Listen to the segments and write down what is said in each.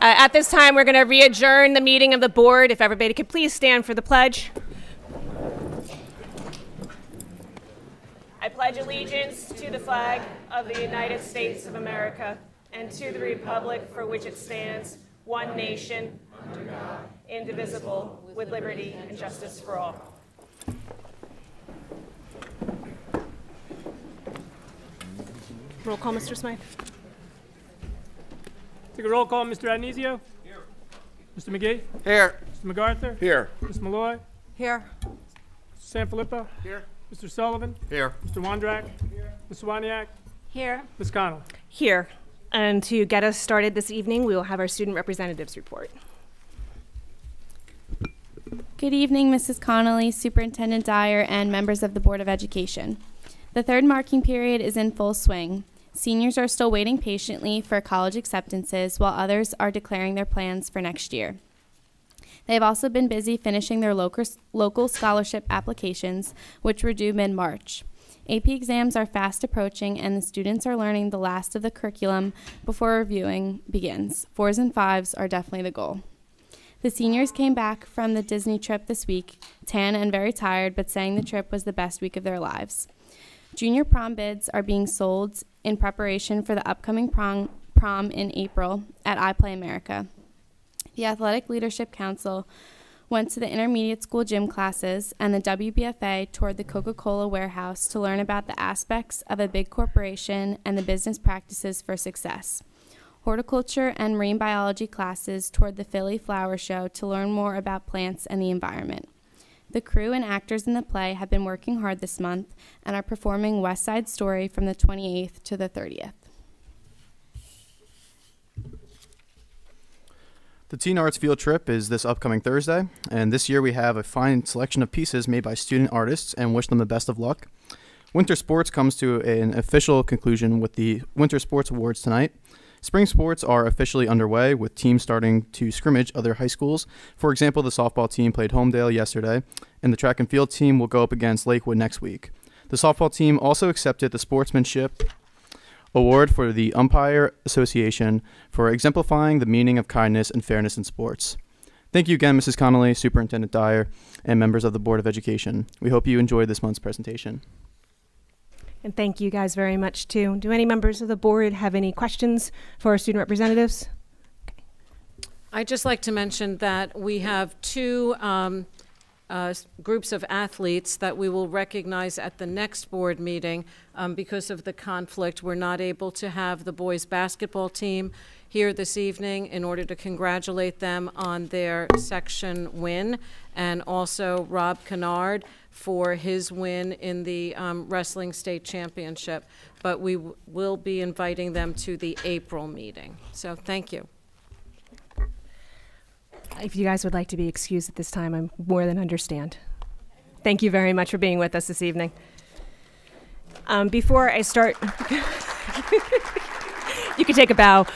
At this time, we're going to re-adjourn the meeting of the board. If everybody could please stand for the pledge. I pledge allegiance to the flag of the United States of America and to the republic for which it stands, one nation, under God, indivisible, with liberty and justice for all. Roll call, Mr. Smythe. Take a roll call, Mr. Addonizio. Here. Mr. McGee. Here. Mr. MacArthur. Here. Ms. Malloy. Here. Mr. Sanfilippo. Here. Mr. Sullivan. Here. Mr. Wondrak. Here. Ms. Waniak. Here. Ms. Connell. Here. And to get us started this evening, we will have our student representatives report. Good evening, Mrs. Connolly, Superintendent Dyer, and members of the Board of Education. The third marking period is in full swing. Seniors are still waiting patiently for college acceptances, while others are declaring their plans for next year. They have also been busy finishing their local scholarship applications, which were due mid-March. AP exams are fast approaching, and the students are learning the last of the curriculum before reviewing begins. 4s and 5s are definitely the goal. The seniors came back from the Disney trip this week, tan and very tired, but saying the trip was the best week of their lives. Junior prom bids are being sold in preparation for the upcoming prom in April at iPlay America. The Athletic Leadership Council went to the intermediate school gym classes, and the WBFA toured the Coca-Cola warehouse to learn about the aspects of a big corporation and the business practices for success. Horticulture and marine biology classes toured the Philly Flower Show to learn more about plants and the environment. The crew and actors in the play have been working hard this month and are performing West Side Story from the 28th to the 30th. The Teen Arts Field Trip is this upcoming Thursday, and this year we have a fine selection of pieces made by student artists and wish them the best of luck. Winter sports comes to an official conclusion with the Winter Sports Awards tonight. Spring sports are officially underway, with teams starting to scrimmage other high schools. For example, the softball team played Homedale yesterday, and the track and field team will go up against Lakewood next week. The softball team also accepted the Sportsmanship Award for the Umpire Association for exemplifying the meaning of kindness and fairness in sports. Thank you again, Mrs. Connolly, Superintendent Dyer, and members of the Board of Education. We hope you enjoyed this month's presentation. And thank you guys very much, too. Do any members of the board have any questions for our student representatives? Okay. I'd just like to mention that we have two groups of athletes that we will recognize at the next board meeting. Because of the conflict, we're not able to have the boys basketball team here this evening in order to congratulate them on their section win, and also Rob Kennard for his win in the wrestling state championship. But we will be inviting them to the April meeting. So thank you. If you guys would like to be excused at this time, I more than understand. Thank you very much for being with us this evening. Before I start, you can take a bow.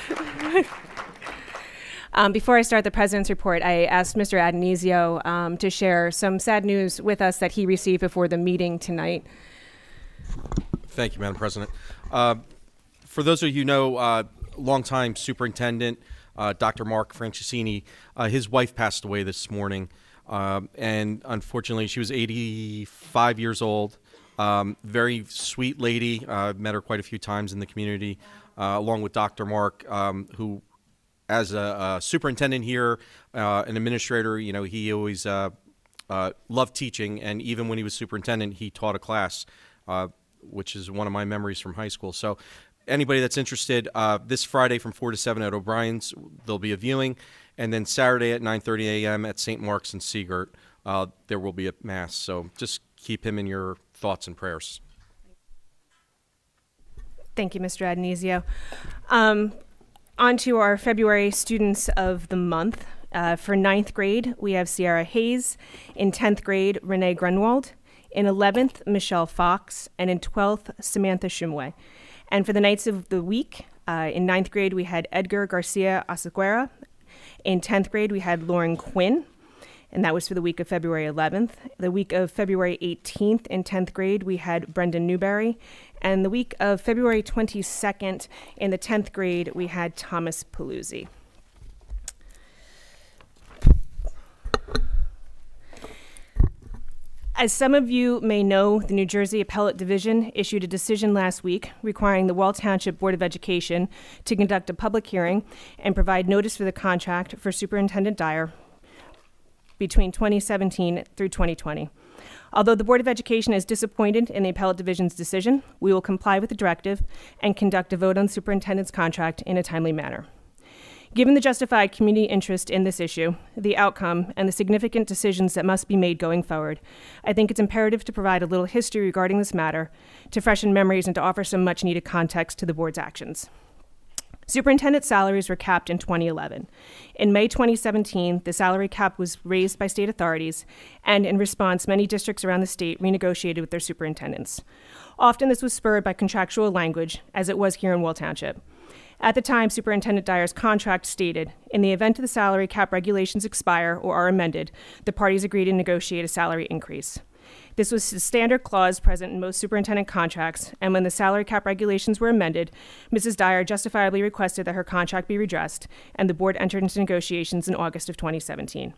Before I start the President's report, I asked Mr. Addonizio to share some sad news with us that he received before the meeting tonight. Thank you, Madam President. For those of you who know, longtime Superintendent Dr. Mark Francisini, his wife passed away this morning, and unfortunately she was 85 years old. Very sweet lady. I've met her quite a few times in the community, along with Dr. Mark, who, as a superintendent here, an administrator, you know, he always loved teaching, and even when he was superintendent, he taught a class, which is one of my memories from high school. So anybody that's interested, this Friday from 4 to 7 at O'Brien's, there'll be a viewing, and then Saturday at 9:30 a.m. at St. Mark's in Seagirt, there will be a mass. So just keep him in your thoughts and prayers. Thank you, Mr. Addonizio. On to our February Students of the Month. For 9th grade, we have Sierra Hayes. In 10th grade, Renee Grunwald. In 11th, Michelle Fox. And in 12th, Samantha Shumway. And for the Knights of the Week, in 9th grade, we had Edgar Garcia Asaguera. In 10th grade, we had Lauren Quinn, and that was for the week of February 11th. The week of February 18th in 10th grade, we had Brendan Newberry. And the week of February 22nd in the 10th grade, we had Thomas Paluzzi. As some of you may know, the New Jersey Appellate Division issued a decision last week requiring the Wall Township Board of Education to conduct a public hearing and provide notice for the contract for Superintendent Dyer between 2017 through 2020. Although the Board of Education is disappointed in the Appellate Division's decision, we will comply with the directive and conduct a vote on the superintendent's contract in a timely manner. Given the justified community interest in this issue, the outcome, and the significant decisions that must be made going forward, I think it's imperative to provide a little history regarding this matter, to freshen memories and to offer some much-needed context to the board's actions. Superintendent salaries were capped in 2011. In May 2017, the salary cap was raised by state authorities, and in response, many districts around the state renegotiated with their superintendents. Often this was spurred by contractual language, as it was here in Wall Township. At the time, Superintendent Dyer's contract stated, in the event the salary cap regulations expire or are amended, the parties agree to negotiate a salary increase. This was a standard clause present in most superintendent contracts, and when the salary cap regulations were amended, Mrs. Dyer justifiably requested that her contract be redressed, and the board entered into negotiations in August of 2017.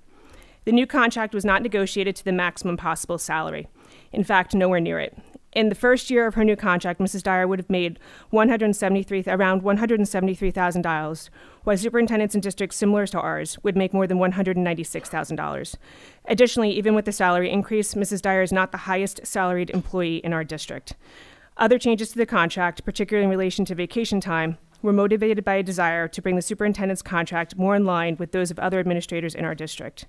The new contract was not negotiated to the maximum possible salary. In fact, nowhere near it. In the first year of her new contract, Mrs. Dyer would have made around $173,000, while superintendents in districts similar to ours would make more than $196,000. Additionally, even with the salary increase, Mrs. Dyer is not the highest salaried employee in our district. Other changes to the contract, particularly in relation to vacation time, were motivated by a desire to bring the superintendent's contract more in line with those of other administrators in our district.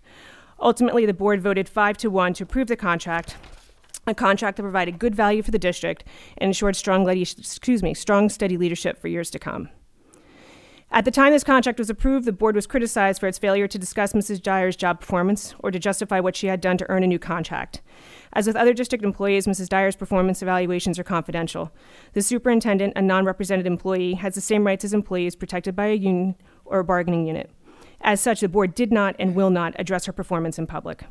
Ultimately, the board voted 5-1 to approve the contract, a contract that provided good value for the district and ensured strong, steady leadership for years to come. At the time this contract was approved, the board was criticized for its failure to discuss Mrs. Dyer's job performance or to justify what she had done to earn a new contract. As with other district employees, Mrs. Dyer's performance evaluations are confidential. The superintendent, a non-represented employee, has the same rights as employees protected by a union or a bargaining unit. As such, the board did not and will not address her performance in public.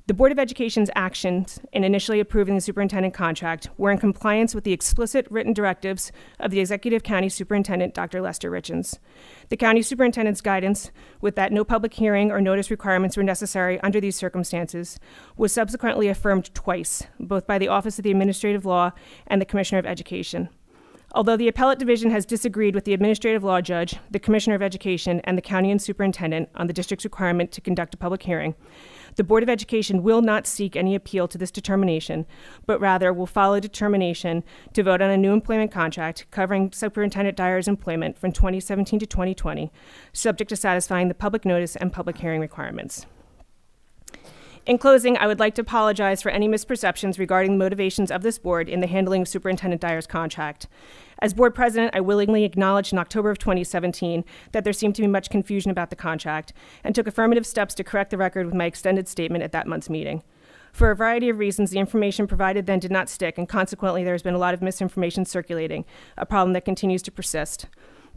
The Board of Education's actions in initially approving the superintendent contract were in compliance with the explicit written directives of the Executive County Superintendent, Dr. Lester Richens. The county superintendent's guidance, with that no public hearing or notice requirements were necessary under these circumstances, was subsequently affirmed twice, both by the Office of the Administrative Law and the Commissioner of Education. Although the Appellate Division has disagreed with the Administrative Law Judge, the Commissioner of Education, and the County and Superintendent on the district's requirement to conduct a public hearing, the Board of Education will not seek any appeal to this determination, but rather will follow determination to vote on a new employment contract covering Superintendent Dyer's employment from 2017 to 2020, subject to satisfying the public notice and public hearing requirements. In closing, I would like to apologize for any misperceptions regarding the motivations of this board in the handling of Superintendent Dyer's contract. As board president, I willingly acknowledged in October of 2017 that there seemed to be much confusion about the contract and took affirmative steps to correct the record with my extended statement at that month's meeting. For a variety of reasons, the information provided then did not stick, and consequently there has been a lot of misinformation circulating, a problem that continues to persist.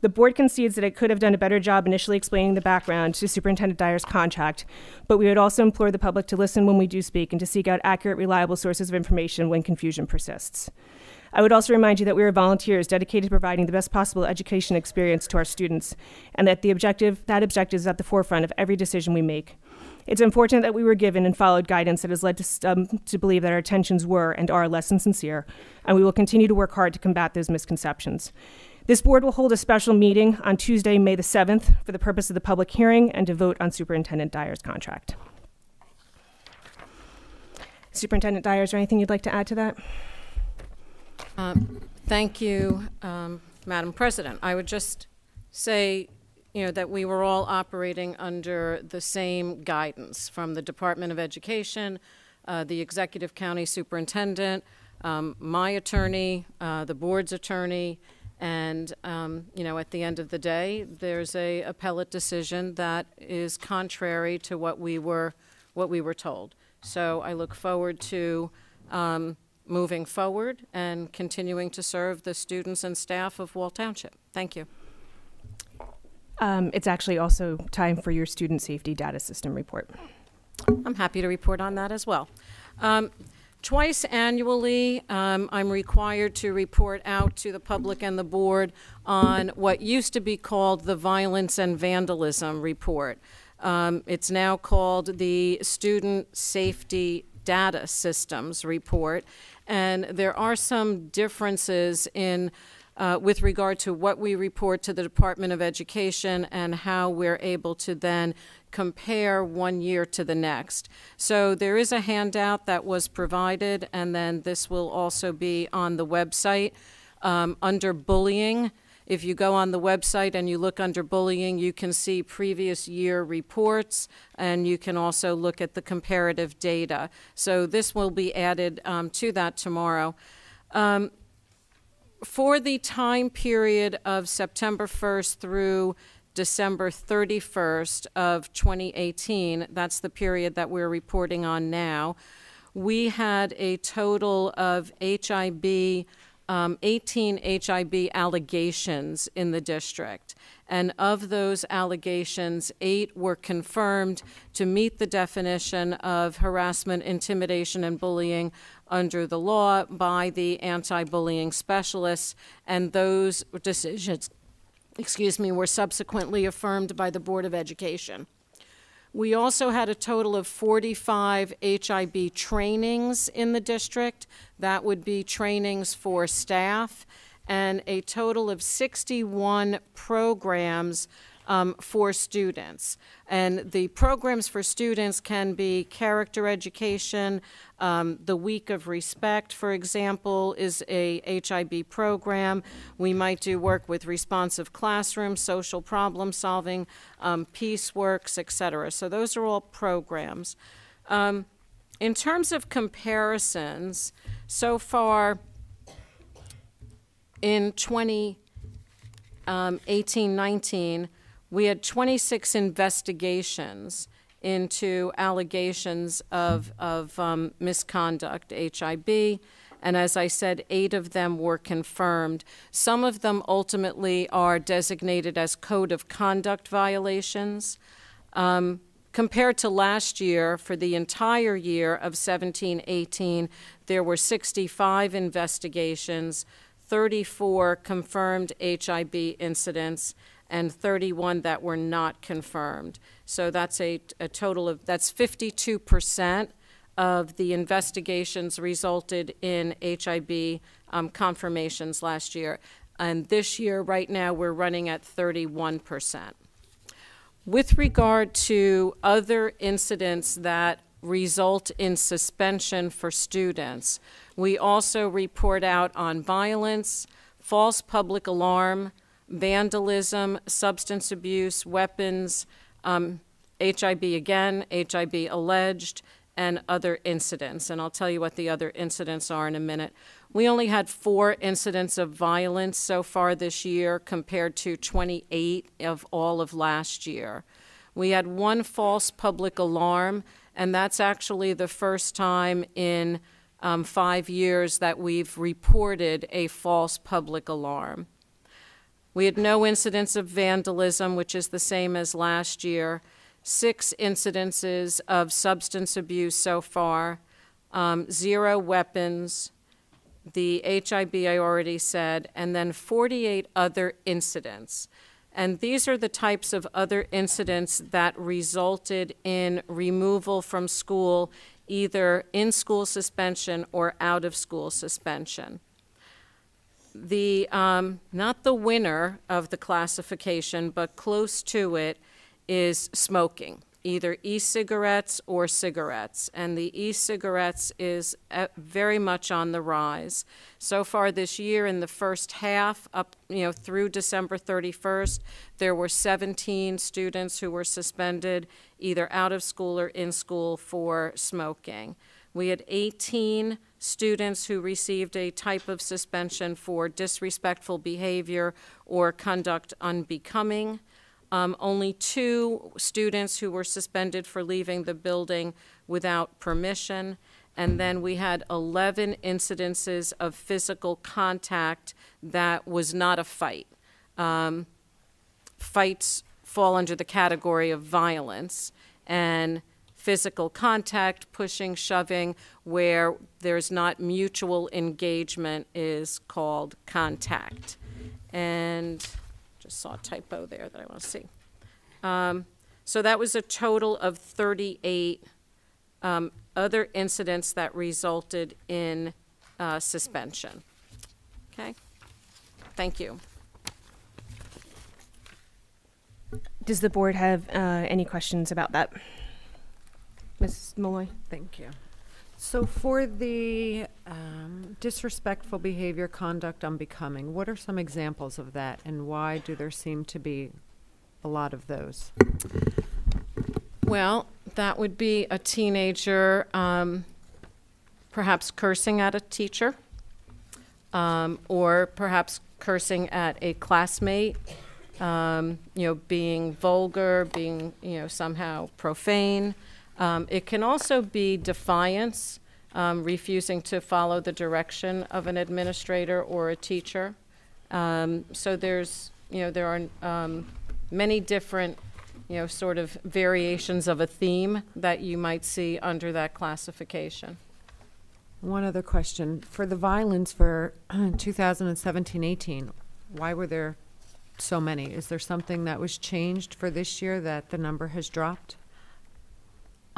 The board concedes that it could have done a better job initially explaining the background to Superintendent Dyer's contract, but we would also implore the public to listen when we do speak and to seek out accurate, reliable sources of information when confusion persists. I would also remind you that we are volunteers dedicated to providing the best possible education experience to our students, and that that objective is at the forefront of every decision we make. It's unfortunate that we were given and followed guidance that has led to believe that our intentions were and are less than sincere, and we will continue to work hard to combat those misconceptions. This board will hold a special meeting on Tuesday, May the 7th, for the purpose of the public hearing and to vote on Superintendent Dyer's contract. Superintendent Dyer, is there anything you'd like to add to that? Thank you, Madam President. I would just say, that we were all operating under the same guidance from the Department of Education, the Executive County Superintendent, my attorney, the board's attorney, and at the end of the day, there's a appellate decision that is contrary to what we were told. So I look forward to moving forward and continuing to serve the students and staff of Wall Township. Thank you. It's actually also time for your student safety data system report. I'm happy to report on that as well. Twice annually, I'm required to report out to the public and the board on what used to be called the Violence and Vandalism Report. It's now called the Student Safety data systems report, and there are some differences in with regard to what we report to the Department of Education and how we're able to then compare one year to the next. So there is a handout that was provided, and then this will also be on the website. Under bullying, if you go on the website and you look under bullying, you can see previous year reports, and you can also look at the comparative data. So this will be added to that tomorrow. For the time period of September 1st through December 31st of 2018, that's the period that we're reporting on now, we had a total of 18 HIB allegations in the district. And of those allegations, 8 were confirmed to meet the definition of harassment, intimidation, and bullying under the law by the anti-bullying specialists, and those decisions, were subsequently affirmed by the Board of Education. We also had a total of 45 HIB trainings in the district. That would be trainings for staff, and a total of 61 programs for students. And the programs for students can be character education. The Week of Respect, for example, is a HIB program. We might do work with responsive classrooms, social problem solving, peace works, etc. So those are all programs. In terms of comparisons, so far in 2018-19, we had 26 investigations into allegations of misconduct, HIB, and as I said, 8 of them were confirmed. Some of them ultimately are designated as code of conduct violations. Compared to last year, for the entire year of 17-18, there were 65 investigations, 34 confirmed HIB incidents, and 31 that were not confirmed. So that's a total of, that's 52% of the investigations resulted in HIB confirmations last year. And this year, right now, we're running at 31%. With regard to other incidents that result in suspension for students, we also report out on violence, false public alarm, vandalism, substance abuse, weapons, HIB again, HIB alleged, and other incidents. And I'll tell you what the other incidents are in a minute. We only had 4 incidents of violence so far this year compared to 28 of all of last year. We had 1 false public alarm, and that's actually the first time in 5 years that we've reported a false public alarm. We had no incidents of vandalism, which is the same as last year. 6 incidences of substance abuse so far, 0 weapons, the HIB I already said, and then 48 other incidents. And these are the types of other incidents that resulted in removal from school, either in-school suspension or out-of-school suspension. The, not the winner of the classification, but close to it, is smoking, either e-cigarettes or cigarettes. And the e-cigarettes is very much on the rise. So far this year, in the first half, up through December 31st, there were 17 students who were suspended, either out of school or in school, for smoking. We had 18 students who received a type of suspension for disrespectful behavior or conduct unbecoming. Only 2 students who were suspended for leaving the building without permission. And then we had 11 incidences of physical contact that was not a fight. Fights fall under the category of violence, and physical contact, pushing, shoving, where there's not mutual engagement, is called contact. And just saw a typo there that I want to see. So that was a total of 38 of other incidents that resulted in suspension. Okay? Thank you. Does the board have any questions about that? Mrs. Malloy? Thank you. So for the disrespectful behavior, conduct unbecoming, what are some examples of that, and why do there seem to be a lot of those? Well, that would be a teenager perhaps cursing at a teacher, or perhaps cursing at a classmate, being vulgar, being, somehow profane. It can also be defiance, refusing to follow the direction of an administrator or a teacher. So there are many different, sort of variations of a theme that you might see under that classification. One other question. For the violence for 2017-18, why were there so many? Is there something that was changed for this year that the number has dropped?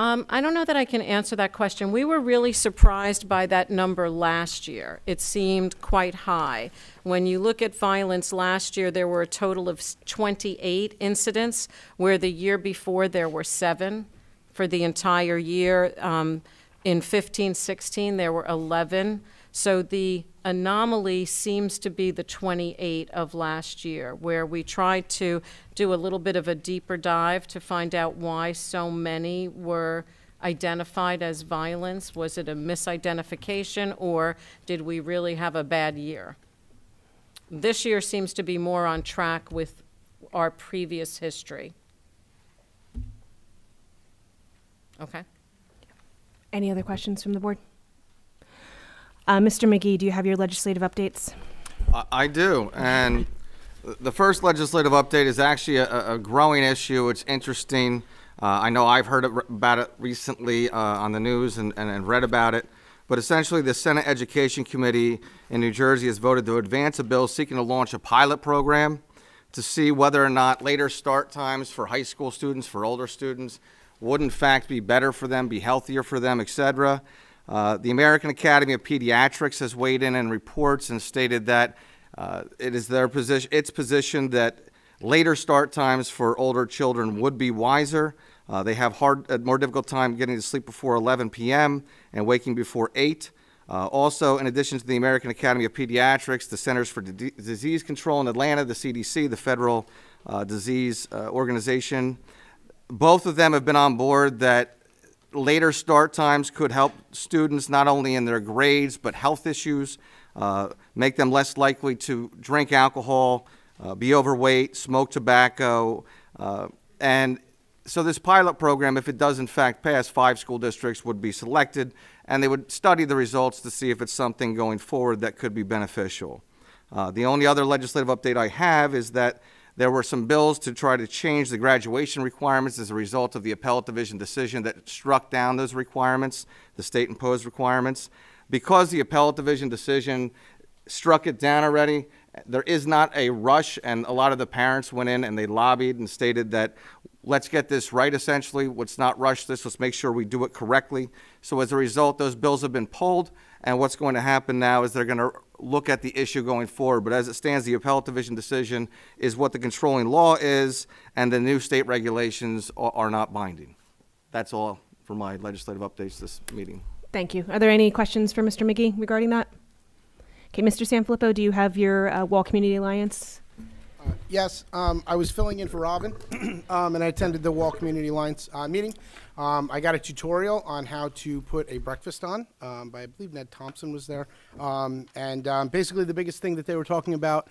I don't know that I can answer that question. We were really surprised by that number last year. It seemed quite high. When you look at violence last year, there were a total of 28 incidents, where the year before there were 7 for the entire year. In 15-16, there were 11. So the anomaly seems to be the 28 of last year, where we tried to do a little bit of a deeper dive to find out why so many were identified as violence. Was it a misidentification, or did we really have a bad year? This year seems to be more on track with our previous history. Okay. Any other questions from the board? Mr. McGee, do you have your legislative updates? I do, and the first legislative update is actually a growing issue. It's interesting. I know I've heard about it recently on the news and read about it, but essentially the Senate Education Committee in New Jersey has voted to advance a bill seeking to launch a pilot program to see whether or not later start times for high school students, for older students, would in fact be better for them, be healthier for them, etc. The American Academy of Pediatrics has weighed in reports and stated that it is its position that later start times for older children would be wiser. They have more difficult time getting to sleep before 11 p.m. and waking before 8. Also, in addition to the American Academy of Pediatrics, the Centers for Disease Control in Atlanta, the CDC, the Federal Disease Organization, both of them have been on board that later start times could help students not only in their grades but health issues, make them less likely to drink alcohol, be overweight, smoke tobacco, and so this pilot program, if it does in fact pass, 5 school districts would be selected, and they would study the results to see if it's something going forward that could be beneficial. The only other legislative update I have is that there were some bills to try to change the graduation requirements as a result of the appellate division decision that struck down those requirements, the state-imposed requirements. Because the appellate division decision struck it down already, there is not a rush, and a lot of the parents went in and they lobbied and stated that let's get this right essentially, let's not rush this, let's make sure we do it correctly. So as a result, those bills have been pulled, and what's going to happen now is they're going to look at the issue going forward. But as it stands, the appellate division decision is what the controlling law is, and the new state regulations are not binding. That's all for my legislative updates this meeting. Thank you. Are there any questions for Mr. McGee regarding that? Okay, Mr. Sanfilippo, do you have your Wall Community Alliance? Yes, I was filling in for Robin, and I attended the Wall Community Alliance meeting. I got a tutorial on how to put a breakfast on by, I believe, Ned Thompson was there. Basically, the biggest thing that they were talking about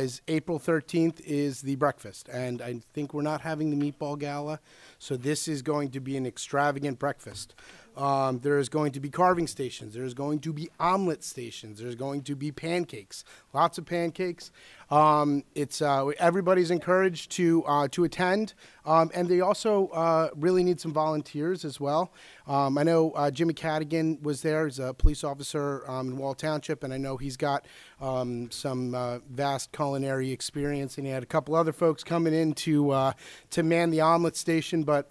is April 13th is the breakfast. And I think we're not having the meatball gala, so this is going to be an extravagant breakfast. There's going to be carving stations. There's going to be omelet stations. There's going to be pancakes, lots of pancakes. Everybody's encouraged to attend, and they also really need some volunteers as well. I know Jimmy Cadigan was there. He's a police officer in Wall Township, and I know he's got some vast culinary experience, and he had a couple other folks coming in to man the omelet station, but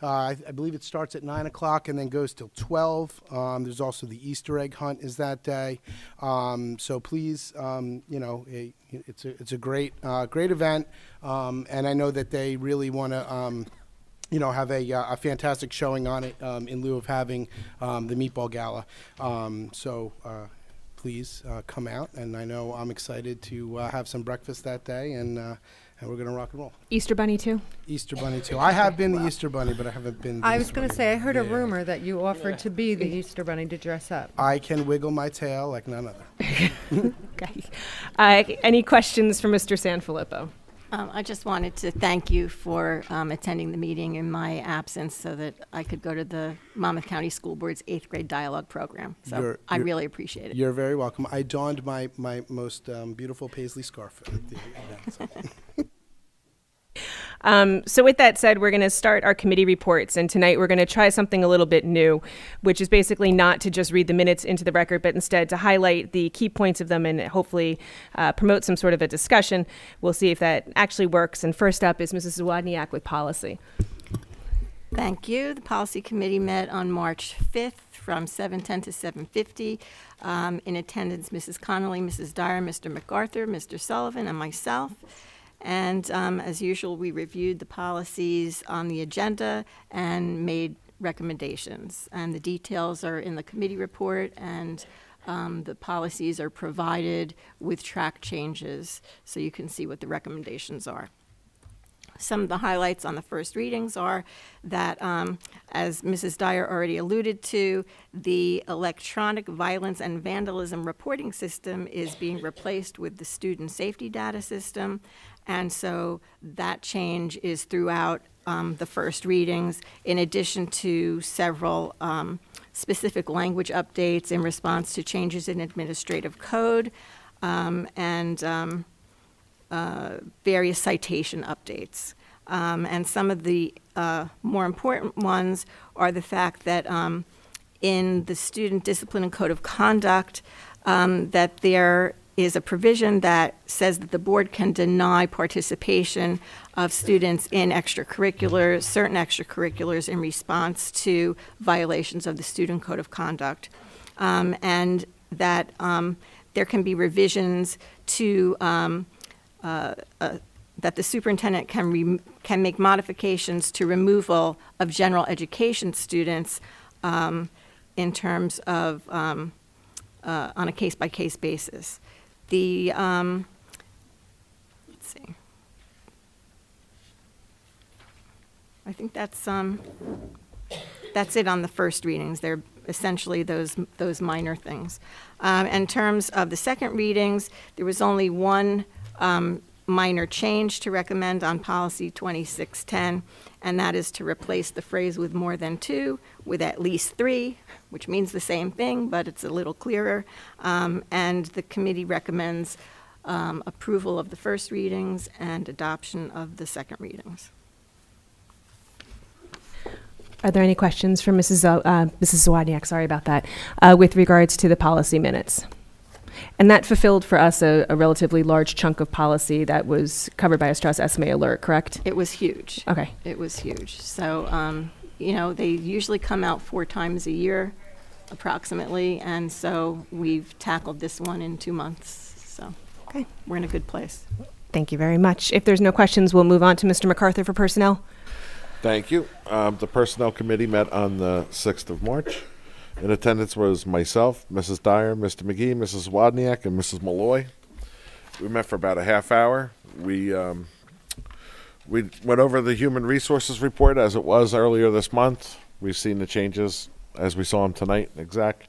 I believe it starts at 9 o'clock and then goes till 12. There's also the Easter egg hunt is that day. So please, it's a great event, and I know that they really want to. Have a fantastic showing on it in lieu of having the Meatball Gala. Please come out, and I know I'm excited to have some breakfast that day, and we're going to rock and roll. Easter Bunny too? Easter Bunny too. I have been the Easter Bunny, but I haven't been the I was Easter going to Bunny. say, I heard a rumor that you offered to be the Easter Bunny to dress up. I can wiggle my tail like none other. Okay. Any questions for Mr. Sanfilippo? I just wanted to thank you for attending the meeting in my absence so that I could go to the Monmouth County School Board's 8th grade dialogue program. So I really appreciate it. You're very welcome. I donned my most beautiful paisley scarf at the event. So with that said, we're going to start our committee reports, and tonight we're going to try something a little bit new, which is basically not to just read the minutes into the record, but instead to highlight the key points of them and hopefully promote some sort of a discussion. We'll see if that actually works. And first up is Mrs. Zawodniak with policy. Thank you. The Policy Committee met on March 5th from 7:10 to 7:50. In attendance, Mrs. Connolly, Mrs. Dyer, Mr. MacArthur, Mr. Sullivan, and myself. And as usual, we reviewed the policies on the agenda and made recommendations. And the details are in the committee report, and the policies are provided with track changes so you can see what the recommendations are. Some of the highlights on the first readings are that, as Mrs. Dyer already alluded to, the electronic violence and vandalism reporting system is being replaced with the student safety data system. And so that change is throughout the first readings, in addition to several specific language updates in response to changes in administrative code and various citation updates. And some of the more important ones are the fact that in the Student Discipline and Code of Conduct, that there is a provision that says that the board can deny participation of students in extracurriculars, certain extracurriculars, in response to violations of the Student Code of Conduct. And that there can be revisions to that the superintendent can make modifications to removal of general education students in terms of on a case-by-case basis. The let's see. I think that's it on the first readings. They're essentially those minor things. In terms of the second readings, there was only one minor change to recommend on policy 2610, and that is to replace the phrase "with more than two" with "at least three," which means the same thing, but it's a little clearer. And the committee recommends approval of the first readings and adoption of the second readings. Are there any questions for Mrs. Zawodniak? Sorry about that. With regards to the policy minutes. And that fulfilled for us a relatively large chunk of policy that was covered by a stress SMA alert, correct? It was huge. Okay. It was huge. So, they usually come out 4 times a year, approximately, and so we've tackled this one in 2 months. So, okay, we're in a good place. Thank you very much. If there's no questions, we'll move on to Mr. MacArthur for personnel. Thank you. The Personnel Committee met on the 6th of March. In attendance was myself, Mrs. Dyer, Mr. McGee, Mrs. Wodniak, and Mrs. Malloy. We met for about a half hour. We went over the Human Resources Report as it was earlier this month. We've seen the changes as we saw them tonight in exec.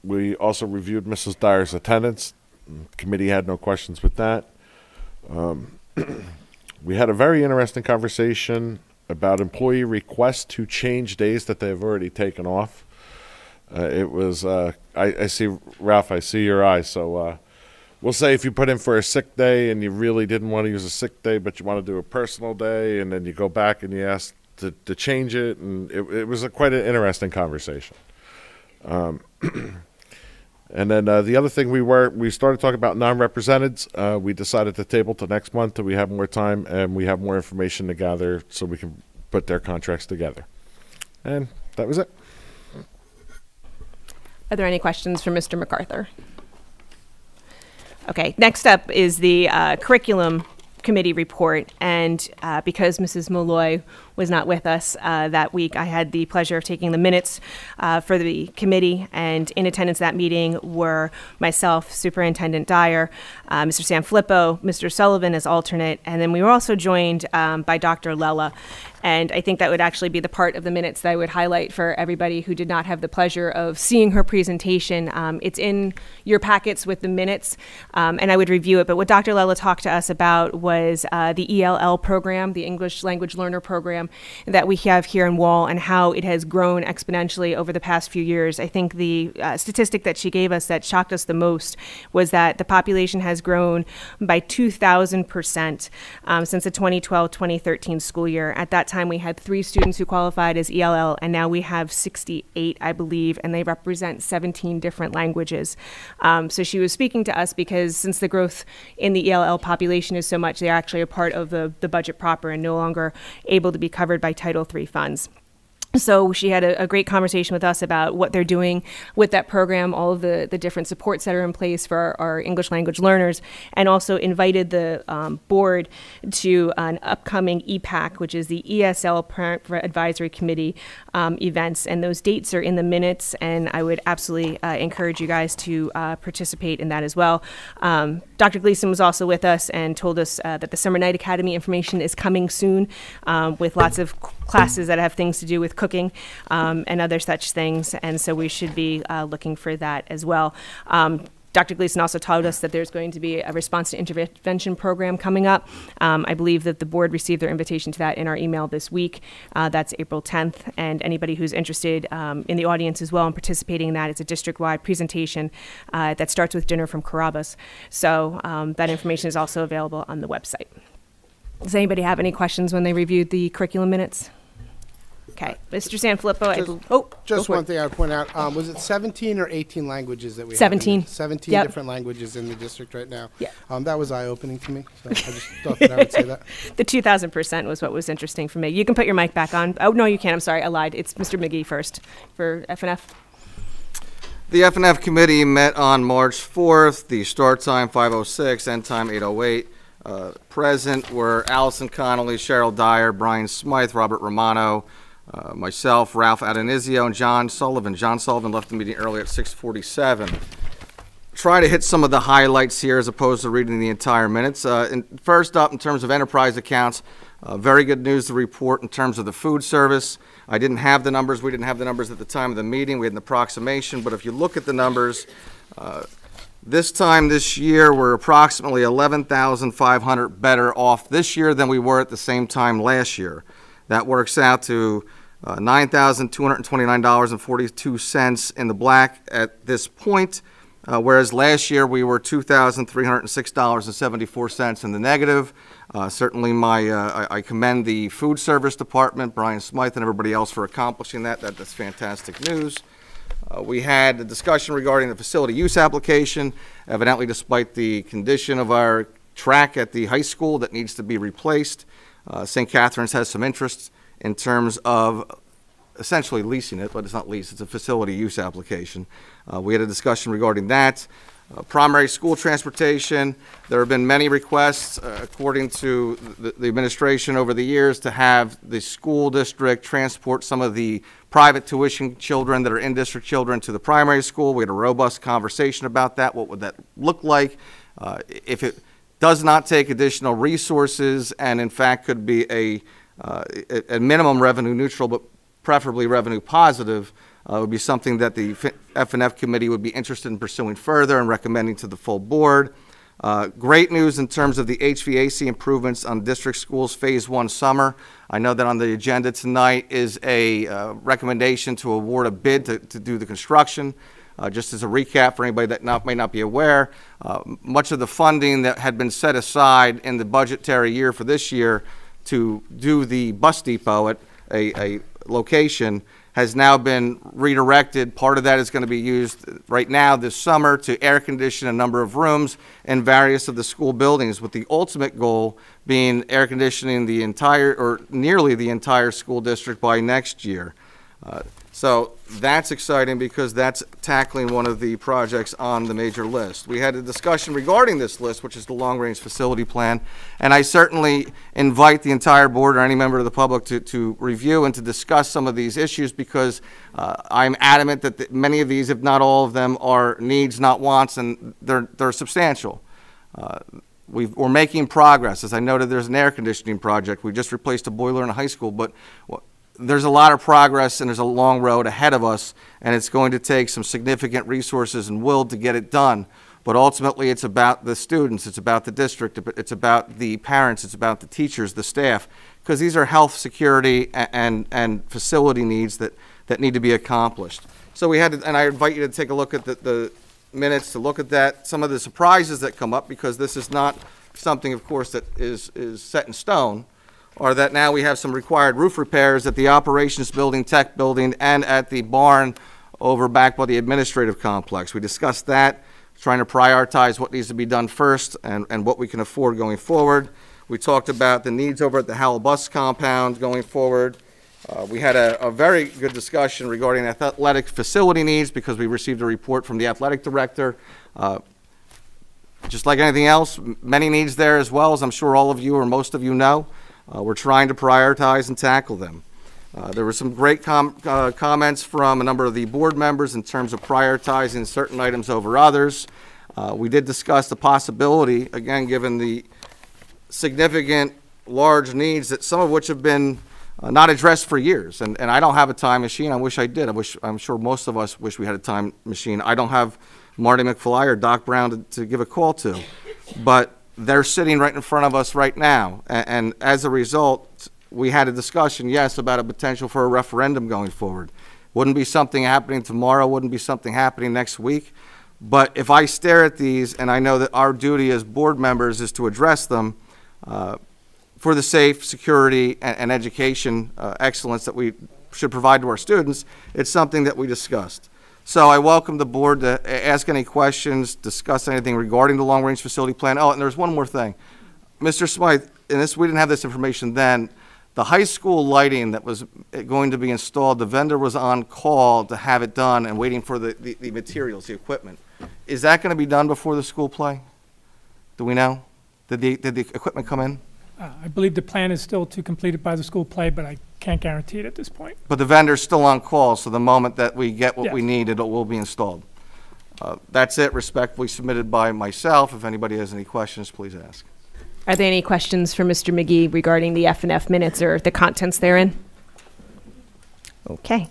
We also reviewed Mrs. Dyer's attendance. The committee had no questions with that. We had a very interesting conversation about employee requests to change days that they've already taken off. It was, I see, Ralph, I see your eyes. So we'll say if you put in for a sick day and you really didn't want to use a sick day, but you want to do a personal day, and then you go back and you ask to change it, and it was quite an interesting conversation. And then the other thing we started talking about non-representeds. We decided to table to next month till we have more time and we have more information to gather so we can put their contracts together. And that was it. Are there any questions for Mr. MacArthur? Okay, next up is the curriculum committee report, and because Mrs. Molloy was not with us that week, I had the pleasure of taking the minutes for the committee, and in attendance at that meeting were myself, Superintendent Dyer, Mr. Sanfilippo, Mr. Sullivan as alternate, and then we were also joined by Dr. Lella. And I think that would actually be the part of the minutes that I would highlight for everybody who did not have the pleasure of seeing her presentation. It's in your packets with the minutes, and I would review it. But what Dr. Lella talked to us about was the ELL program, the English Language Learner program that we have here in Wall, and how it has grown exponentially over the past few years. I think the statistic that she gave us that shocked us the most was that the population has grown by 2,000% since the 2012-2013 school year. At that time, we had 3 students who qualified as ELL, and now we have 68, I believe, and they represent 17 different languages. So she was speaking to us because since the growth in the ELL population is so much, they're actually a part of the budget proper and no longer able to be covered by Title III funds. So she had a great conversation with us about what they're doing with that program, all of the different supports that are in place for our English language learners, and also invited the board to an upcoming EPAC, which is the ESL Parent Advisory Committee events. And those dates are in the minutes, and I would absolutely encourage you guys to participate in that as well. Dr. Gleason was also with us and told us that the Summer Night Academy information is coming soon with lots of classes that have things to do with cooking and other such things, and so we should be looking for that as well. Dr. Gleason also told us that there's going to be a response to intervention program coming up. I believe that the board received their invitation to that in our email this week. That's April 10th, and anybody who's interested in the audience as well and participating in that, it's a district-wide presentation that starts with dinner from Carrabba's. So that information is also available on the website. Does anybody have any questions when they reviewed the curriculum minutes? Okay, Mr. Sanfilippo. Just one thing I would point out, was it 17 or 18 languages that we 17. have? 17 Yep. different languages in the district right now. Yeah. That was eye-opening to me, so I just thought that I would say that. The 2,000% was what was interesting for me. You can put your mic back on. Oh, no, you can't. I'm sorry. I lied. It's Mr. McGee first for FNF. The FNF committee met on March 4th. The start time 5:06, end time 8:08. Present were Allison Connolly, Cheryl Dyer, Brian Smythe, Robert Romano, myself, Ralph Adenizio, and John Sullivan. John Sullivan left the meeting early at 6:47. Try to hit some of the highlights here as opposed to reading the entire minutes. First up, in terms of enterprise accounts, very good news to report in terms of the food service. I didn't have the numbers. We didn't have the numbers at the time of the meeting. We had an approximation, but if you look at the numbers, this time this year, we're approximately 11,500 better off this year than we were at the same time last year. That works out to $9,229.42 in the black at this point, whereas last year we were $2,306.74 in the negative. Certainly I commend the food service department, Brian Smythe, and everybody else for accomplishing that. That's fantastic news. We had a discussion regarding the facility use application. Evidently, despite the condition of our track at the high school that needs to be replaced, St. Catherine's has some interest in terms of essentially leasing it, but it's not leased, it's a facility use application. We had a discussion regarding that. Primary school transportation, there have been many requests, according to the administration over the years, to have the school district transport some of the private tuition children that are in-district children to the primary school. We had a robust conversation about that. What would that look like? If it does not take additional resources and, in fact, could be a minimum revenue neutral, but preferably revenue positive, would be something that the FNF committee would be interested in pursuing further and recommending to the full board. Great news in terms of the HVAC improvements on district schools Phase 1 summer. I know that on the agenda tonight is a recommendation to award a bid to do the construction. Just as a recap for anybody that may not be aware, much of the funding that had been set aside in the budgetary year for this year to do the bus depot at a location has now been redirected. Part of that is going to be used right now this summer to air condition a number of rooms in various of the school buildings, with the ultimate goal being air conditioning the entire, or nearly the entire school district by next year. So that's exciting because that's tackling one of the projects on the major list. We had a discussion regarding this list, which is the long-range facility plan, and I certainly invite the entire board or any member of the public to review and to discuss some of these issues, because I'm adamant that many of these, if not all of them, are needs, not wants, and they're substantial. We're making progress. As I noted, there's an air conditioning project. We just replaced a boiler in a high school, but there's a lot of progress and there's a long road ahead of us, and it's going to take some significant resources and will to get it done. But ultimately, it's about the students, it's about the district, it's about the parents, it's about the teachers, the staff, because these are health, security, and facility needs that need to be accomplished. So we had to, and I invite you to take a look at the minutes to look at that, some of the surprises that come up, because this is not something, of course, that is set in stone, or that now we have some required roof repairs at the operations building, tech building, and at the barn over back by the administrative complex. We discussed that, trying to prioritize what needs to be done first and what we can afford going forward. We talked about the needs over at the Howell Bus compound going forward. We had a very good discussion regarding athletic facility needs, because we received a report from the athletic director. Just like anything else, many needs there as well, as I'm sure all of you or most of you know. We're trying to prioritize and tackle them. There were some great comments from a number of the board members in terms of prioritizing certain items over others. We did discuss the possibility, again, given the significant, large needs, that some of which have been not addressed for years. And I don't have a time machine. I wish I did. I'm sure most of us wish we had a time machine. I don't have Marty McFly or Doc Brown to give a call to. But they're sitting right in front of us right now. And as a result, we had a discussion, yes, about a potential for a referendum going forward. Wouldn't be something happening tomorrow, wouldn't be something happening next week. But if I stare at these, and I know that our duty as board members is to address them for the safe, security, and education excellence that we should provide to our students, it's something that we discussed. So I welcome the board to ask any questions, discuss anything regarding the long-range facility plan. Oh, and there's one more thing. Mr. Smythe, and this, we didn't have this information then, the high school lighting that was going to be installed, the vendor was on call to have it done and waiting for the materials, the equipment. Is that going to be done before the school play? Do we know? Did the equipment come in? I believe the plan is still to complete it by the school play, but I can't guarantee it at this point. But the vendor's still on call, so the moment that we get what Yes. we need, it will be installed. That's it, respectfully submitted by myself. If anybody has any questions, please ask. Are there any questions for Mr. McGee regarding the F&F minutes or the contents therein? Okay.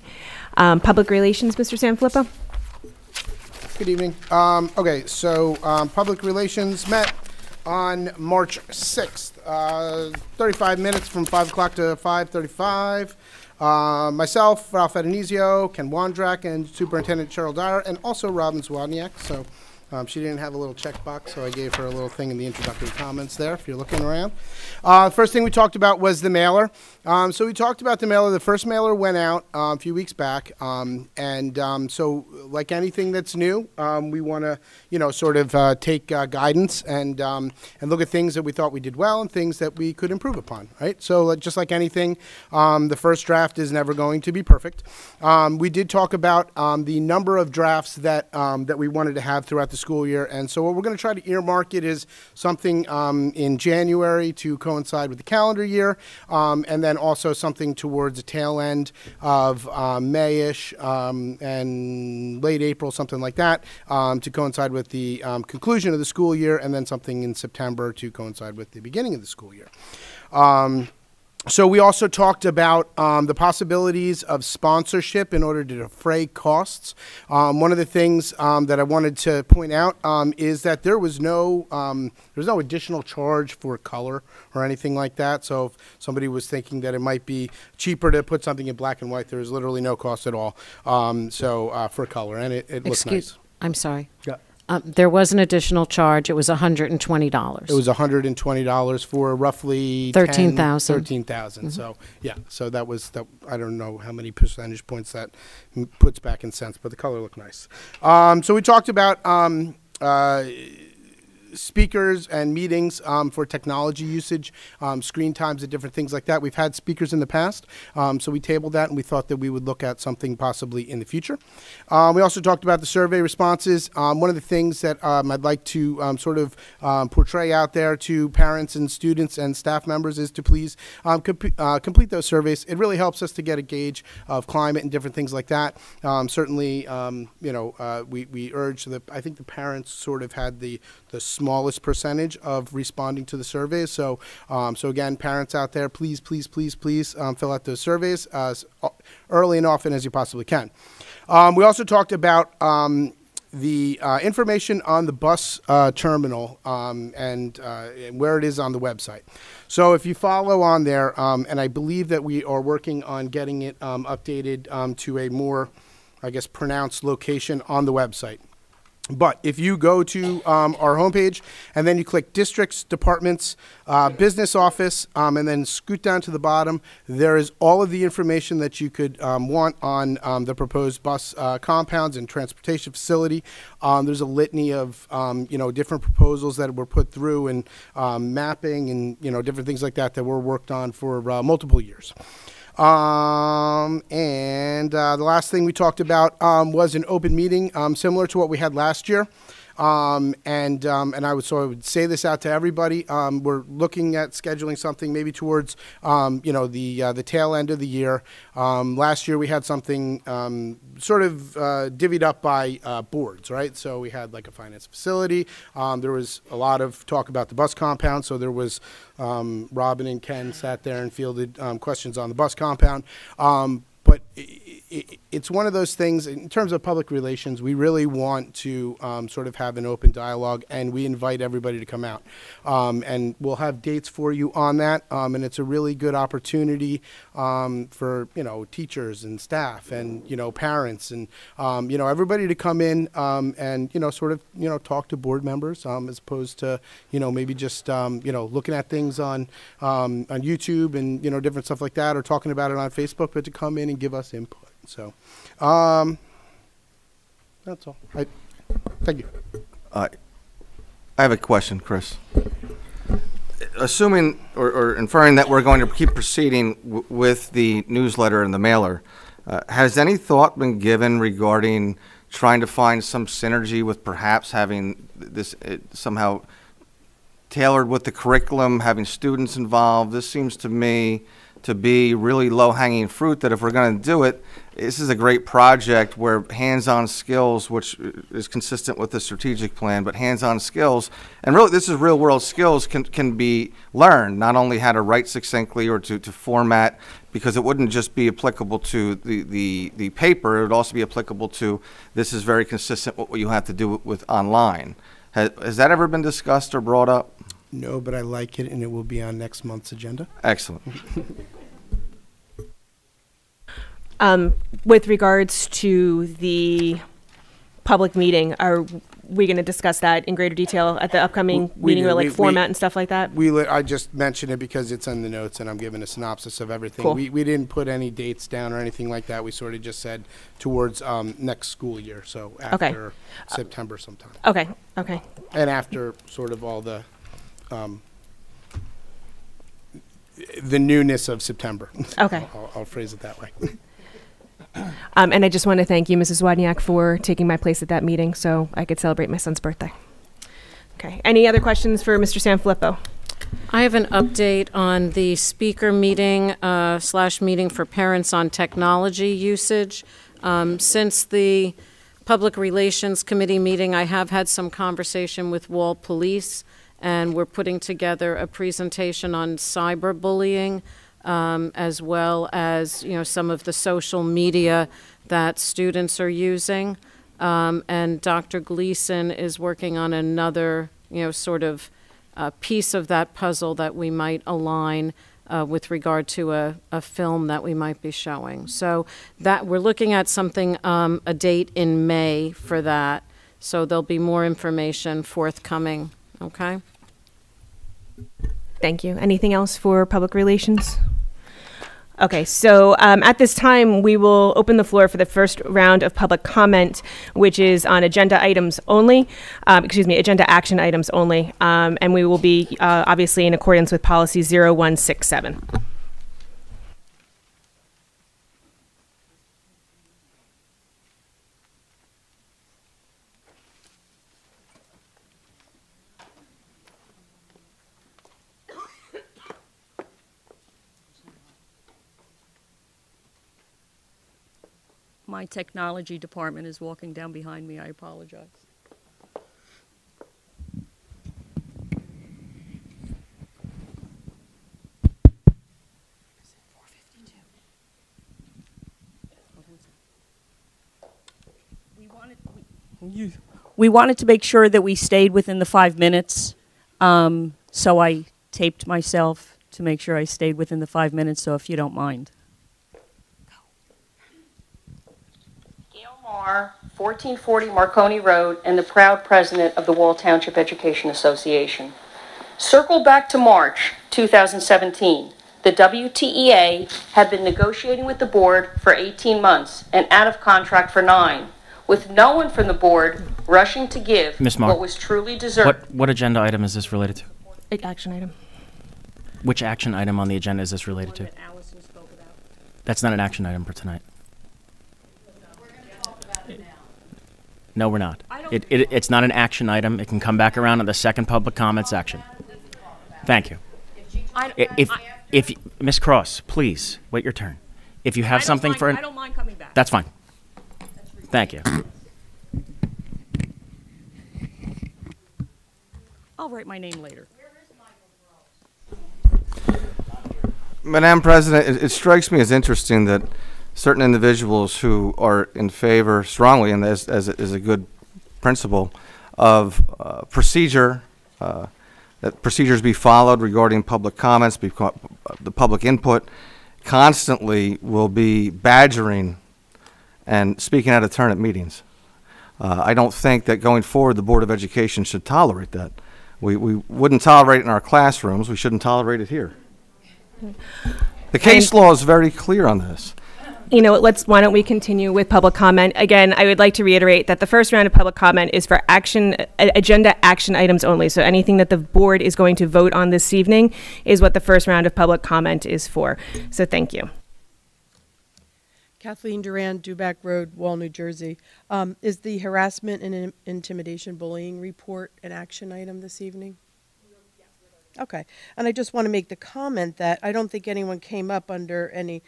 Public Relations, Mr. Sanfilippo? Good evening. Okay, so Public Relations met on March 6th, 35 minutes from 5 o'clock to 5:35. Myself, Ralph Adenizio, Ken Wondrak, and Superintendent Cheryl Dyer, and also Robin Zwadniak. So she didn't have a little checkbox, so I gave her a little thing in the introductory comments there, if you're looking around. First thing we talked about was the mailer. So we talked about the mailer. The first mailer went out a few weeks back, so like anything that's new, we want to, sort of take guidance and look at things that we thought we did well and things that we could improve upon, right? So just like anything, the first draft is never going to be perfect. We did talk about the number of drafts that we wanted to have throughout the school year, and so what we're going to try to earmark it is something in January to coincide with the calendar year, and then also something towards the tail end of May-ish and late April, something like that, to coincide with the conclusion of the school year, and then something in September to coincide with the beginning of the school year. So we also talked about the possibilities of sponsorship in order to defray costs. One of the things that I wanted to point out is that there was no additional charge for color or anything like that. So if somebody was thinking that it might be cheaper to put something in black and white, there is literally no cost at all. For color, and it looks nice. I'm sorry. Yeah. There was an additional charge. It was $120. It was $120 for roughly 13,000. 13,000. So yeah, so that was that. I don't know how many percentage points that puts back in cents, but the color looked nice. So we talked about speakers and meetings for technology usage, screen times and different things like that. We've had speakers in the past, so we tabled that and we thought that we would look at something possibly in the future. We also talked about the survey responses. One of the things that I'd like to sort of portray out there to parents and students and staff members is to please complete those surveys. It really helps us to get a gauge of climate and different things like that. Certainly, we urge that. I think the parents sort of had the smallest percentage of responding to the surveys. So, so again, parents out there, please fill out those surveys as early and often as you possibly can. We also talked about the information on the bus terminal and where it is on the website. So if you follow on there, and I believe that we are working on getting it updated to a more, I guess, pronounced location on the website. But if you go to our homepage and then you click districts, departments, business office, and then scoot down to the bottom, there is all of the information that you could want on the proposed bus compounds and transportation facility. There's a litany of different proposals that were put through and mapping and different things like that that were worked on for multiple years. And the last thing we talked about was an open meeting similar to what we had last year. And I would say this out to everybody. We're looking at scheduling something maybe towards the tail end of the year. Last year we had something sort of divvied up by boards, right? So we had like a finance facility. There was a lot of talk about the bus compound. So there was Robin and Ken sat there and fielded questions on the bus compound. But it's one of those things, in terms of public relations, we really want to sort of have an open dialogue, and we invite everybody to come out. And we'll have dates for you on that, and it's a really good opportunity for, teachers and staff and, parents and, everybody to come in and, sort of, talk to board members as opposed to, maybe just, looking at things on YouTube and, different stuff like that, or talking about it on Facebook, but to come in and give us input. So, that's all. Thank you. I have a question, Chris. Assuming or inferring that we're going to keep proceeding with the newsletter and the mailer, has any thought been given regarding trying to find some synergy with perhaps having this somehow tailored with the curriculum, having students involved? This seems to me to be really low-hanging fruit, that if we're going to do it, this is a great project where hands-on skills, which is consistent with the strategic plan, but hands-on skills, and really this is real-world skills, can be learned, not only how to write succinctly or to format, because it wouldn't just be applicable to the paper, it would also be applicable to, this is very consistent with what you have to do with online. Has that ever been discussed or brought up? No, but I like it, and it will be on next month's agenda. Excellent. With regards to the public meeting, are we going to discuss that in greater detail at the upcoming meeting, or like format and stuff like that? I just mentioned it because it's in the notes, and I'm giving a synopsis of everything. Cool. We didn't put any dates down or anything like that. We sort of just said towards next school year, so after September sometime. Okay. And after sort of all the newness of September. Okay. I'll phrase it that way. And I just want to thank you, Mrs. Wodniak, for taking my place at that meeting so I could celebrate my son's birthday. Okay. Any other questions for Mr. Sanfilippo? I have an update on the speaker meeting / meeting for parents on technology usage. Since the Public Relations Committee meeting, I have had some conversation with Wall Police, and we're putting together a presentation on cyberbullying, as well as, some of the social media that students are using. And Dr. Gleason is working on another, sort of piece of that puzzle that we might align with regard to a film that we might be showing. So that we're looking at something, a date in May for that. So there'll be more information forthcoming, okay? Thank you. Anything else for public relations? Okay, so at this time, we will open the floor for the first round of public comment, which is on agenda items only, agenda action items only, and we will be obviously in accordance with policy 0167. My technology department is walking down behind me. I apologize. We wanted to make sure that we stayed within the 5 minutes, so I taped myself to make sure I stayed within the 5 minutes, so if you don't mind. 1440 Marconi Road, and the proud president of the Wall Township Education Association. Circle back to March 2017. The WTEA had been negotiating with the board for 18 months and out of contract for 9, with no one from the board rushing to give what was truly deserved. What agenda item is this related to? Action item. Which action item on the agenda is this related to? That's not an action item for tonight. No, we're not. It's not an action item. It can come back around in the second public comment section. Thank you. If Ms. Cross, please wait your turn. If you have something for, I don't mind coming back. That's fine. Thank you. I'll write my name later. Madam President, it strikes me as interesting that certain individuals who are in favor strongly, and as is a good principle, of procedure, that procedures be followed regarding public comments, the public input, constantly will be badgering and speaking out of turn at meetings. I don't think that going forward the Board of Education should tolerate that. We wouldn't tolerate it in our classrooms. We shouldn't tolerate it here. The case law is very clear on this. You know, why don't we continue with public comment? Again, I would like to reiterate that the first round of public comment is for agenda action items only. So anything that the board is going to vote on this evening is what the first round of public comment is for. So thank you. Kathleen Duran, Duback Road, Wall, New Jersey. Is the harassment and intimidation bullying report an action item this evening? Okay. And I just want to make the comment that I don't think anyone came up under any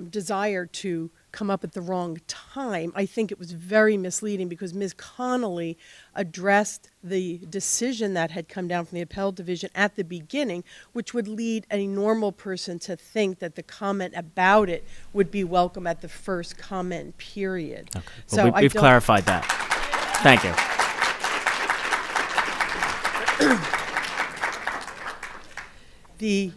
desire to come up at the wrong time. I think it was very misleading because Ms. Connolly addressed the decision that had come down from the appellate division at the beginning, which would lead a normal person to think that the comment about it would be welcome at the first comment period. Okay. Well, so we've clarified that. Thank you. The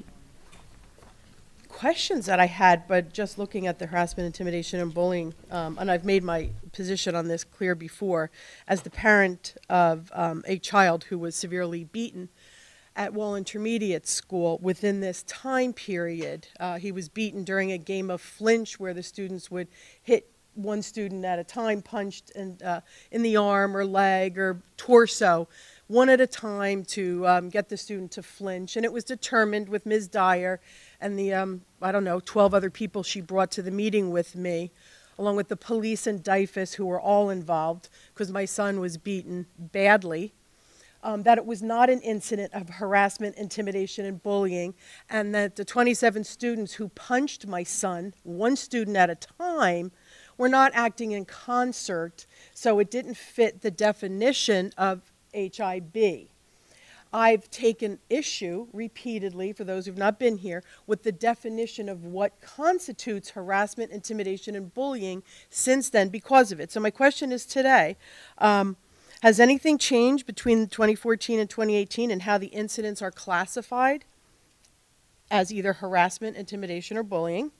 questions that I had, but just looking at the harassment, intimidation, and bullying, and I've made my position on this clear before, as the parent of a child who was severely beaten at Wall Intermediate School within this time period. He was beaten during a game of flinch where the students would hit one student at a time, punched in the arm or leg or torso, one at a time to get the student to flinch. And it was determined with Ms. Dyer and the, 12 other people she brought to the meeting with me, along with the police and DIFUS who were all involved, because my son was beaten badly, that it was not an incident of harassment, intimidation, and bullying, and that the 27 students who punched my son, one student at a time, were not acting in concert, so it didn't fit the definition of HIB. I've taken issue repeatedly, for those who've not been here, with the definition of what constitutes harassment, intimidation, and bullying since then because of it. So my question is today, has anything changed between 2014 and 2018 and how the incidents are classified as either harassment, intimidation, or bullying?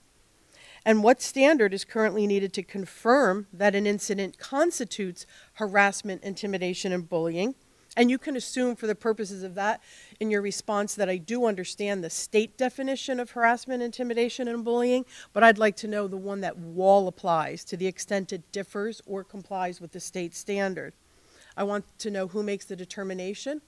And what standard is currently needed to confirm that an incident constitutes harassment, intimidation, and bullying? And you can assume for the purposes of that in your response that I do understand the state definition of harassment, intimidation, and bullying, but I'd like to know the one that Wall applies to the extent it differs or complies with the state standard. I want to know who makes the determination.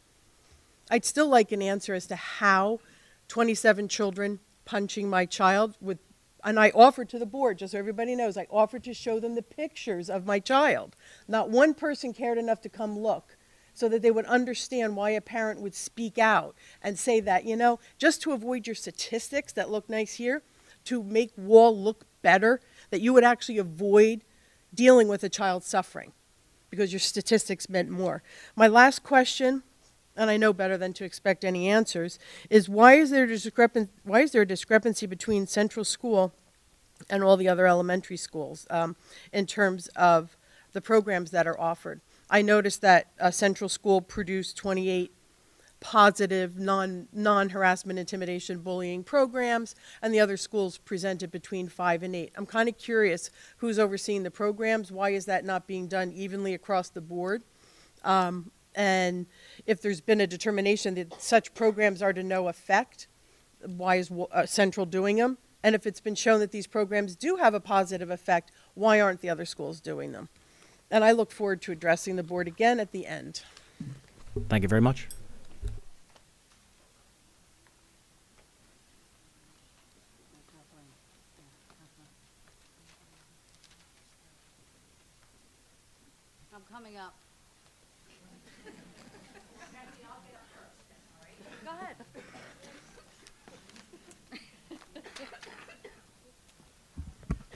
I'd still like an answer as to how 27 children punching my child would, and I offered to the board, just so everybody knows, I offered to show them the pictures of my child. Not one person cared enough to come look so that they would understand why a parent would speak out and say that, you know, just to avoid your statistics that look nice here, to make Wall look better, that you would actually avoid dealing with a child suffering because your statistics meant more. My last question, and I know better than to expect any answers, is why is there a discrepancy between Central School and all the other elementary schools in terms of the programs that are offered? I noticed that Central School produced 28 positive non-harassment, intimidation, bullying programs, and the other schools presented between 5 and 8. I'm kind of curious who's overseeing the programs. Why is that not being done evenly across the board? And if there's been a determination that such programs are to no effect, why is Central doing them? And if it's been shown that these programs do have a positive effect, why aren't the other schools doing them? And I look forward to addressing the board again at the end. Thank you very much. I'm coming up. Go ahead.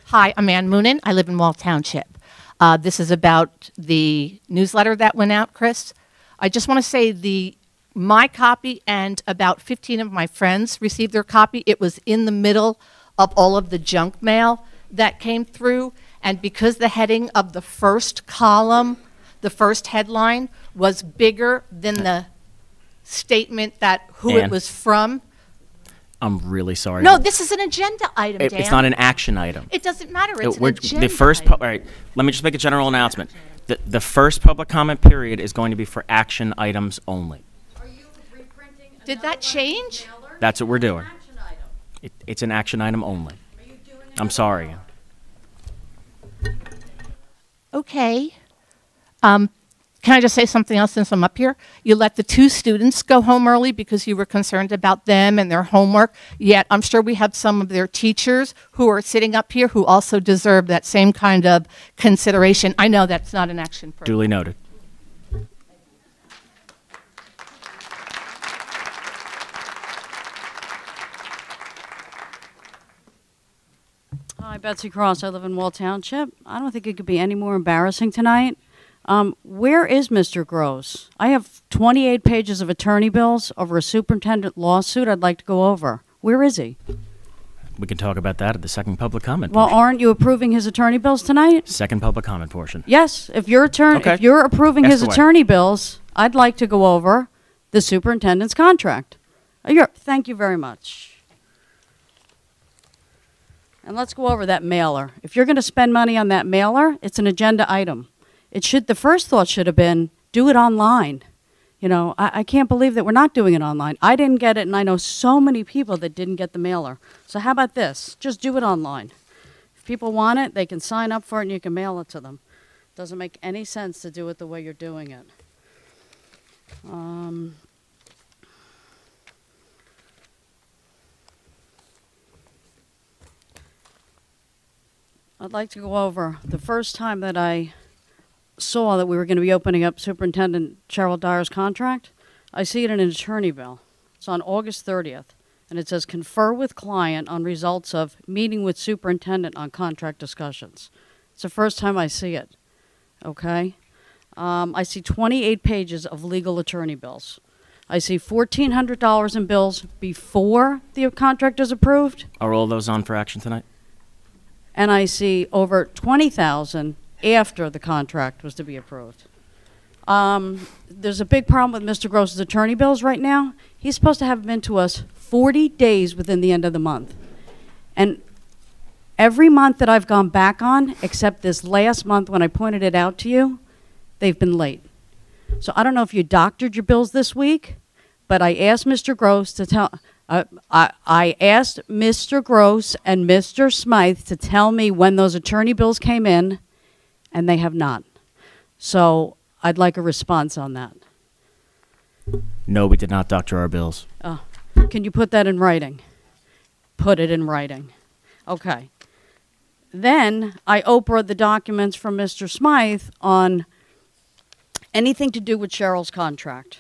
Hi, I'm Ann Moonen. I live in Wall Township. This is about the newsletter that went out, Chris. I just want to say my copy and about 15 of my friends received their copy. It was in the middle of all of the junk mail that came through, and because the heading of the first column, the first headline, was bigger than the statement that who Ann, it was from. I'm really sorry. No, this is an agenda item, Dan. It's not an action item. It doesn't matter. It's an agenda The first, item. all right, let me just make a general announcement. The first public comment period is going to be for action items only. Did that change? That's what we're doing. It's an action item only. I'm sorry. Okay. Can I just say something else since I'm up here? You let the 2 students go home early because you were concerned about them and their homework, yet I'm sure we have some of their teachers who are sitting up here who also deserve that same kind of consideration. I know that's not an action program. Duly noted. Hi, Betsy Cross. I live in Wall Township. I don't think it could be any more embarrassing tonight. Where is Mr. Gross? I have 28 pages of attorney bills over a superintendent lawsuit I'd like to go over. Where is he? We can talk about that at the second public comment Well, portion. aren't you approving his attorney bills tonight? Second public comment portion. Yes. If you're Okay. if you're approving Ask his away. attorney bills, I'd like to go over the superintendent's contract. Thank you very much. And let's go over that mailer. If you're going to spend money on that mailer, it's an agenda item. The first thought should have been, do it online. You know, I can't believe that we're not doing it online. I didn't get it, and I know so many people that didn't get the mailer. So how about this? Just do it online. If people want it, they can sign up for it, and you can mail it to them. Doesn't make any sense to do it the way you're doing it. I'd like to go over the first time that I saw that we were going to be opening up Superintendent Cheryl Dyer's contract. I see it in an attorney bill. It's on August 30th, and it says confer with client on results of meeting with superintendent on contract discussions. It's the first time I see it, okay? I see 28 pages of legal attorney bills. I see $1,400 in bills before the contract is approved, Are all those on for action tonight? and I see over $20,000 after the contract was to be approved. There's a big problem with Mr. Gross's attorney bills right now. He's supposed to have them into us 40 days within the end of the month. And Every month that I've gone back on, except this last month when I pointed it out to you, they've been late. So I don't know if you doctored your bills this week, but I asked Mr. Gross to tell, I asked Mr. Gross and Mr. Smythe to tell me when those attorney bills came in, and they have not. So I'd like a response on that. No, we did not doctor our bills. Can you put that in writing? Put it in writing. Okay. Then I Oprah the documents from Mr. Smythe on anything to do with Cheryl's contract.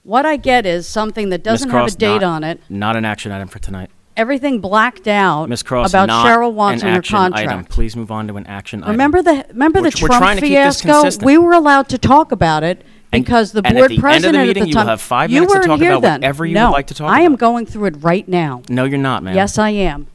What I get is something that doesn't have a date on it. Not an action item for tonight. Everything blacked out Ms. Cross, about not Cheryl wants an in her action contract. item. Please move on to an action item. Remember the We're Trump trying to keep this fiasco? consistent. We were allowed to talk about it because the and board at the president end of the meeting, at the time. you will have 5 you minutes to weren't talk here about then. whatever you no, would like to talk I about. am going through it right now. No, you're not, ma'am. Yes, I am.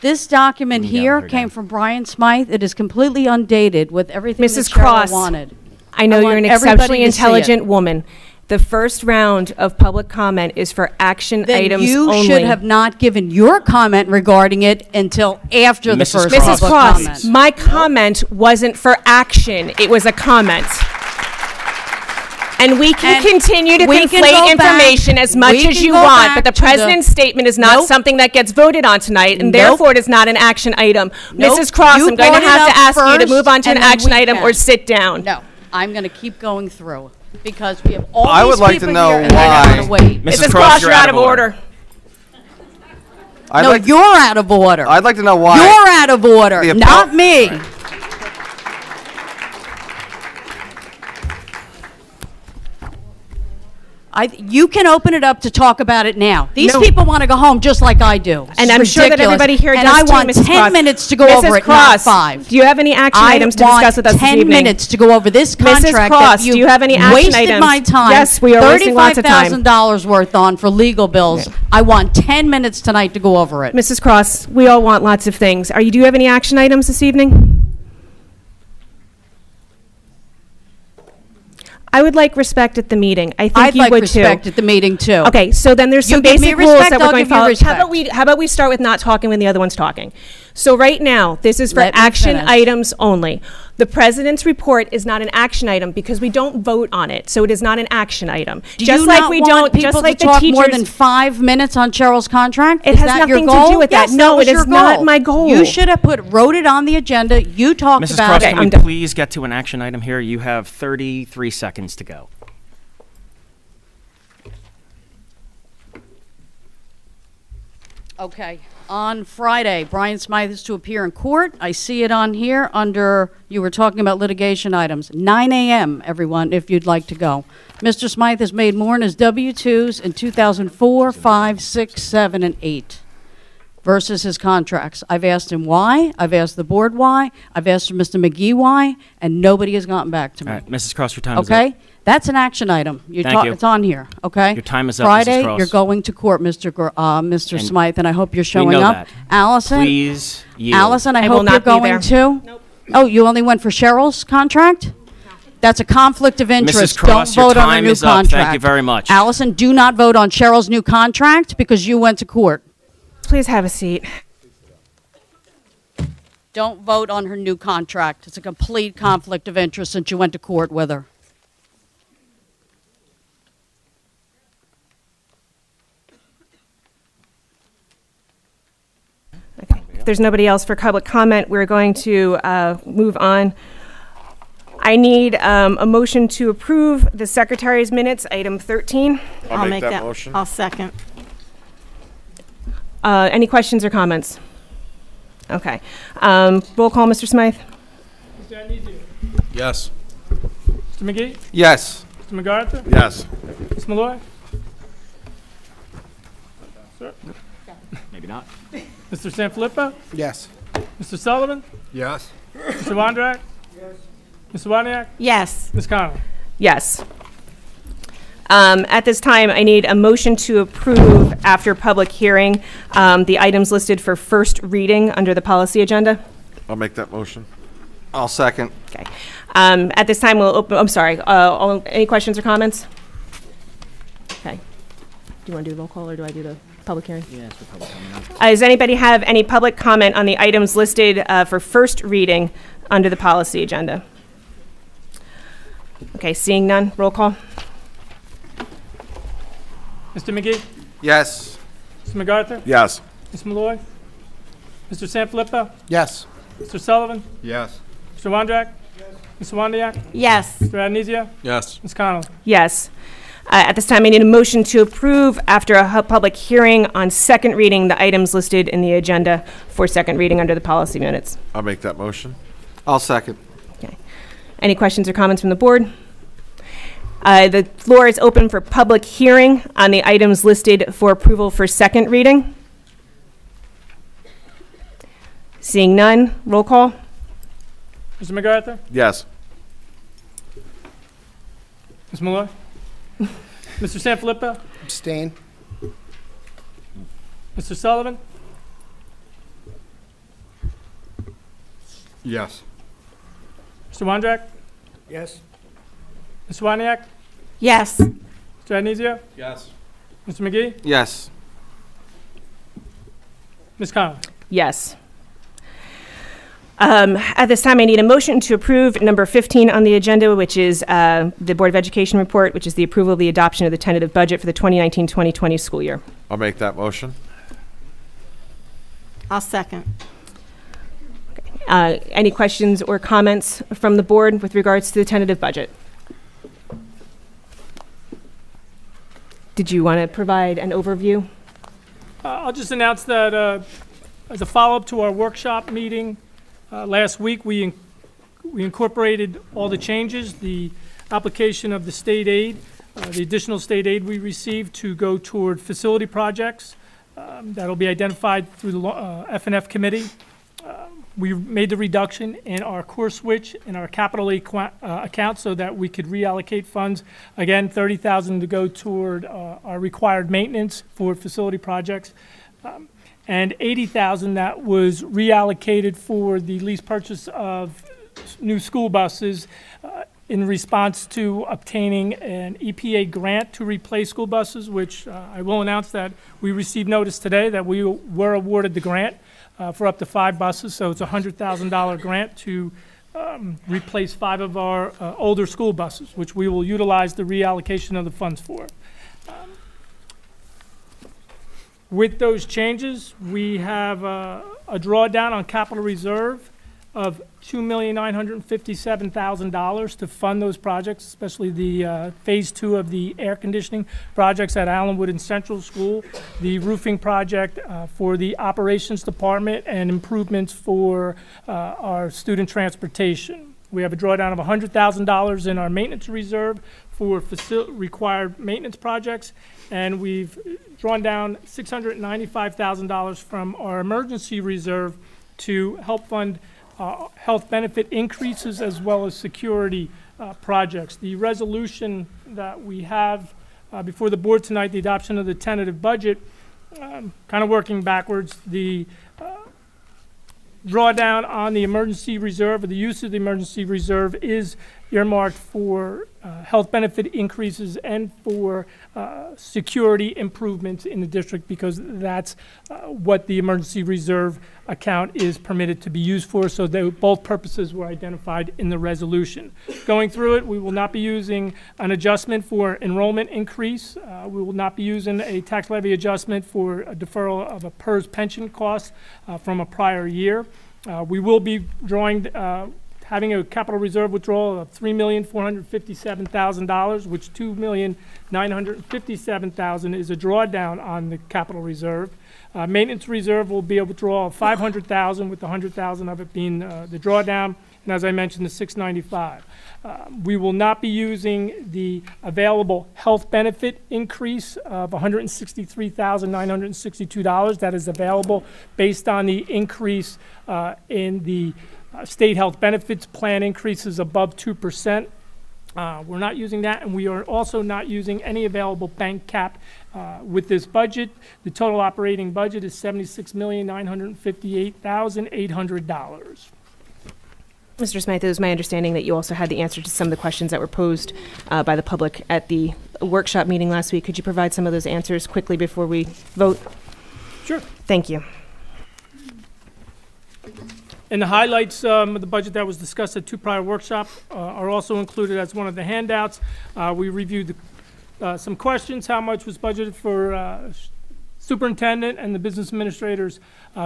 This document here came from Brian Smythe. It is completely undated with everything Mrs. that Cheryl Cross, wanted. I know I you're want an everybody exceptionally to see it. intelligent woman. The first round of public comment is for action Then items you only. should have not given your comment regarding it until after the first Mrs. public Cross, comment. my comment wasn't for action. It was a comment. And we can continue to we can conflate go information back- as much we as can you go want, back but the to president's statement is not Nope. something that gets voted on tonight, and Nope. therefore it is not an action item. Nope. Mrs. Cross, You I'm going to brought it have to up ask you to first, move on to an and then action we item or can. sit down. No, I'm going to keep going through because we have all I these would like to people know here and they're not why- gonna wait. Mrs. Cross, you're out of order. I'd No, like- you're out of order. I'd like to know why. You're out of order, the not me. You can open it up to talk about it now. These No. people want to go home just like I do. And It's I'm sure that ridiculous. everybody here and does I too, want Mrs. 10 Cross. minutes to go Mrs. over it, Cross, not 5. do you have any action items to discuss with us this 10 evening? minutes to go over this Mrs. contract Cross, that you do you have any action wasted items? my time. Yes, we are wasting lots of time. $35,000 worth on for legal bills. I want 10 minutes tonight to go over it. Mrs. Cross, we all want lots of things. Do you have any action items this evening? I would like respect at the meeting. I think I'd you like would respect too. at the meeting too. Okay, so then there's You some give me basic rules respect, that we're I'll going to give you follow. respect. How about we start with not talking when the other one's talking? So right now, this is for Let me action finish. items only. The president's report is not an action item because we don't vote on it, so it is not an action item. Do just you like not we want don't, people just like to the talk teachers. more than 5 minutes on Cheryl's contract? It Is has that your nothing goal? to do with that. Yes, No, was it is your not goal. my goal. You should have wrote it on the agenda. You talked Mrs. about Cross, it. can we please get to an action item here? You have 33 seconds to go. Okay. On Friday, Brian Smythe is to appear in court. I see it on here under, you were talking about litigation items. 9 a.m., everyone, if you'd like to go. Mr. Smythe has made more in his W-2s in 2004, 5, 6, 7, and 8 versus his contracts. I've asked him why. I've asked the board why. I've asked Mr. McGee why, and nobody has gotten back to me. All right, Mrs. Cross, your time is up. Okay? That's an action item. Thank you. It's on here, okay? Your time is up, Mrs. Friday, Cross. you're going to court, Mr. And Smythe, and I hope you're we showing know up. that. Allison? Please yield. Allison, I I will hope not you're be going there. too? Nope. Oh, you only went for Cheryl's contract? That's a conflict of interest. Mrs. Cross, Don't your vote on her time new is up. contract. Thank you very much. Allison, do not vote on Cheryl's new contract because you went to court. Please have a seat. Don't vote on her new contract. It's a complete conflict of interest since you went to court with her. If there's nobody else for public comment, we're going to move on. I need a motion to approve the secretary's minutes, item 13. I'll make that motion. I'll second. Any questions or comments? Okay. Roll call, Mr. Smythe. Mr. Anizio. Yes. Mr. McGee. Yes. Mr. MacArthur. Yes. Ms. Malloy. Sir. Maybe not. Mr. Sanfilippo. Yes. Mr. Sullivan. Yes. Mr. Wondrak. Yes. Ms. Waniak. Yes. Ms. Connolly. Yes. At this time, I need a motion to approve, after public hearing, the items listed for first reading under the policy agenda. I'll make that motion. I'll second. Okay. At this time, we'll open, I'm sorry, any questions or comments? Okay. Do you want to do roll call or do I do the? public hearing? Yes, for public comment. Does anybody have any public comment on the items listed for first reading under the policy agenda? Okay, seeing none, roll call. Mr. McGee? Yes. Mr. MacArthur? Yes. Ms. Malloy? Mr. Sanfilippo? Yes. Mr. Sullivan? Yes. Mr. Wondrak? Ms. Wandiak? Yes. Mr. Adenizio? Yes. Ms. Connolly? Yes. At this time, I need a motion to approve, after a public hearing on second reading, the items listed in the agenda for second reading under the policy minutes. I'll make that motion. I'll second. Okay. Any questions or comments from the board? The floor is open for public hearing on the items listed for approval for second reading. Seeing none, roll call. Mr. MacArthur? Yes. Ms. Malloy? Mr. Sanfilippo? Abstain. Mr. Sullivan? Yes. Mr. Wondrak? Yes. Ms. Wandiak? Yes. Mr. Adenizio? Yes. Mr. McGee? Yes. Ms. Connolly? Yes. At this time, I need a motion to approve number 15 on the agenda, which is the Board of Education report, which is the approval of the adoption of the tentative budget for the 2019-2020 school year. I'll make that motion. I'll second. Any questions or comments from the board with regards to the tentative budget? Did you want to provide an overview? I'll just announce that as a follow-up to our workshop meeting last week, we incorporated all the changes, the application of the state aid, the additional state aid we received to go toward facility projects. That'll be identified through the F&F committee. We made the reduction in our course switch in our capital account so that we could reallocate funds. Again, $30,000 to go toward our required maintenance for facility projects, and $80,000 that was reallocated for the lease purchase of new school buses in response to obtaining an EPA grant to replace school buses, which I will announce that we received notice today that we were awarded the grant for up to 5 buses. So it's a $100,000 grant to replace 5 of our older school buses, which we will utilize the reallocation of the funds for. With those changes, we have a drawdown on capital reserve of $2,957,000 to fund those projects, especially the phase 2 of the air conditioning projects at Allenwood and Central School, the roofing project for the operations department, and improvements for our student transportation. We have a drawdown of $100,000 in our maintenance reserve for required maintenance projects, and we've drawn down $695,000 from our emergency reserve to help fund health benefit increases as well as security projects. The resolution that we have before the board tonight, the adoption of the tentative budget, kind of working backwards, the drawdown on the emergency reserve, or the use of the emergency reserve, is earmarked for health benefit increases and for security improvements in the district, because that's what the emergency reserve account is permitted to be used for. So both purposes were identified in the resolution. Going through it, we will not be using an adjustment for enrollment increase. We will not be using a tax levy adjustment for a deferral of a PERS pension cost from a prior year. We will be drawing having a capital reserve withdrawal of $3,457,000, which $2,957,000 is a drawdown on the capital reserve. Maintenance reserve will be a withdrawal of $500,000, with the $100,000 of it being the drawdown, and as I mentioned, the $695,000. We will not be using the available health benefit increase of $163,962. That is available based on the increase in the state health benefits plan increases above 2%. We're not using that, and we are also not using any available bank cap with this budget. The total operating budget is $76,958,800. Mr. Smythe, it was my understanding that you also had the answer to some of the questions that were posed by the public at the workshop meeting last week. Could you provide some of those answers quickly before we vote? Sure. Thank you. And the highlights of the budget that was discussed at two prior workshops are also included as one of the handouts. We reviewed some questions, how much was budgeted for superintendent and the business administrator's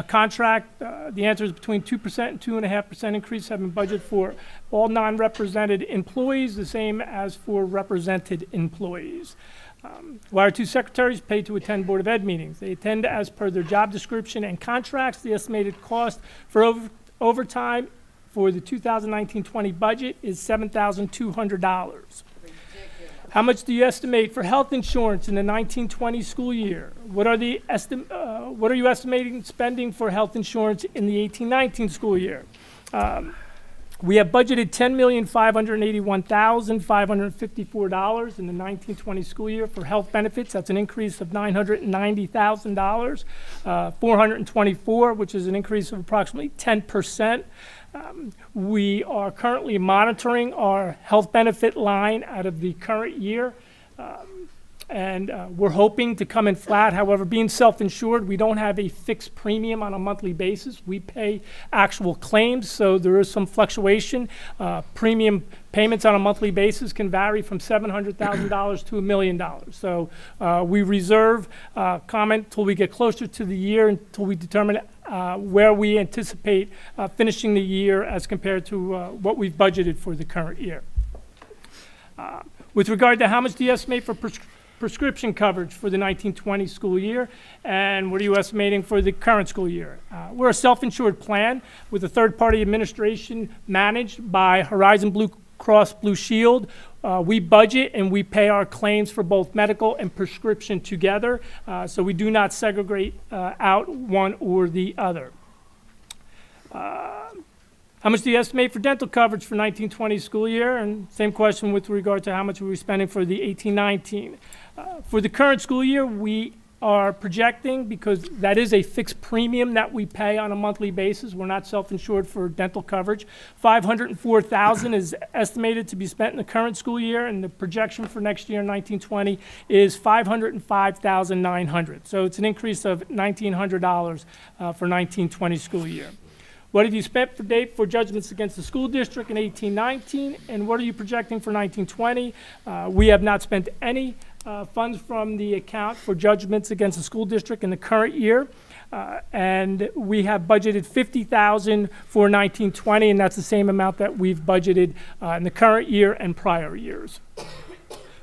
contract. The answer is between 2% and 2.5% increase have been budgeted for all non-represented employees, the same as for represented employees. Wire 2 secretaries paid to attend Board of Ed meetings. They attend as per their job description and contracts. The estimated cost for overtime for the 2019-20 budget is $7,200. How much do you estimate for health insurance in the 1920 school year? What are you estimating spending for health insurance in the 1819 school year? We have budgeted $10,581,554 in the 1920 school year for health benefits. That's an increase of $990,000. 424, which is an increase of approximately 10%. We are currently monitoring our health benefit line out of the current year. And we're hoping to come in flat. However, being self-insured, we don't have a fixed premium on a monthly basis. We pay actual claims, so there is some fluctuation. Premium payments on a monthly basis can vary from $700,000 to $1 million. So we reserve comment till we get closer to the year, until we determine where we anticipate finishing the year as compared to what we've budgeted for the current year. With regard to how much do you estimate for prescription coverage for the 1920 school year, and what are you estimating for the current school year? We're a self-insured plan with a third-party administration managed by Horizon Blue Cross Blue Shield. We budget and we pay our claims for both medical and prescription together, so we do not segregate out one or the other. How much do you estimate for dental coverage for 1920 school year? And same question with regard to how much are we spending for the 1819. For the current school year, we are projecting, because that is a fixed premium that we pay on a monthly basis. We're not self-insured for dental coverage. $504,000 is estimated to be spent in the current school year, and the projection for next year, 1920, is $505,900. So it's an increase of $1,900 for 1920 school year. What have you spent for date for judgments against the school district in 1819, and what are you projecting for 1920? We have not spent any funds from the account for judgments against the school district in the current year, and we have budgeted $50,000 for 1920, and that's the same amount that we've budgeted in the current year and prior years.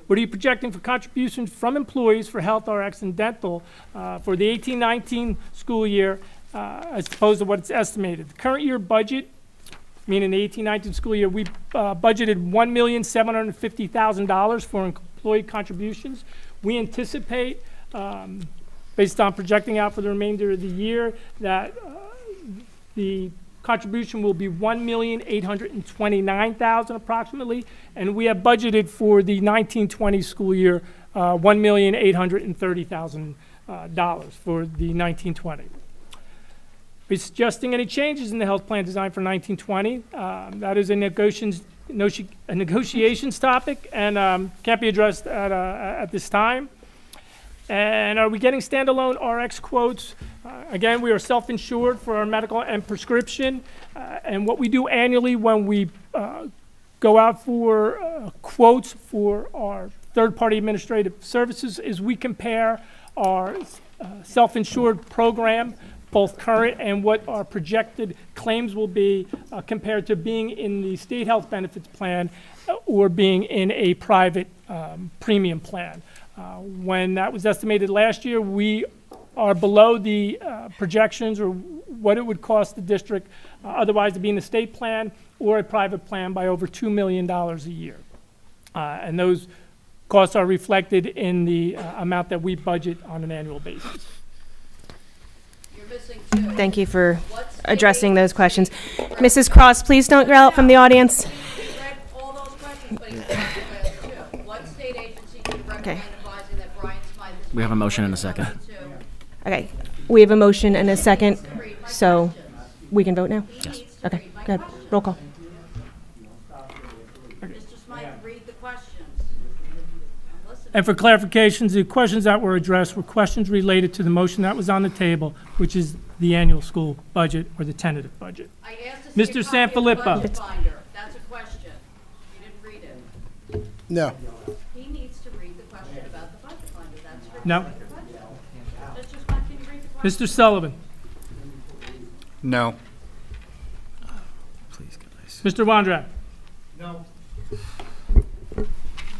What are you projecting for contributions from employees for health, RX, and dental for the 1819 school year, as opposed to what it's estimated? The current year budget, meaning the 1819 school year, we budgeted $1,750,000 for employee contributions. We anticipate, based on projecting out for the remainder of the year, that the contribution will be $1,829,000 approximately, and we have budgeted for the 1920 school year $1,830,000 for the 1920. Are you suggesting any changes in the health plan design for 1920? That is a negotiations topic and can't be addressed at this time. And are we getting standalone RX quotes? Again, we are self-insured for our medical and prescription. And what we do annually when we go out for quotes for our third-party administrative services is we compare our self-insured program, both current and what our projected claims will be compared to being in the state health benefits plan or being in a private premium plan. When that was estimated last year, we are below the projections or what it would cost the district otherwise to be in the state plan or a private plan by over $2 million a year. And those costs are reflected in the amount that we budget on an annual basis. Thank you for addressing those questions. Mrs. Cross, please don't yell out from the audience. Okay. We have a motion and a second. Okay. We have a motion and a second, so we can vote now? Yes. Okay, good. Roll call. And for clarifications, the questions that were addressed were questions related to the motion that was on the table, which is the annual school budget or the tentative budget. I asked to see Mr. a copy of the Sanfilippo. budget binder. That's a question. You didn't read it. No. He needs to read the question about the budget binder. That's for No. the budget. Let's just let him read the question. Mr. Sullivan. No. Mr. Wondrak. No.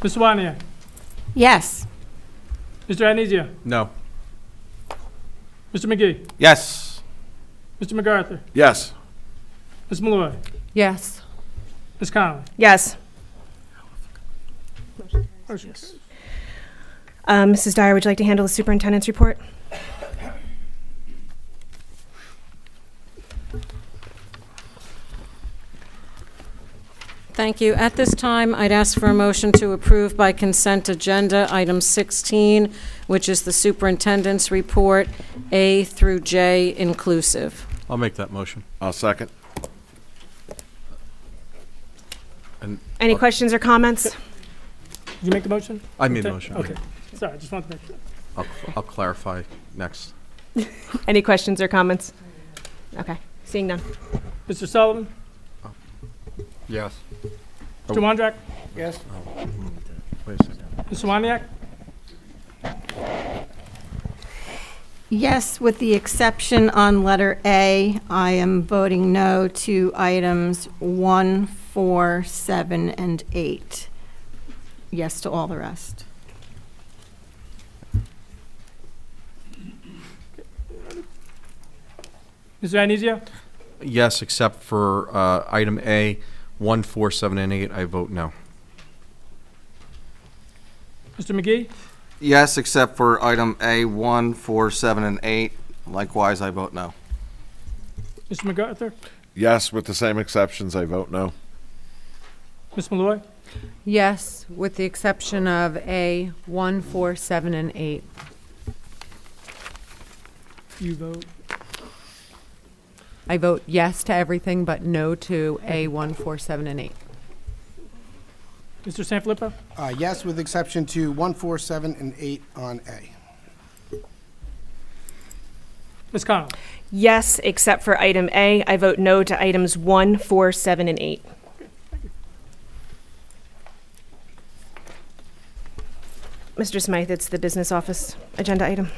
Ms. Waniak. Yes. Mr. Adenizio. No. Mr. McGee. Yes. Mr. MacArthur. Yes. Ms. Malloy. Yes. Ms. Connolly. Yes. Motion carries. Mrs. Dyer, would you like to handle the superintendent's report? Thank you. At this time, I'd ask for a motion to approve by consent agenda item 16, which is the superintendent's report, A through J inclusive. I'll make that motion. I'll second. And Any questions or comments? Did you make the motion? I made the motion. Okay. Sorry, I just wanted to make sure. I'll clarify next. Any questions or comments? Okay, seeing none. Mr. Sullivan. Yes. Mr. Wondrak. Yes. Wait a second. Mr. Waniak. Yes, with the exception on letter A, I am voting no to items 1, 4, 7, and 8. Yes to all the rest. Mr. Adenizio. Yes, except for item A, 1, 4, 7, and 8, I vote no. Mr. McGee. Yes, except for item A, 1, 4, 7, and 8. Likewise, I vote no. Mr. MacArthur. Yes, with the same exceptions, I vote no. Ms. Malloy. Yes, with the exception of A, 1, 4, 7, and 8. You vote. I vote yes to everything but no to A, 1, 4, 7, and 8. Mr. Sanfilippo. Yes, with exception to 1, 4, 7, and 8 on A. Ms. Connolly. Yes, except for item A. I vote no to items 1, 4, 7, and 8. Mr. Smythe, it's the business office agenda item.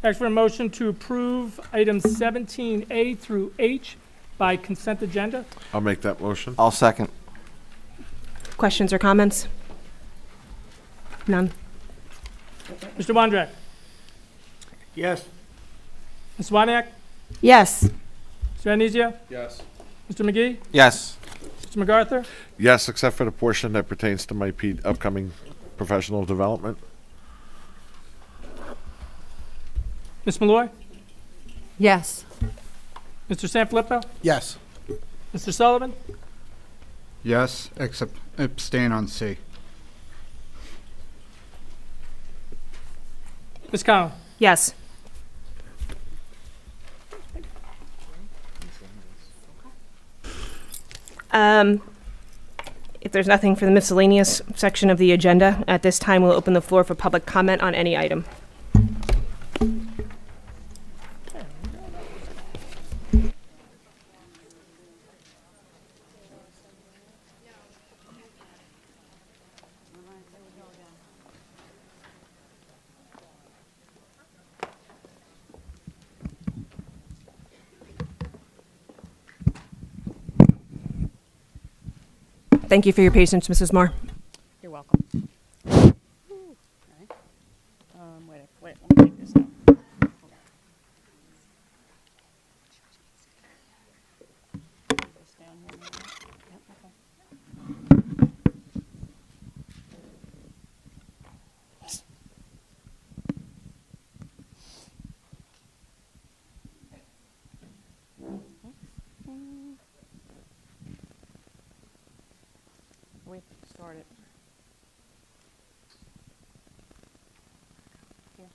Ask for a motion to approve items 17A through H by consent agenda. I'll make that motion. I'll second. Questions or comments? None. Mr. Wondrak. Yes. Ms. Waniak. Yes. Mr. Adenizio. Yes. Mr. McGee. Yes. Mr. MacArthur. Yes, except for the portion that pertains to my upcoming professional development. Ms. Malloy. Yes. Mr. Sanfilippo. Yes. Mr. Sullivan. Yes, except abstain on C. Ms. Connolly. Yes. If there's nothing for the miscellaneous section of the agenda, at this time we'll open the floor for public comment on any item. Thank you for your patience, Mrs. Moore. You're welcome. Okay. Wait, let me take this out. This down here now. Yep, okay. We start it. Here.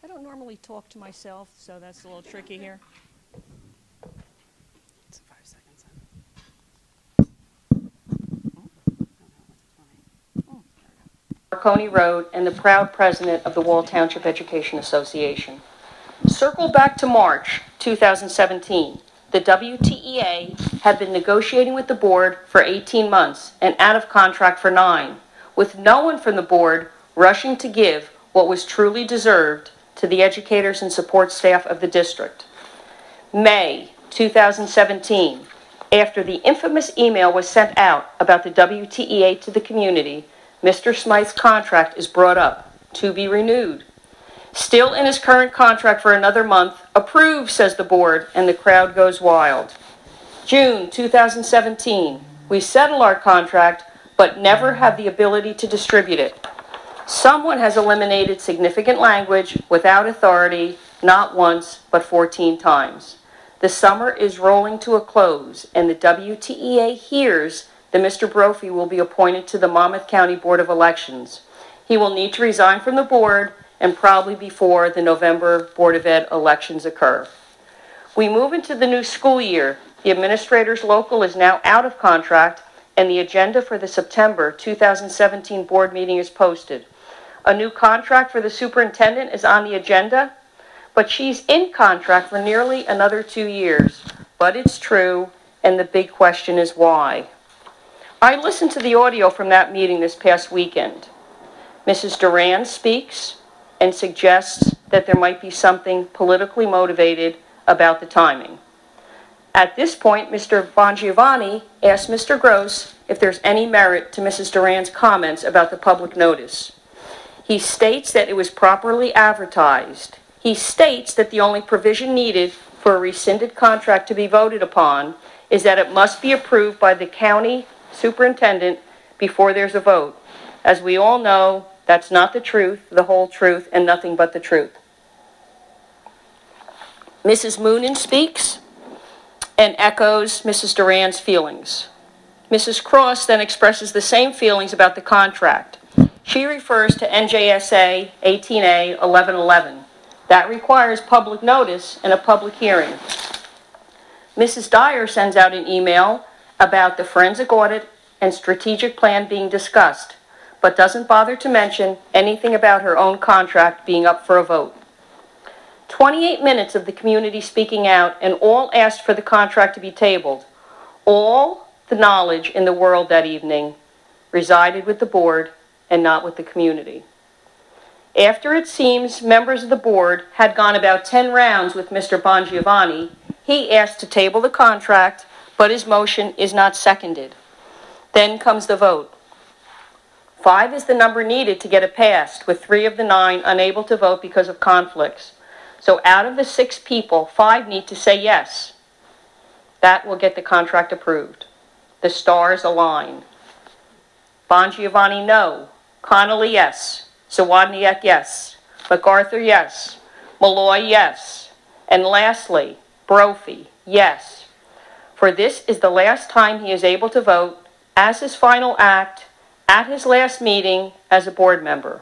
I don't normally talk to myself, so that's a little tricky here. Marconi Road, and the proud president of the Wall Township Education Association. Circle back to March 2017. The WTEA had been negotiating with the board for 18 months and out of contract for 9, with no one from the board rushing to give what was truly deserved to the educators and support staff of the district. May 2017, after the infamous email was sent out about the WTEA to the community, Mr. Smythe's contract is brought up to be renewed. Still in his current contract for another month, approved, says the board, and the crowd goes wild. June 2017, we settle our contract, but never have the ability to distribute it. Someone has eliminated significant language without authority, not once, but 14 times. The summer is rolling to a close, and the WTEA hears that Mr. Brophy will be appointed to the Monmouth County Board of Elections. He will need to resign from the board, and probably before the November Board of Ed elections occur. We move into the new school year. The administrators local is now out of contract, and the agenda for the September 2017 board meeting is posted. A new contract for the superintendent is on the agenda, but she's in contract for nearly another 2 years. But it's true, and the big question is why. I listened to the audio from that meeting this past weekend. Mrs. Duran speaks and suggests that there might be something politically motivated about the timing. At this point, Mr. Bongiovanni asked Mr. Gross if there's any merit to Mrs. Duran's comments about the public notice. He states that it was properly advertised. He states that the only provision needed for a rescinded contract to be voted upon is that it must be approved by the county superintendent before there's a vote. As we all know, that's not the truth, the whole truth, and nothing but the truth. Mrs. Moonen speaks and echoes Mrs. Duran's feelings. Mrs. Cross then expresses the same feelings about the contract. She refers to NJSA 18A 1111. That requires public notice and a public hearing. Mrs. Dyer sends out an email about the forensic audit and strategic plan being discussed, but doesn't bother to mention anything about her own contract being up for a vote. 28 minutes of the community speaking out, and all asked for the contract to be tabled. All the knowledge in the world that evening resided with the board and not with the community. After it seems members of the board had gone about 10 rounds with Mr. Bongiovanni, he asked to table the contract, but his motion is not seconded. Then comes the vote. 5 is the number needed to get it passed, with 3 of the 9 unable to vote because of conflicts. So out of the 6 people, 5 need to say yes. That will get the contract approved. The stars align. Bongiovanni, no. Connolly, yes. Zawodniak, yes. MacArthur, yes. Malloy, yes. And lastly, Brophy, yes. For this is the last time he is able to vote as his final act at his last meeting as a board member.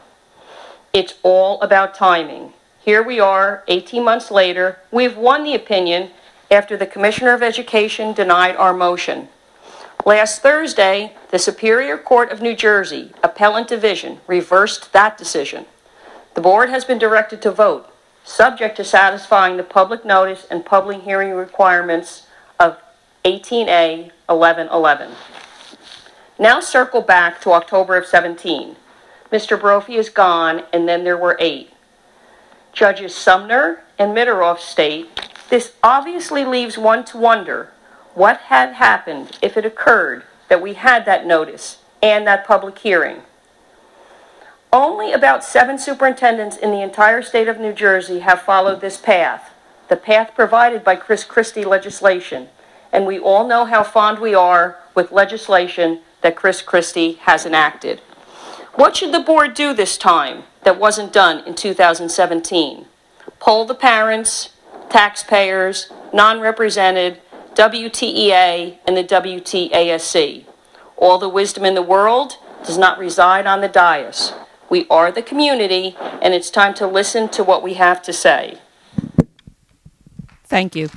It's all about timing. Here we are, 18 months later. We've won the opinion after the Commissioner of Education denied our motion. Last Thursday, the Superior Court of New Jersey, Appellant Division, reversed that decision. The board has been directed to vote, subject to satisfying the public notice and public hearing requirements of 18A 1111. Now circle back to October of 17. Mr. Brophy is gone, and then there were 8. Judges Sumner and Mitteroff state, this obviously leaves one to wonder what had happened if it occurred that we had that notice and that public hearing. Only about 7 superintendents in the entire state of New Jersey have followed this path, the path provided by Chris Christie legislation, and we all know how fond we are with legislation that Chris Christie has enacted. What should the board do this time that wasn't done in 2017? Poll the parents, taxpayers, non-represented, WTEA, and the WTASC. All the wisdom in the world does not reside on the dais. We are the community, and it's time to listen to what we have to say. Thank you.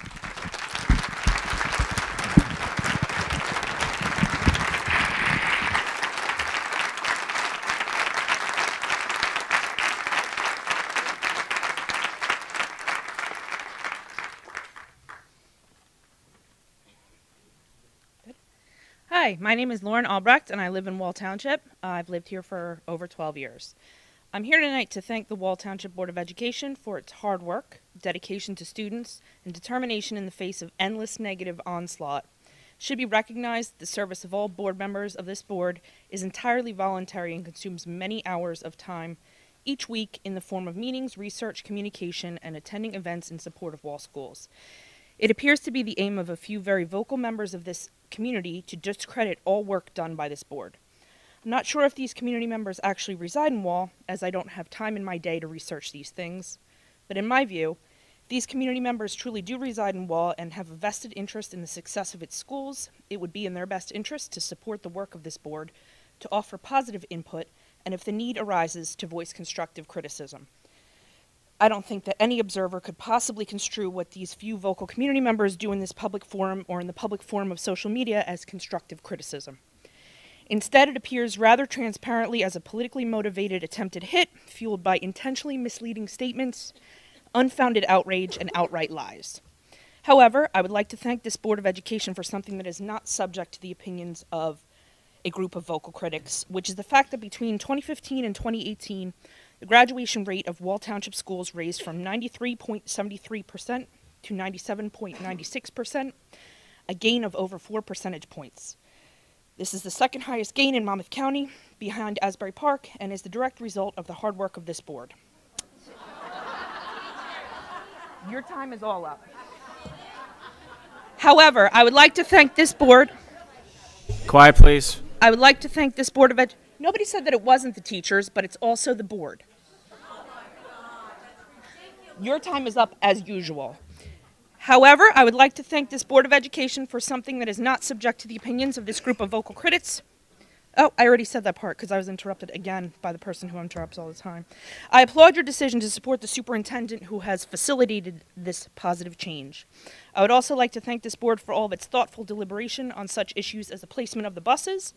Hi, my name is Lauren Albrecht, and I live in Wall Township. I've lived here for over 12 years. I'm here tonight to thank the Wall Township Board of Education for its hard work, dedication to students, and determination in the face of endless negative onslaught. It should be recognized that the service of all board members of this board is entirely voluntary and consumes many hours of time each week in the form of meetings, research, communication, and attending events in support of Wall schools. It appears to be the aim of a few very vocal members of this community to discredit all work done by this board. I'm not sure if these community members actually reside in Wall, as I don't have time in my day to research these things, but in my view, if these community members truly do reside in Wall and have a vested interest in the success of its schools, it would be in their best interest to support the work of this board, to offer positive input, and if the need arises, to voice constructive criticism. I don't think that any observer could possibly construe what these few vocal community members do in this public forum or in the public forum of social media as constructive criticism. Instead, it appears rather transparently as a politically motivated attempted hit, fueled by intentionally misleading statements, unfounded outrage, and outright lies. However, I would like to thank this Board of Education for something that is not subject to the opinions of a group of vocal critics, which is the fact that between 2015 and 2018, the graduation rate of Wall Township schools raised from 93.73% to 97.96%, a gain of over 4 percentage points. This is the second highest gain in Monmouth County, behind Asbury Park, and is the direct result of the hard work of this board. Your time is all up. However, I would like to thank this board. Quiet, please. I would like to thank this Board of Ed. Nobody said that it wasn't the teachers, but it's also the board. Your time is up as usual. However, I would like to thank this Board of Education for something that is not subject to the opinions of this group of vocal critics. Oh, I already said that part because I was interrupted again by the person who interrupts all the time. I applaud your decision to support the superintendent who has facilitated this positive change. I would also like to thank this board for all of its thoughtful deliberation on such issues as the placement of the buses,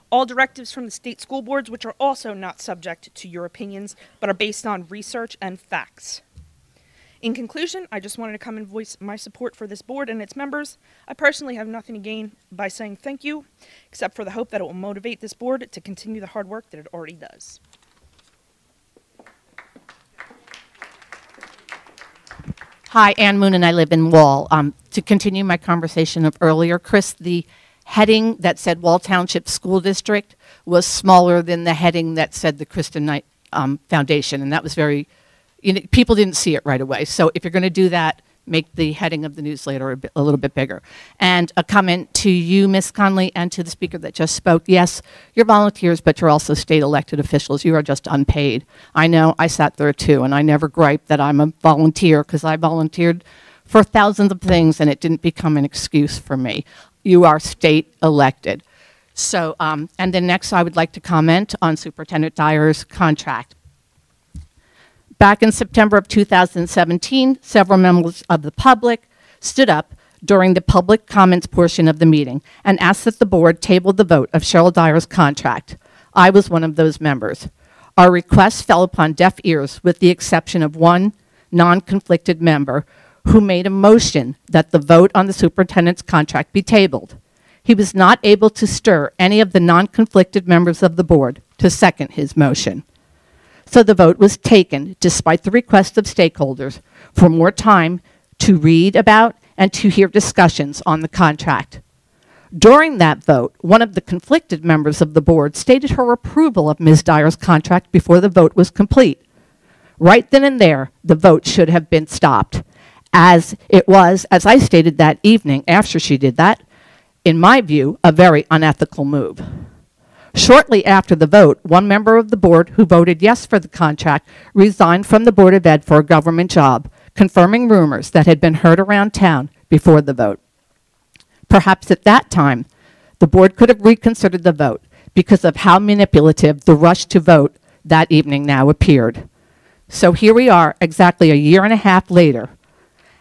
all directives from the state school boards, which are also not subject to your opinions, but are based on research and facts. In conclusion, I just wanted to come and voice my support for this board and its members. I personally have nothing to gain by saying thank you, except for the hope that it will motivate this board to continue the hard work that it already does. Hi, Ann Moon, and I live in Wall. To continue my conversation of earlier, Chris, the heading that said Wall Township School District was smaller than the heading that said the Kristen Knight Foundation, and that was very, people didn't see it right away. So if you're going to do that, make the heading of the newsletter a little bit bigger. And a comment to you, Ms. Conley, and to the speaker that just spoke. Yes, you're volunteers, but you're also state elected officials. You are just unpaid. I know, I sat there too, and I never gripe that I'm a volunteer because I volunteered for thousands of things and it didn't become an excuse for me. You are state elected. So, and then next I would like to comment on Superintendent Dyer's contract. Back in September of 2017, several members of the public stood up during the public comments portion of the meeting and asked that the board table the vote of Cheryl Dyer's contract. I was one of those members. Our request fell upon deaf ears with the exception of one non-conflicted member who made a motion that the vote on the superintendent's contract be tabled. He was not able to stir any of the non-conflicted members of the board to second his motion. So the vote was taken, despite the request of stakeholders, for more time to read about and to hear discussions on the contract. During that vote, one of the conflicted members of the board stated her approval of Ms. Dyer's contract before the vote was complete. Right then and there, the vote should have been stopped, as it was, as I stated that evening after she did that, in my view, a very unethical move. Shortly after the vote, one member of the board who voted yes for the contract resigned from the Board of Ed for a government job, confirming rumors that had been heard around town before the vote. Perhaps at that time, the board could have reconsidered the vote because of how manipulative the rush to vote that evening now appeared. So here we are, exactly a year and a half later,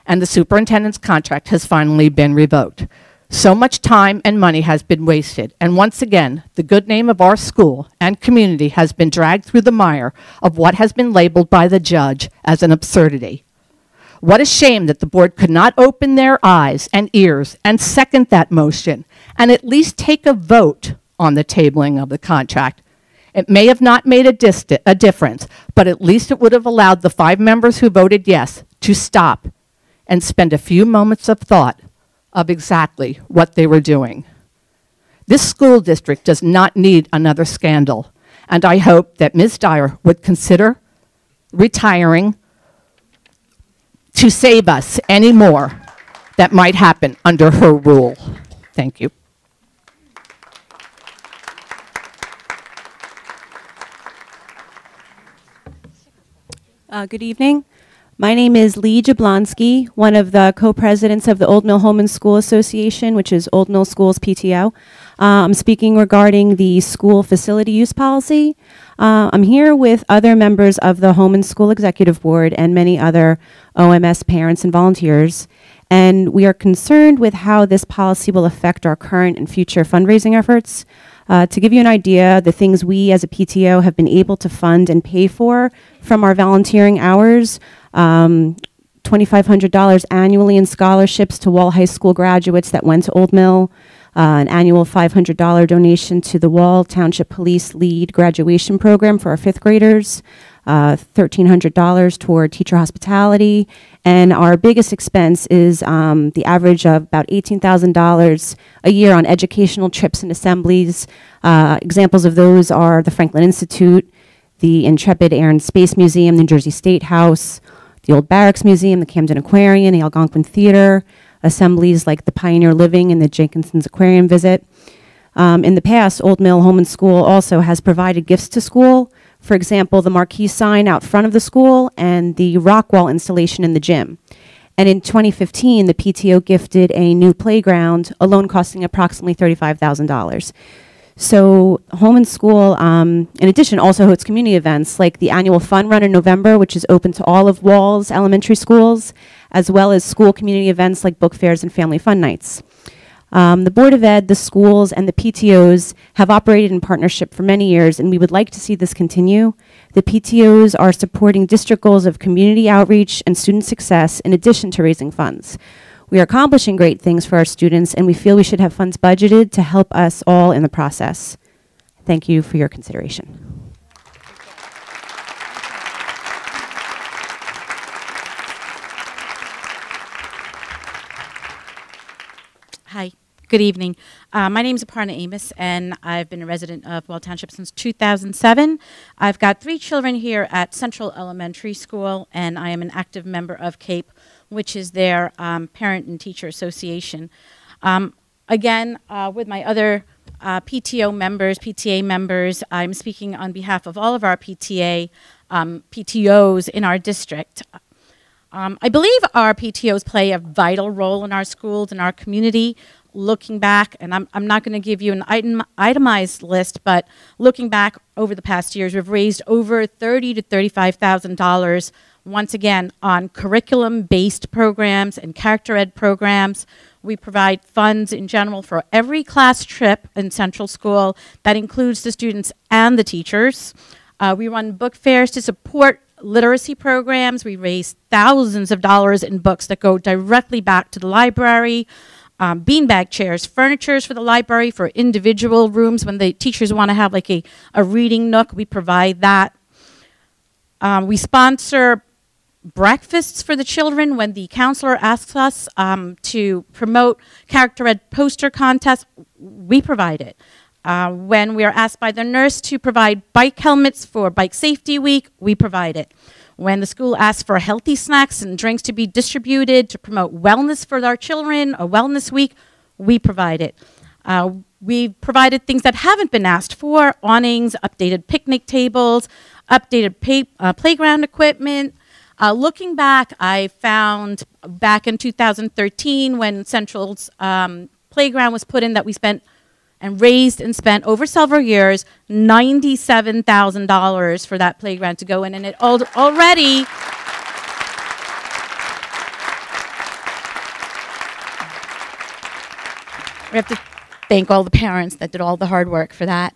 and the superintendent's contract has finally been revoked. So much time and money has been wasted, and once again, the good name of our school and community has been dragged through the mire of what has been labeled by the judge as an absurdity. What a shame that the board could not open their eyes and ears and second that motion and at least take a vote on the tabling of the contract. It may have not made a difference, but at least it would have allowed the 5 members who voted yes to stop and spend a few moments of thought of exactly what they were doing. This school district does not need another scandal, and I hope that Ms. Dyer would consider retiring to save us any more that might happen under her rule. Thank you. Good evening. My name is Lee Jablonski, one of the co-presidents of the Old Mill Home and School Association, which is Old Mill Schools PTO. I'm speaking regarding the school facility use policy. I'm here with other members of the Home and School Executive Board and many other OMS parents and volunteers. And we are concerned with how this policy will affect our current and future fundraising efforts. To give you an idea, the things we as a PTO have been able to fund and pay for from our volunteering hours, $2,500 annually in scholarships to Wall High School graduates that went to Old Mill, an annual $500 donation to the Wall Township Police Lead graduation program for our 5th graders, $1,300 toward teacher hospitality, and our biggest expense is the average of about $18,000 a year on educational trips and assemblies. Examples of those are the Franklin Institute, the Intrepid Air and Space Museum, the New Jersey State House, the Old Barracks Museum, the Camden Aquarium, the Algonquin Theater, assemblies like the Pioneer Living and the Jenkinson's Aquarium visit. In the past, Old Mill Home and School also has provided gifts to school. For example, the marquee sign out front of the school and the rock wall installation in the gym. And in 2015, the PTO gifted a new playground, alone costing approximately $35,000. So Home and School, in addition, also hosts community events like the annual Fun Run in November, which is open to all of Wall's elementary schools, as well as school community events like book fairs and family fun nights. The Board of Ed, the schools, and the PTOs have operated in partnership for many years, and we would like to see this continue. The PTOs are supporting district goals of community outreach and student success in addition to raising funds. We are accomplishing great things for our students, and we feel we should have funds budgeted to help us all in the process. Thank you for your consideration. Hi, good evening. My name is Aparna Amos, and I've been a resident of Wall Township since 2007. I've got 3 children here at Central Elementary School, and I am an active member of CAPE, which is their parent and teacher association. Again, with my other PTO members, PTA members, I'm speaking on behalf of all of our PTOs in our district. I believe our PTOs play a vital role in our schools and our community. Looking back, and I'm not going to give you an itemized list, but looking back over the past years, we've raised over $30,000 to $35,000 once again on curriculum-based programs and character ed programs. We provide funds in general for every class trip in Central School. That includes the students and the teachers. We run book fairs to support literacy programs. We raise thousands of dollars in books that go directly back to the library. Beanbag chairs, furnitures for the library for individual rooms when the teachers want to have like a reading nook, we provide that. We sponsor breakfasts for the children when the counselor asks us to promote character ed poster contests, we provide it. When we are asked by the nurse to provide bike helmets for Bike Safety Week, we provide it. When the school asks for healthy snacks and drinks to be distributed to promote wellness for our children, a wellness week, we provide it. We've provided things that haven't been asked for, awnings, updated picnic tables, updated playground equipment. Looking back, I found back in 2013 when Central's playground was put in that we spent and raised and spent over several years $97,000 for that playground to go in, and it already we have to thank all the parents that did all the hard work for that.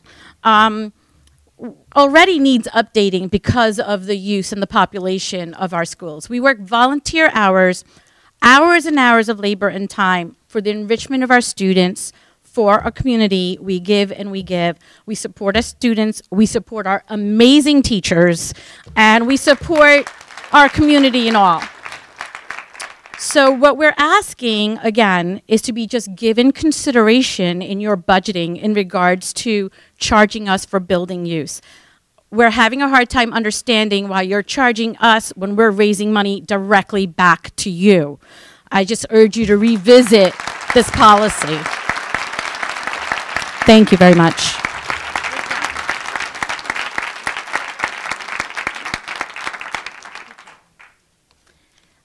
already needs updating because of the use and the population of our schools. We work volunteer hours, hours and hours of labor and time for the enrichment of our students, for our community. We give and we give. We support our students, we support our amazing teachers, and we support our community and all. So what we're asking, again, is to be just given consideration in your budgeting in regards to charging us for building use. We're having a hard time understanding why you're charging us when we're raising money directly back to you. I just urge you to revisit this policy. Thank you very much.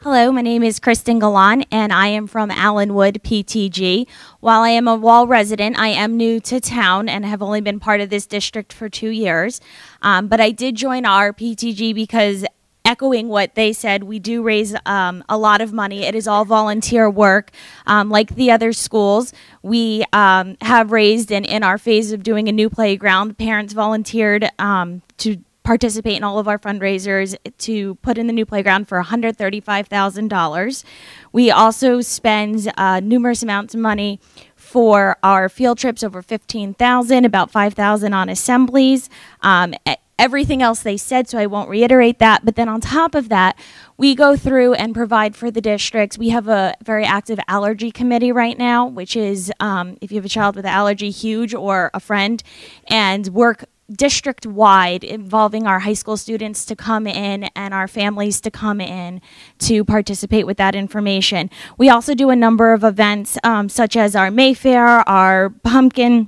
Hello, my name is Kristen Galan, and I am from Allenwood, PTG. While I am a Wall resident, I am new to town and have only been part of this district for 2 years. But I did join our PTG because, echoing what they said, we do raise a lot of money. It is all volunteer work. Like the other schools, we have raised, and in our phase of doing a new playground, the parents volunteered to participate in all of our fundraisers to put in the new playground for $135,000. We also spend numerous amounts of money for our field trips, over $15,000, about $5,000 on assemblies. Everything else they said, so I won't reiterate that. But then on top of that, we go through and provide for the districts. We have a very active allergy committee right now, which is, if you have a child with an allergy, huge, or a friend, and work district-wide, involving our high school students to come in and our families to come in to participate with that information. We also do a number of events, such as our Mayfair, our pumpkin,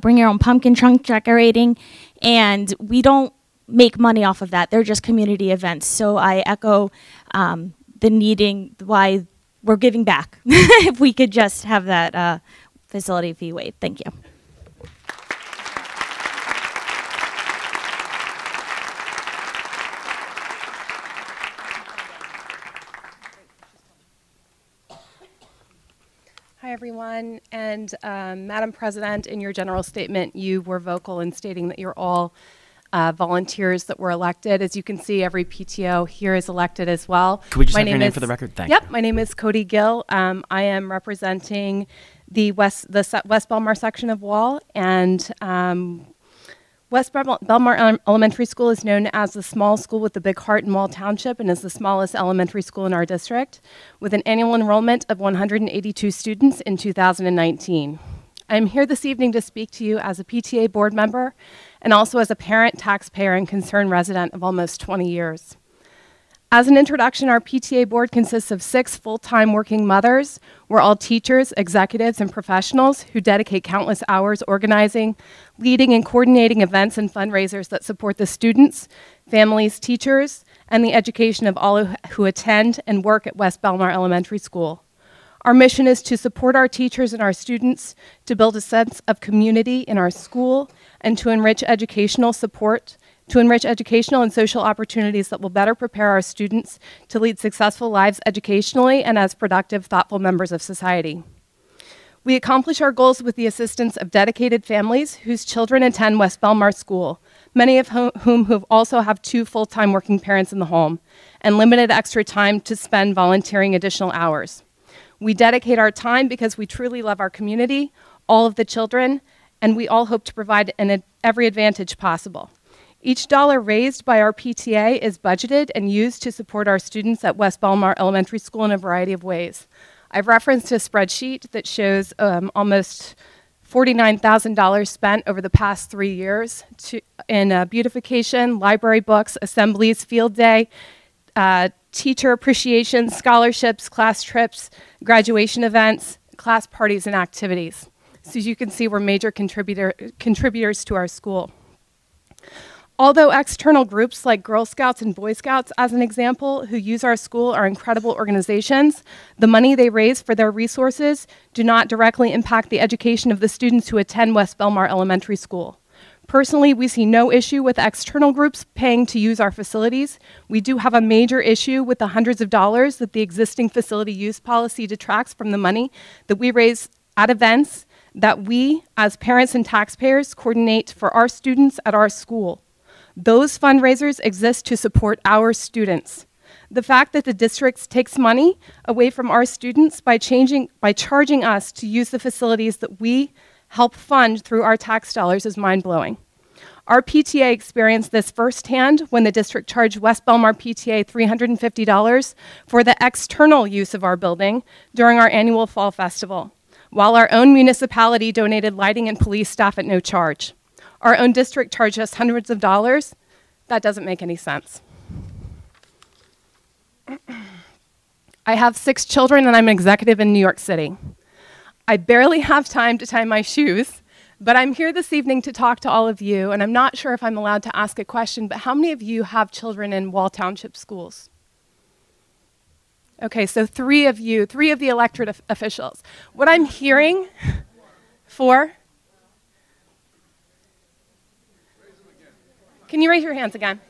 bring your own pumpkin trunk decorating, and we don't make money off of that. They're just community events. So I echo the needing why we're giving back. If we could just have that facility fee waived. Thank you. Hi, everyone. And Madam President, in your general statement, you were vocal in stating that you're all volunteers that were elected. As you can see, every PTO here is elected as well. Could we just have your name for the record? Thank you. Yep, my name is Cody Gill. I am representing the West Belmar section of Wall, and West Belmar Elementary School is known as the small school with the big heart in Wall Township and is the smallest elementary school in our district, with an annual enrollment of 182 students in 2019. I'm here this evening to speak to you as a PTA board member and also as a parent, taxpayer, and concerned resident of almost 20 years. As an introduction, our PTA board consists of 6 full-time working mothers. We're all teachers, executives, and professionals who dedicate countless hours organizing, leading, and coordinating events and fundraisers that support the students, families, teachers, and the education of all who attend and work at West Belmar Elementary School. Our mission is to support our teachers and our students, to build a sense of community in our school, and to enrich educational and social opportunities that will better prepare our students to lead successful lives educationally and as productive, thoughtful members of society. We accomplish our goals with the assistance of dedicated families whose children attend West Belmar School, many of whom also have 2 full-time working parents in the home, and limited extra time to spend volunteering additional hours. We dedicate our time because we truly love our community, all of the children, and we all hope to provide every advantage possible. Each dollar raised by our PTA is budgeted and used to support our students at West Belmar Elementary School in a variety of ways. I've referenced a spreadsheet that shows almost $49,000 spent over the past 3 years in beautification, library books, assemblies, field day, teacher appreciation, scholarships, class trips, graduation events, class parties, and activities. So as you can see, we're major contributors to our school. Although external groups like Girl Scouts and Boy Scouts, as an example, who use our school are incredible organizations, the money they raise for their resources do not directly impact the education of the students who attend West Belmar Elementary School. Personally, we see no issue with external groups paying to use our facilities. We do have a major issue with the hundreds of dollars that the existing facility use policy detracts from the money that we raise at events, that we, as parents and taxpayers, coordinate for our students at our school. Those fundraisers exist to support our students. The fact that the district takes money away from our students by charging us to use the facilities that we help fund through our tax dollars is mind-blowing. Our PTA experienced this firsthand when the district charged West Belmar PTA $350 for the external use of our building during our annual fall festival, while our own municipality donated lighting and police staff at no charge. Our own district charged us hundreds of dollars. That doesn't make any sense. I have 6 children and I'm an executive in New York City. I barely have time to tie my shoes, but I'm here this evening to talk to all of you, and I'm not sure if I'm allowed to ask a question, but how many of you have children in Wall Township schools? Okay, so 3 of you, 3 of the elected officials. What I'm hearing, 4? Can you raise your hands again?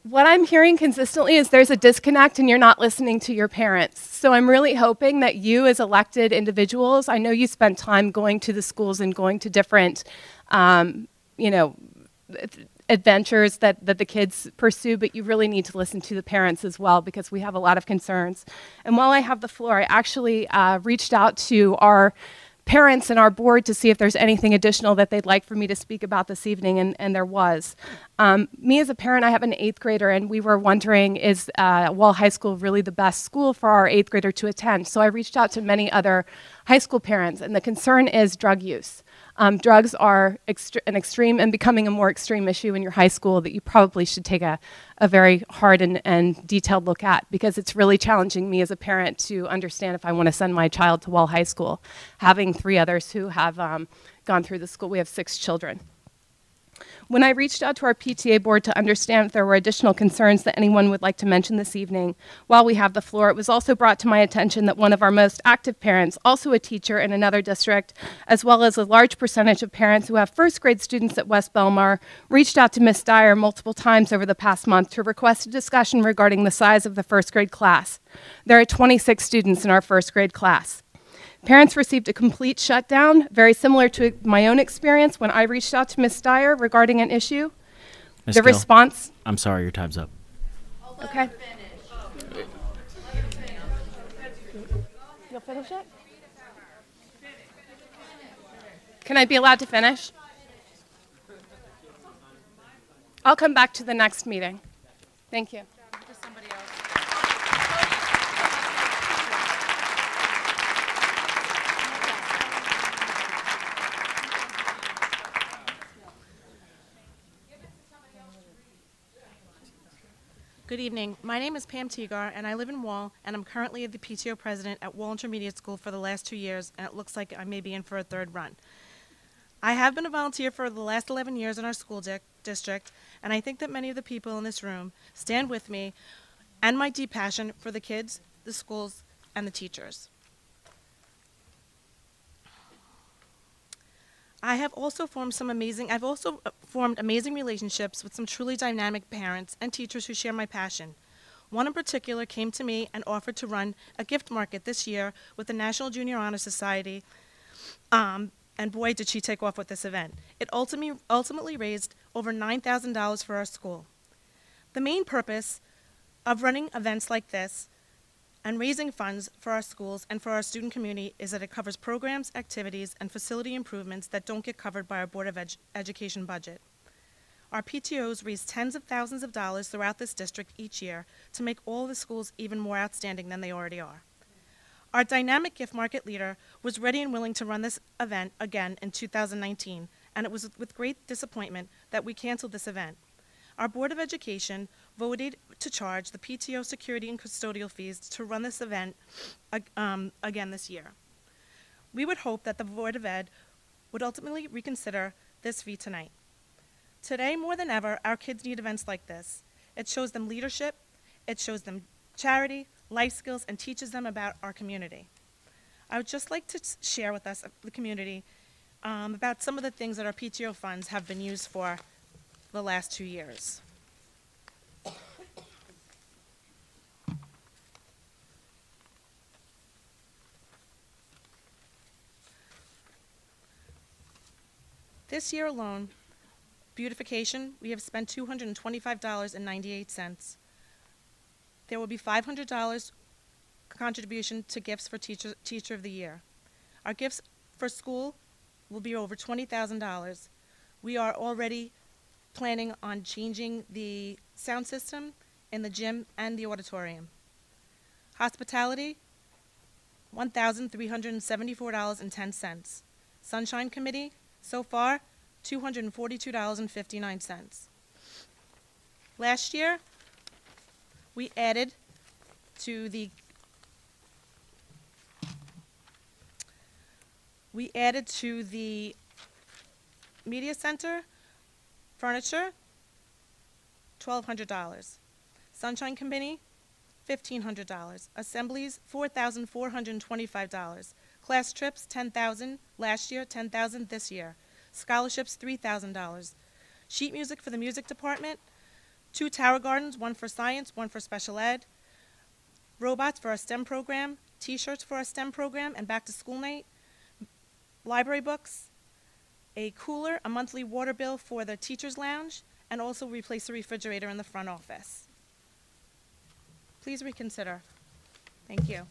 What I'm hearing consistently is there's a disconnect and you're not listening to your parents. So I'm really hoping that you as elected individuals, I know you spend time going to the schools and going to different, adventures that the kids pursue, but you really need to listen to the parents as well because we have a lot of concerns. And while I have the floor, I actually reached out to our parents and our board to see if there's anything additional that they'd like for me to speak about this evening, and there was. Me as a parent, I have an 8th grader, and we were wondering, is Wall High School really the best school for our 8th grader to attend? So I reached out to many other high school parents, and the concern is drug use. Drugs are an extreme and becoming a more extreme issue in your high school that you probably should take a very hard and detailed look at, because it's really challenging me as a parent to understand if I want to send my child to Wall High School, having 3 others who have gone through the school. We have 6 children. When I reached out to our PTA board to understand if there were additional concerns that anyone would like to mention this evening, while we have the floor, it was also brought to my attention that one of our most active parents, also a teacher in another district, as well as a large percentage of parents who have 1st grade students at West Belmar, reached out to Ms. Dyer multiple times over the past month to request a discussion regarding the size of the 1st grade class. There are 26 students in our 1st grade class. Parents received a complete shutdown, very similar to my own experience when I reached out to Ms. Dyer regarding an issue. Ms. The Gill, response... I'm sorry, your time's up. Okay. You'll finish it? Can I be allowed to finish? I'll come back to the next meeting. Thank you. Good evening. My name is Pam Tegar, and I live in Wall, and I'm currently the PTO president at Wall Intermediate School for the last 2 years, and it looks like I may be in for a 3rd run. I have been a volunteer for the last 11 years in our school district, and I think that many of the people in this room stand with me and my deep passion for the kids, the schools, and the teachers. I've also formed amazing relationships with some truly dynamic parents and teachers who share my passion. One in particular came to me and offered to run a gift market this year with the National Junior Honor Society, and boy, did she take off with this event. It ultimately raised over $9,000 for our school. The main purpose of running events like this and raising funds for our schools and for our student community is that it covers programs, activities, and facility improvements that don't get covered by our Board of Education budget. Our PTOs raise tens of thousands of dollars throughout this district each year to make all the schools even more outstanding than they already are. Our dynamic gift market leader was ready and willing to run this event again in 2019, and it was with great disappointment that we canceled this event. Our Board of Education voted to charge the PTO security and custodial fees to run this event again this year. We would hope that the Board of Ed would ultimately reconsider this fee tonight. Today, more than ever, our kids need events like this. It shows them leadership, it shows them charity, life skills, and teaches them about our community. I would just like to share with us, the community, about some of the things that our PTO funds have been used for the last 2 years. This year alone, beautification, we have spent $225.98. There will be $500 contribution to gifts for Teacher of the Year. Our gifts for school will be over $20,000. We are already planning on changing the sound system in the gym and the auditorium. Hospitality, $1,374.10. Sunshine Committee, so far, $242.59. Last year, we added to the media center furniture, $1,200. Sunshine Committee, $1,500. Assemblies, $4,425. Class trips, $10,000 last year, $10,000 this year. Scholarships, $3,000. Sheet music for the music department, 2 tower gardens, 1 for science, 1 for special ed. Robots for our STEM program, T-shirts for our STEM program and back to school night. Library books, a cooler, a monthly water bill for the teacher's lounge, and also replace the refrigerator in the front office. Please reconsider. Thank you.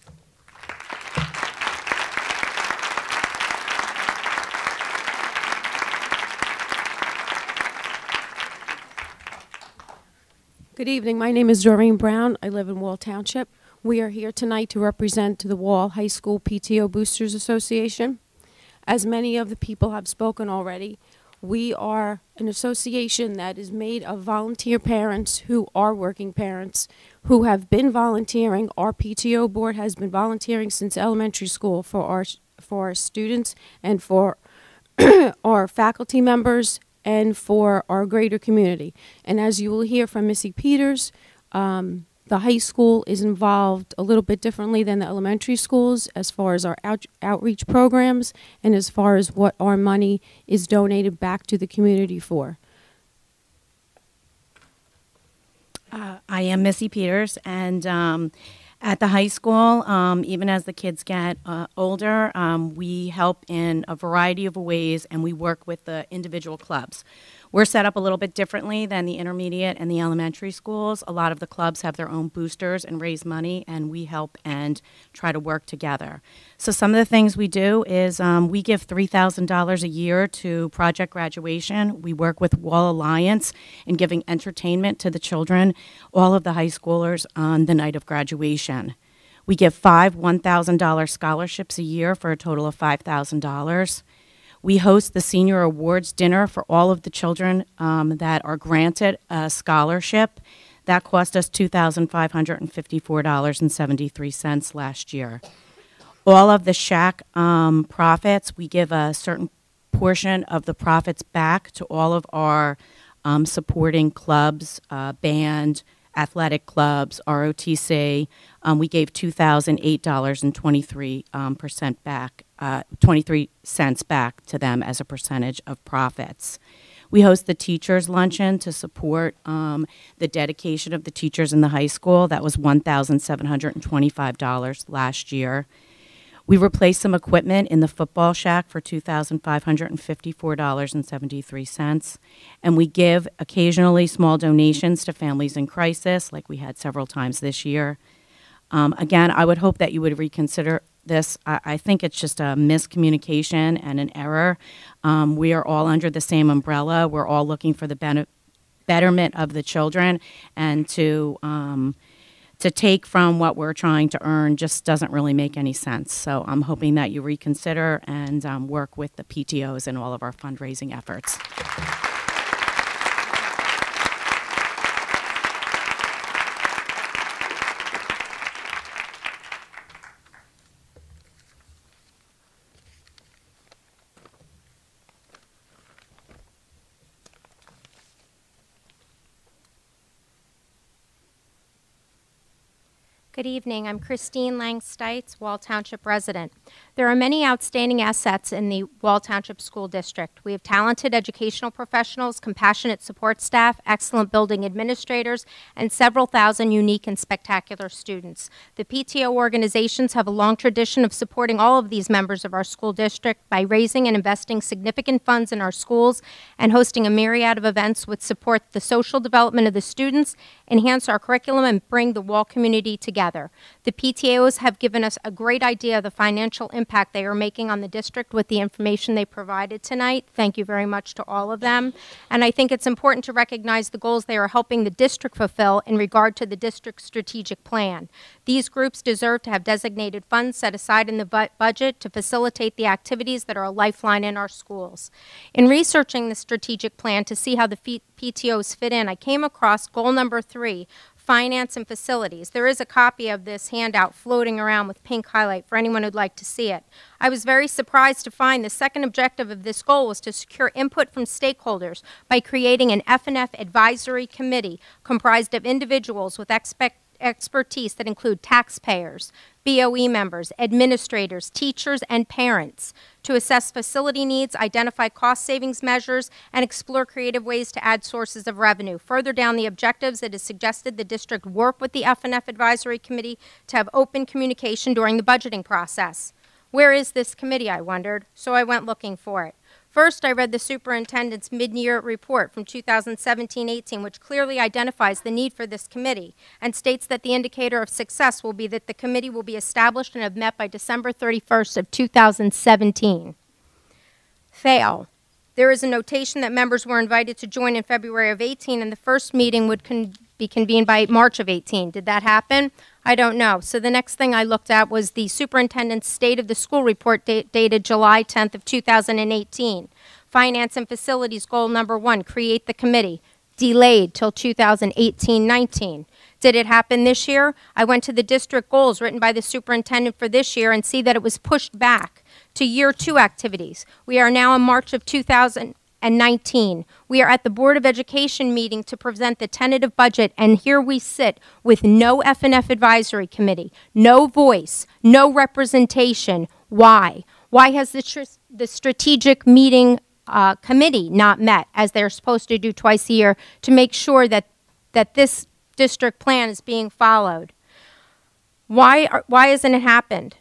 Good evening. My name is Doreen Brown. I live in Wall Township. We are here tonight to represent the Wall High School PTO Boosters Association. As many of the people have spoken already, we are an association that is made of volunteer parents who are working parents who have been volunteering. Our PTO board has been volunteering since elementary school for our students and for our faculty members and for our greater community. And as you will hear from Missy Peters, the high school is involved a little bit differently than the elementary schools as far as our outreach programs and as far as what our money is donated back to the community for. I am Missy Peters, and at the high school, even as the kids get older, we help in a variety of ways, and we work with the individual clubs. We're set up a little bit differently than the intermediate and the elementary schools. A lot of the clubs have their own boosters and raise money, and we help and try to work together. So some of the things we do is we give $3,000 a year to Project Graduation. We work with Wall Alliance in giving entertainment to the children, all of the high schoolers on the night of graduation. We give 5 $1,000 scholarships a year for a total of $5,000. We host the Senior Awards Dinner for all of the children that are granted a scholarship. That cost us $2,554.73 last year. All of the SHAC profits, we give a certain portion of the profits back to all of our supporting clubs, band, athletic clubs, ROTC. We gave $2,008.23 back, 23 cents back to them as a percentage of profits. We host the Teachers Luncheon to support the dedication of the teachers in the high school. That was $1,725 last year. We replaced some equipment in the football shack for $2,554.73. And we give occasionally small donations to families in crisis, like we had several times this year. Again, I would hope that you would reconsider this. I think it's just a miscommunication and an error. We are all under the same umbrella. We're all looking for the betterment of the children, and to take from what we're trying to earn just doesn't really make any sense. So I'm hoping that you reconsider and work with the PTOs in all of our fundraising efforts. Good evening. I'm Christine Lang Stites, Wall Township resident. There are many outstanding assets in the Wall Township School District. We have talented educational professionals, compassionate support staff, excellent building administrators, and several thousand unique and spectacular students. The PTO organizations have a long tradition of supporting all of these members of our school district by raising and investing significant funds in our schools and hosting a myriad of events which support the social development of the students, enhance our curriculum, and bring the Wall community together. The PTOs have given us a great idea of the financial impact they are making on the district with the information they provided tonight. Thank you very much to all of them. And I think it's important to recognize the goals they are helping the district fulfill in regard to the district's strategic plan. These groups deserve to have designated funds set aside in the budget to facilitate the activities that are a lifeline in our schools. In researching the strategic plan to see how the PTOs fit in, I came across goal number 3, finance and facilities. There is a copy of this handout floating around with pink highlight for anyone who'd like to see it. I was very surprised to find the second objective of this goal was to secure input from stakeholders by creating an F&F advisory committee comprised of individuals with expertise that include taxpayers, BOE members, administrators, teachers, and parents to assess facility needs, identify cost savings measures, and explore creative ways to add sources of revenue. Further down the objectives, it is suggested the district work with the F&F Advisory Committee to have open communication during the budgeting process. Where is this committee, I wondered, so I went looking for it. First, I read the superintendent's mid-year report from 2017-18, which clearly identifies the need for this committee and states that the indicator of success will be that the committee will be established and have met by December 31st of 2017. Fail. There is a notation that members were invited to join in February of 18, and the first meeting would be convened by March of 18. Did that happen? I don't know. So the next thing I looked at was the superintendent's State of the School report dated July 10th of 2018. Finance and facilities goal number 1, create the committee. Delayed till 2018-19. Did it happen this year? I went to the district goals written by the superintendent for this year and see that it was pushed back to year 2 activities. We are now in March of 2019. We are at the Board of Education meeting to present the tentative budget, and here we sit with no F&F advisory committee, no voice, no representation. Why? Why has the strategic meeting committee not met as they're supposed to do twice a year to make sure that this district plan is being followed? Why hasn't it happened?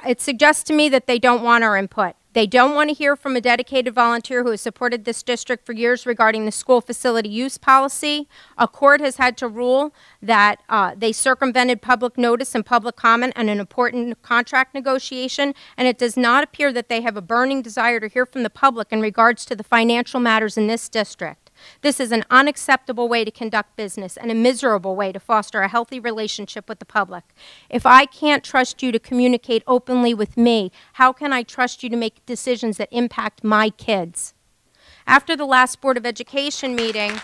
It suggests to me that they don't want our input. They don't want to hear from a dedicated volunteer who has supported this district for years regarding the school facility use policy. A court has had to rule that they circumvented public notice and public comment on an important contract negotiation, and it does not appear that they have a burning desire to hear from the public in regards to the financial matters in this district. This is an unacceptable way to conduct business and a miserable way to foster a healthy relationship with the public. If I can't trust you to communicate openly with me, how can I trust you to make decisions that impact my kids? After the last Board of Education meeting,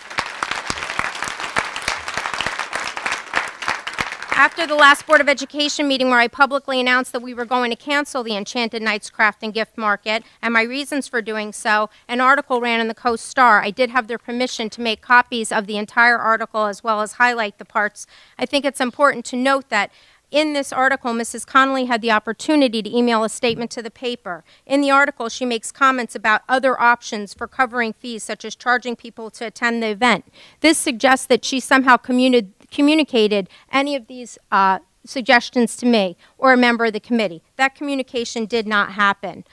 where I publicly announced that we were going to cancel the Enchanted Nights Craft and Gift Market and my reasons for doing so, an article ran in the Coast Star. I did have their permission to make copies of the entire article as well as highlight the parts. I think it's important to note that in this article, Mrs. Connolly had the opportunity to email a statement to the paper. In the article, she makes comments about other options for covering fees, such as charging people to attend the event. This suggests that she somehow communicated any of these suggestions to me or a member of the committee. That communication did not happen.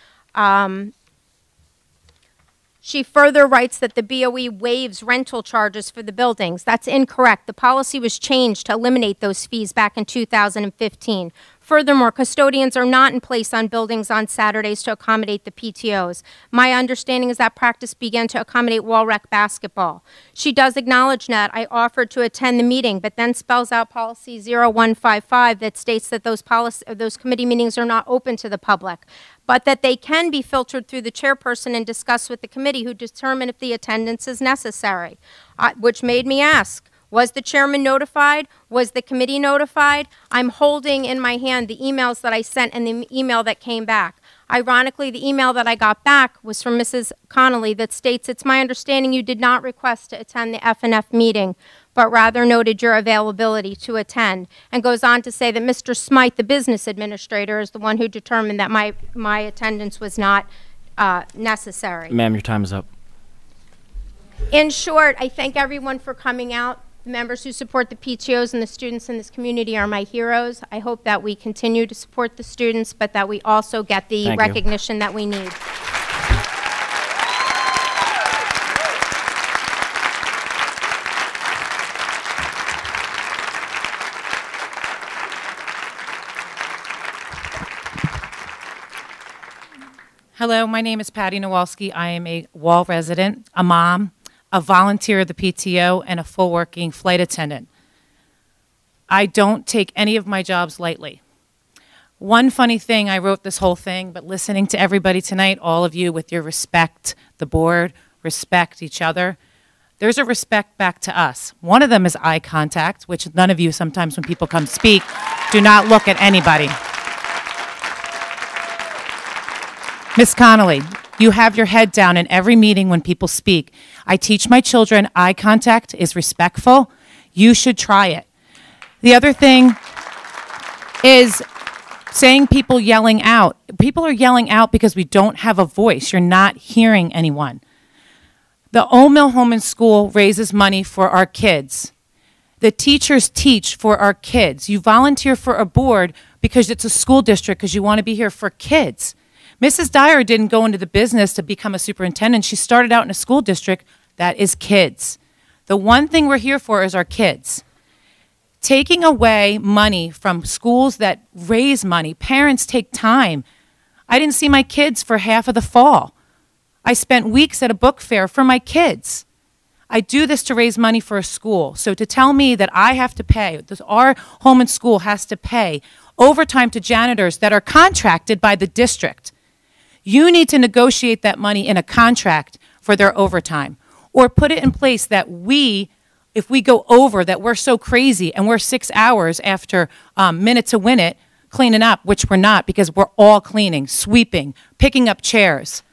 She further writes that the BOE waives rental charges for the buildings. That's incorrect. The policy was changed to eliminate those fees back in 2015. Furthermore, custodians are not in place on buildings on Saturdays to accommodate the PTOs. My understanding is that practice began to accommodate wall rec basketball. She does acknowledge that I offered to attend the meeting, but then spells out policy 0155 that states that those committee meetings are not open to the public, but that they can be filtered through the chairperson and discussed with the committee who determine if the attendance is necessary, which made me ask, was the chairman notified? Was the committee notified? I'm holding in my hand the emails that I sent and the email that came back. Ironically, the email that I got back was from Mrs. Connolly that states, it's my understanding you did not request to attend the F&F meeting. but rather noted your availability to attend, and goes on to say that Mr. Smythe, the business administrator, is the one who determined that my attendance was not necessary. Ma'am, your time is up. In short, I thank everyone for coming out. The members who support the PTOs and the students in this community are my heroes. I hope that we continue to support the students, but that we also get the Thank you. recognition that we need. Hello, my name is Patty Nowalski. I am a Wall resident, a mom, a volunteer of the PTO, and a full working flight attendant. I don't take any of my jobs lightly. One funny thing, I wrote this whole thing, but listening to everybody tonight, all of you with your respect, the board, respect each other, there's a respect back to us. One of them is eye contact, which none of you sometimes when people come speak, do not look at anybody. Ms. Connolly, you have your head down in every meeting when people speak. I teach my children eye contact is respectful. You should try it. The other thing is saying people yelling out. People are yelling out because we don't have a voice. You're not hearing anyone. The Old Mill Home and School raises money for our kids. The teachers teach for our kids. You volunteer for a board because it's a school district because you want to be here for kids. Mrs. Dyer didn't go into the business to become a superintendent. She started out in a school district that is kids. The one thing we're here for is our kids. Taking away money from schools that raise money, parents take time. I didn't see my kids for half of the fall. I spent weeks at a book fair for my kids. I do this to raise money for a school. So to tell me that I have to pay, our home and school has to pay overtime to janitors that are contracted by the district. You need to negotiate that money in a contract for their overtime, or put it in place that if we go over, that we're so crazy and we're 6 hours after Minute to Win It cleaning up, which we're not because we're all cleaning, sweeping, picking up chairs,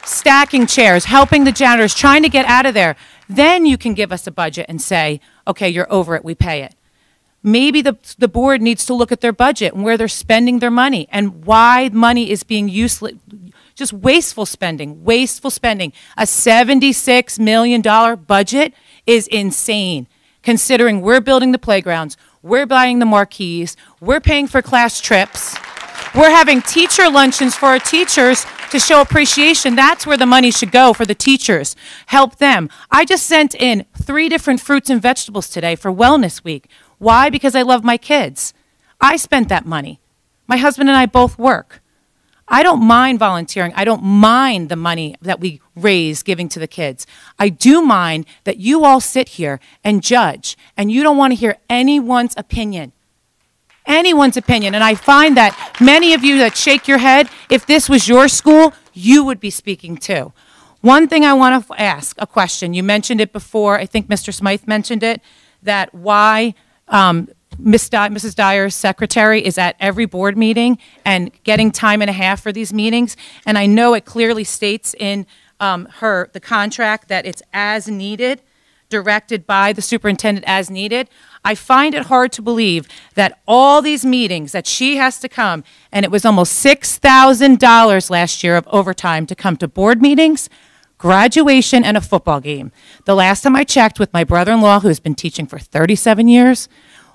stacking chairs, helping the janitors, trying to get out of there. Then you can give us a budget and say, okay, you're over it, we pay it. Maybe the board needs to look at their budget and where they're spending their money and why money is being useless, just wasteful spending, wasteful spending. A $76 million budget is insane, considering we're building the playgrounds, we're buying the marquees, we're paying for class trips, we're having teacher luncheons for our teachers to show appreciation. That's where the money should go for the teachers. Help them. I just sent in 3 different fruits and vegetables today for Wellness Week. Why? Because I love my kids. I spent that money. My husband and I both work. I don't mind volunteering. I don't mind the money that we raise giving to the kids. I do mind that you all sit here and judge, and you don't want to hear anyone's opinion. Anyone's opinion. And I find that many of you that shake your head, if this was your school, you would be speaking too. One thing I want to ask, a question. You mentioned it before. I think Mr. Smythe mentioned it, that why Mrs. Dyer's secretary is at every board meeting and getting time and a half for these meetings. And I know it clearly states in the contract that it's as needed, directed by the superintendent as needed. I find it hard to believe that all these meetings that she has to come, and it was almost $6,000 last year of overtime to come to board meetings, graduation, and a football game. The last time I checked with my brother-in-law, who's been teaching for 37 years,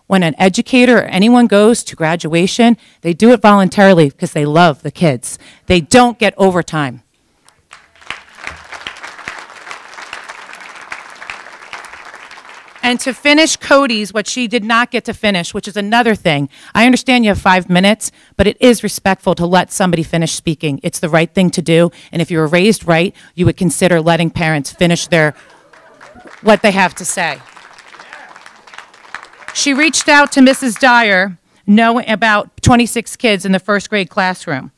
when an educator or anyone goes to graduation, they do it voluntarily because they love the kids. They don't get overtime. And to finish Cody's, what she did not get to finish, which is another thing. I understand you have 5 minutes, but it is respectful to let somebody finish speaking. It's the right thing to do. And if you were raised right, you would consider letting parents finish what they have to say. She reached out to Mrs. Dyer, knowing about 26 kids in the first grade classroom.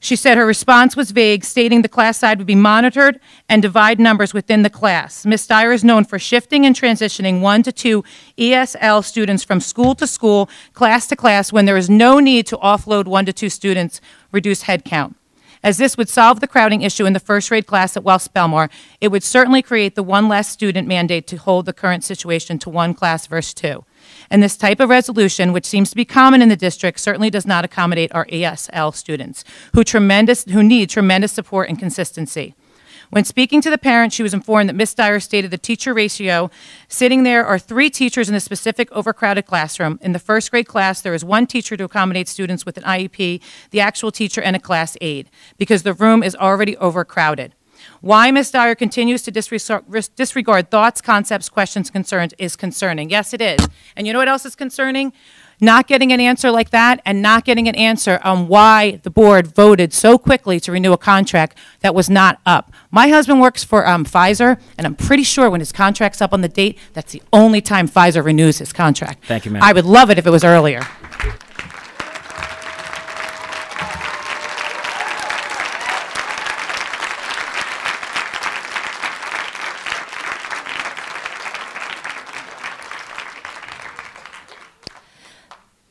She said her response was vague, stating the class size would be monitored and divide numbers within the class. Ms. Dyer is known for shifting and transitioning 1 to 2 ESL students from school to school, class to class, when there is no need to offload 1 to 2 students, reduce head count. As this would solve the crowding issue in the first grade class at West Belmar, it would certainly create the one less student mandate to hold the current situation to one class versus two. And this type of resolution, which seems to be common in the district, certainly does not accommodate our ESL students, who need tremendous support and consistency. When speaking to the parent, she was informed that Ms. Dyer stated the teacher ratio. Sitting there are 3 teachers in a specific overcrowded classroom. In the first grade class, there is 1 teacher to accommodate students with an IEP, the actual teacher, and a class aide, because the room is already overcrowded. Why Ms. Dyer continues to disregard thoughts, concepts, questions, concerns is concerning. Yes, it is. And you know what else is concerning? Not getting an answer like that, and not getting an answer on why the board voted so quickly to renew a contract that was not up. My husband works for Pfizer, and I'm pretty sure when his contract's up on the date, that's the only time Pfizer renews his contract. Thank you, ma'am. I would love it if it was earlier.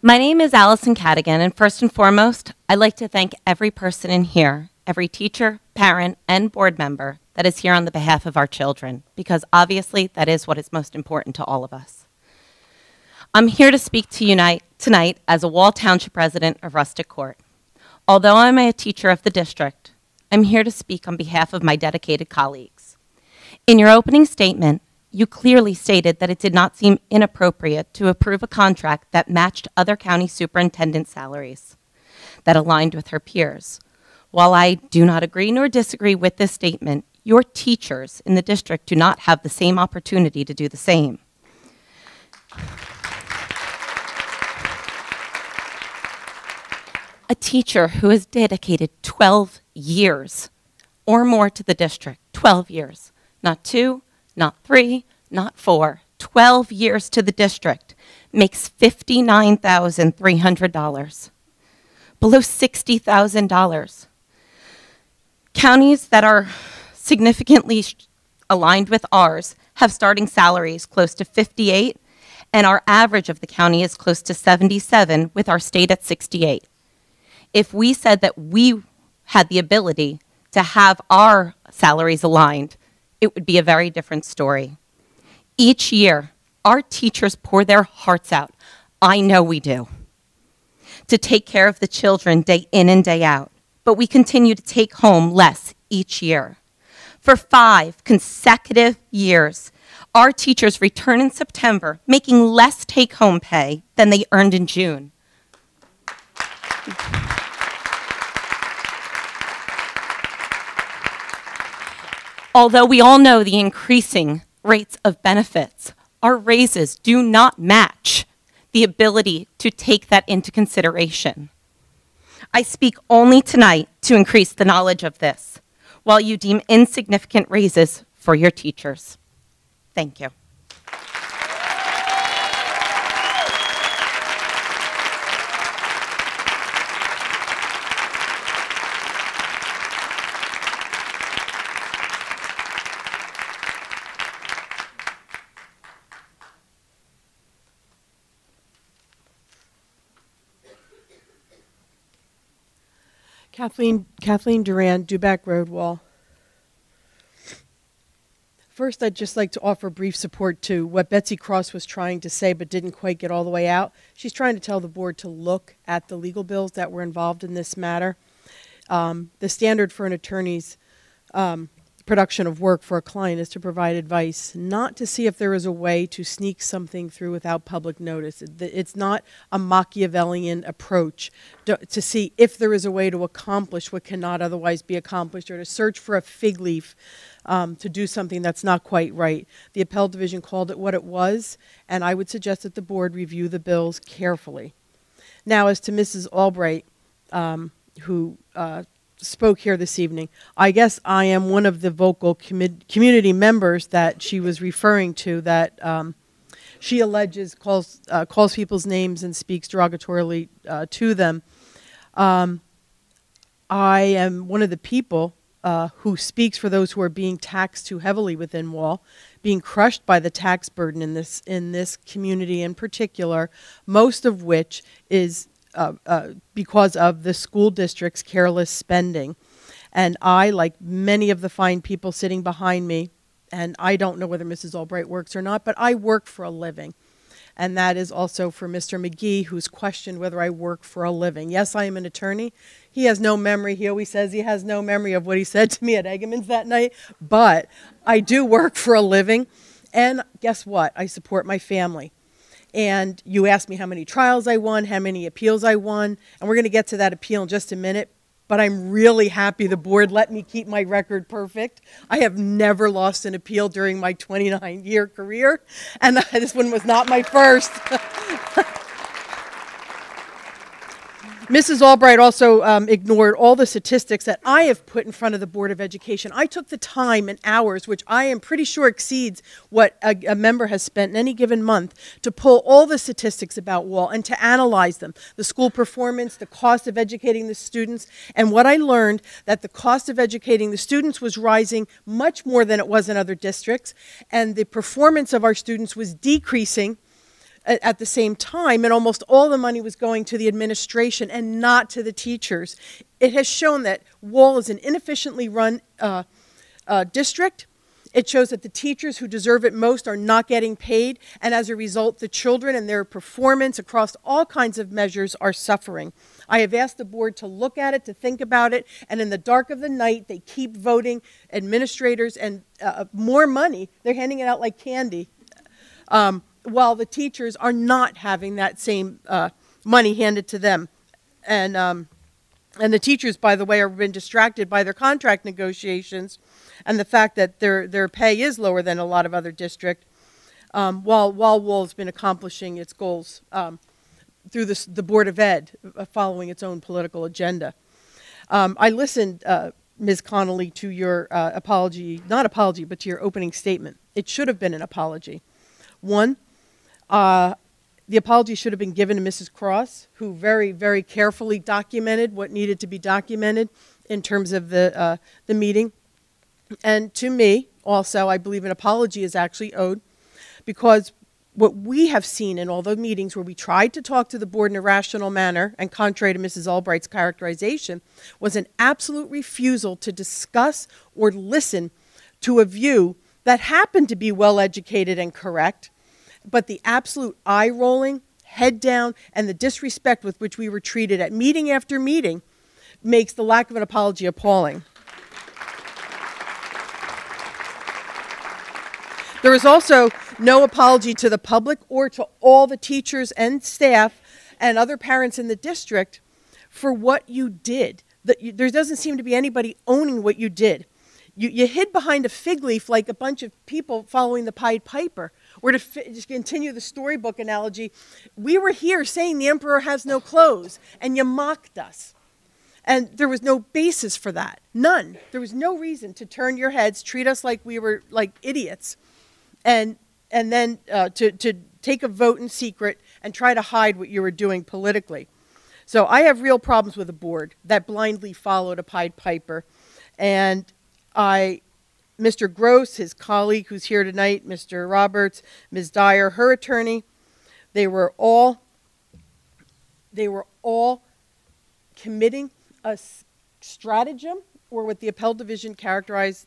My name is Allison Cadigan, and first and foremost, I'd like to thank every person in here, every teacher, parent, and board member that is here on the behalf of our children, because obviously that is what is most important to all of us. I'm here to speak to you tonight as a Wall Township resident of Rustic Court. Although I'm a teacher of the district, I'm here to speak on behalf of my dedicated colleagues. In your opening statement, you clearly stated that it did not seem inappropriate to approve a contract that matched other county superintendent salaries, that aligned with her peers. While I do not agree nor disagree with this statement, your teachers in the district do not have the same opportunity to do the same. A teacher who has dedicated 12 years or more to the district, 12 years, not 2, not 3, not 4, 12 years to the district, makes $59,300, below $60,000. Counties that are significantly aligned with ours have starting salaries close to 58, and our average of the county is close to 77, with our state at 68. If we said that we had the ability to have our salaries aligned, it would be a very different story. Each year, our teachers pour their hearts out. I know we do, to take care of the children day in and day out, but we continue to take home less each year. For 5 consecutive years, our teachers return in September making less take-home pay than they earned in June. Although we all know the increasing rates of benefits, our raises do not match the ability to take that into consideration. I speak only tonight to increase the knowledge of this, while you deem insignificant raises for your teachers. Thank you. Kathleen Duran, Dubac Road Wall. First, I'd just like to offer brief support to what Betsy Cross was trying to say but didn't quite get all the way out. She's trying to tell the board to look at the legal bills that were involved in this matter. The standard for an attorney's production of work for a client is to provide advice, not to see if there is a way to sneak something through without public notice. It's not a Machiavellian approach to see if there is a way to accomplish what cannot otherwise be accomplished, or to search for a fig leaf to do something that's not quite right. The appellate division called it what it was, and I would suggest that the board review the bills carefully. Now, as to Mrs. Albright, who spoke here this evening, I guess I am one of the vocal community members that she was referring to, that she alleges calls people's names and speaks derogatorily to them. I am one of the people who speaks for those who are being taxed too heavily within Wall, being crushed by the tax burden in this community in particular, most of which is because of the school district's careless spending. And I, like many of the fine people sitting behind me, and I don't know whether Mrs. Albright works or not, but I work for a living. And that is also for Mr. McGee, who's questioned whether I work for a living. Yes, I am an attorney. He has no memory. He always says he has no memory of what he said to me at Eggerman's that night. But I do work for a living. And guess what? I support my family. And you asked me how many trials I won, how many appeals I won. And we're going to get to that appeal in just a minute. But I'm really happy the board let me keep my record perfect. I have never lost an appeal during my 29-year career, and this one was not my first. Mrs. Albright also ignored all the statistics that I have put in front of the Board of Education. I took the time and hours, which I am pretty sure exceeds what a member has spent in any given month, to pull all the statistics about Wall and to analyze them. The school performance, the cost of educating the students, and what I learned that the cost of educating the students was rising much more than it was in other districts, and the performance of our students was decreasing at the same time, and almost all the money was going to the administration and not to the teachers. It has shown that Wall is an inefficiently run district. It shows that the teachers who deserve it most are not getting paid, and as a result, the children and their performance across all kinds of measures are suffering. I have asked the board to look at it, to think about it, and in the dark of the night, they keep voting administrators and more money. They're handing it out like candy. While the teachers are not having that same money handed to them. And the teachers, by the way, have been distracted by their contract negotiations and the fact that their pay is lower than a lot of other districts, while Wall has been accomplishing its goals through the Board of Ed, following its own political agenda. I listened, Ms. Connolly, to your apology, not apology, but to your opening statement. It should have been an apology. One, the apology should have been given to Mrs. Cross, who very, very carefully documented what needed to be documented in terms of the meeting. And to me, also, I believe an apology is actually owed, because what we have seen in all the meetings where we tried to talk to the board in a rational manner, and contrary to Mrs. Albright's characterization, was an absolute refusal to discuss or listen to a view that happened to be well-educated and correct, but the absolute eye-rolling, head down, and the disrespect with which we were treated at meeting after meeting makes the lack of an apology appalling. There is also no apology to the public or to all the teachers and staff and other parents in the district for what you did. There doesn't seem to be anybody owning what you did. You hid behind a fig leaf like a bunch of people following the Pied Piper. Or to just continue the storybook analogy, we were here saying the emperor has no clothes, and you mocked us. And there was no basis for that. None. There was no reason to turn your heads, treat us like we were like idiots, and then to take a vote in secret and try to hide what you were doing politically. So I have real problems with a board that blindly followed a Pied Piper. And Mr. Gross, his colleague who's here tonight, Mr. Roberts, Ms. Dyer, her attorney, they were all committing a stratagem, or what the appellate division characterized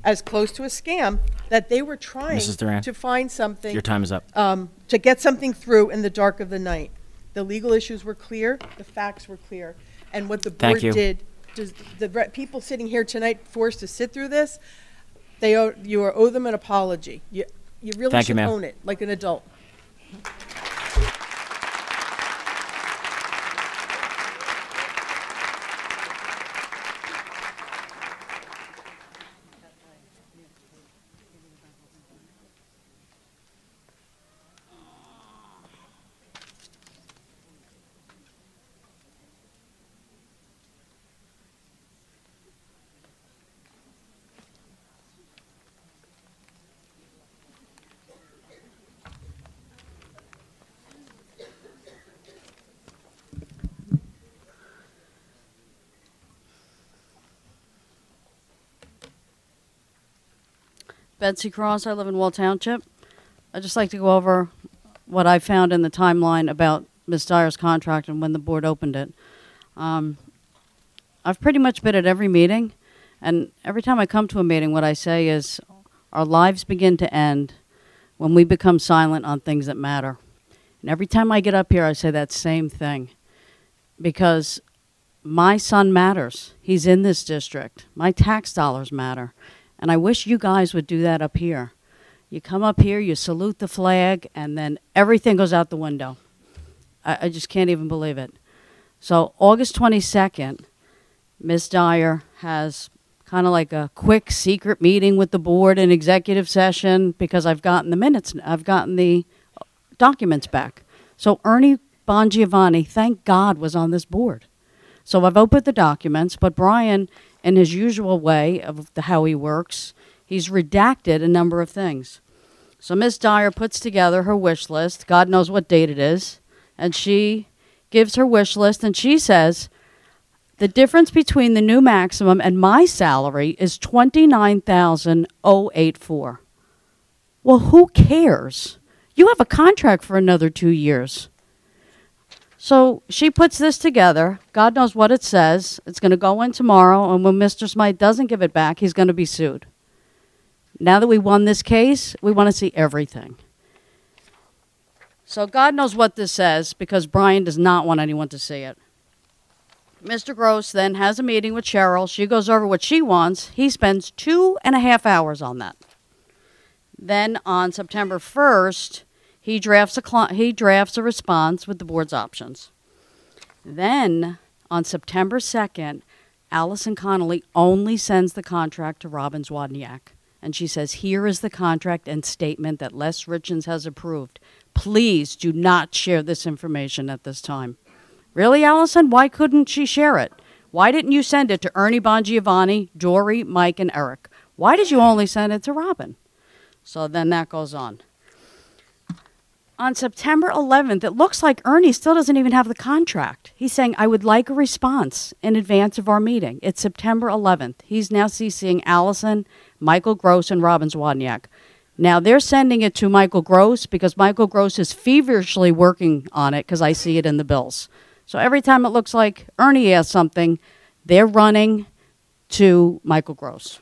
as close to a scam, that they were trying to find something. Your time is up. To get something through in the dark of the night. The legal issues were clear, the facts were clear, and what the board did. The people sitting here tonight forced to sit through this, you owe them an apology. You really should own it like an adult. Betsy Cross, I live in Wall Township. I'd just like to go over what I found in the timeline about Ms. Dyer's contract and when the board opened it. I've pretty much been at every meeting, and every time I come to a meeting, what I say is our lives begin to end when we become silent on things that matter. And every time I get up here, I say that same thing, because my son matters. He's in this district. My tax dollars matter. And I wish you guys would do that up here. You come up here, you salute the flag, and then everything goes out the window. I just can't even believe it. So August 22nd, Ms. Dyer has kind of like a quick secret meeting with the board in executive session because I've gotten the minutes, I've gotten the documents back. So Ernie Bongiovanni, thank God, was on this board. So I've opened the documents, but Brian, in his usual way of how he works, he's redacted a number of things. So Ms. Dyer puts together her wish list. God knows what date it is. And she gives her wish list, and she says, the difference between the new maximum and my salary is $29,084. Well, who cares? You have a contract for another 2 years. So she puts this together. God knows what it says. It's going to go in tomorrow, and when Mr. Smythe doesn't give it back, he's going to be sued. Now that we won this case, we want to see everything. So God knows what this says, because Brian does not want anyone to see it. Mr. Gross then has a meeting with Cheryl. She goes over what she wants. He spends 2.5 hours on that. Then on September 1st, he drafts a response with the board's options. Then on September 2nd, Allison Connolly only sends the contract to Robin Zwadniak. And she says, here is the contract and statement that Les Richens has approved. Please do not share this information at this time. Really, Allison? Why couldn't she share it? Why didn't you send it to Ernie Bongiovanni, Dory, Mike, and Eric? Why did you only send it to Robin? So then that goes on. On September 11th, it looks like Ernie still doesn't even have the contract. He's saying, I would like a response in advance of our meeting. It's September 11th. He's now CCing Allison, Michael Gross, and Robin Zwadniak. Now, they're sending it to Michael Gross because Michael Gross is feverishly working on it because I see it in the bills. So every time it looks like Ernie has something, they're running to Michael Gross.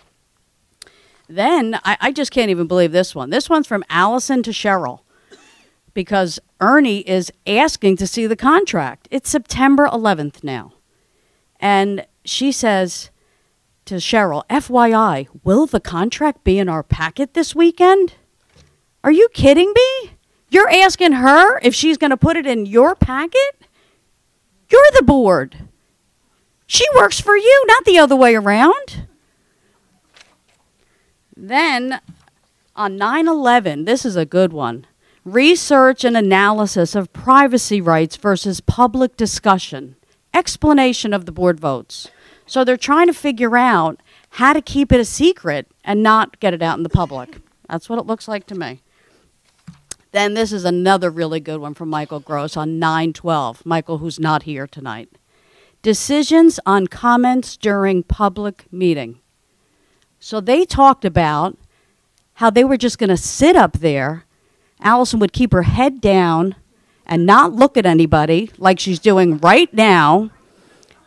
Then, I just can't even believe this one. This one's from Allison to Cheryl, because Ernie is asking to see the contract. It's September 11th now. And she says to Cheryl, FYI, will the contract be in our packet this weekend? Are you kidding me? You're asking her if she's going to put it in your packet? You're the board. She works for you, not the other way around. Then on 9/11, this is a good one. Research and analysis of privacy rights versus public discussion. Explanation of the board votes. So they're trying to figure out how to keep it a secret and not get it out in the public. That's what it looks like to me. Then this is another really good one from Michael Gross on 9/12. Michael, who's not here tonight. Decisions on comments during public meeting. So they talked about how they were just going to sit up there. Allison would keep her head down and not look at anybody like she's doing right now.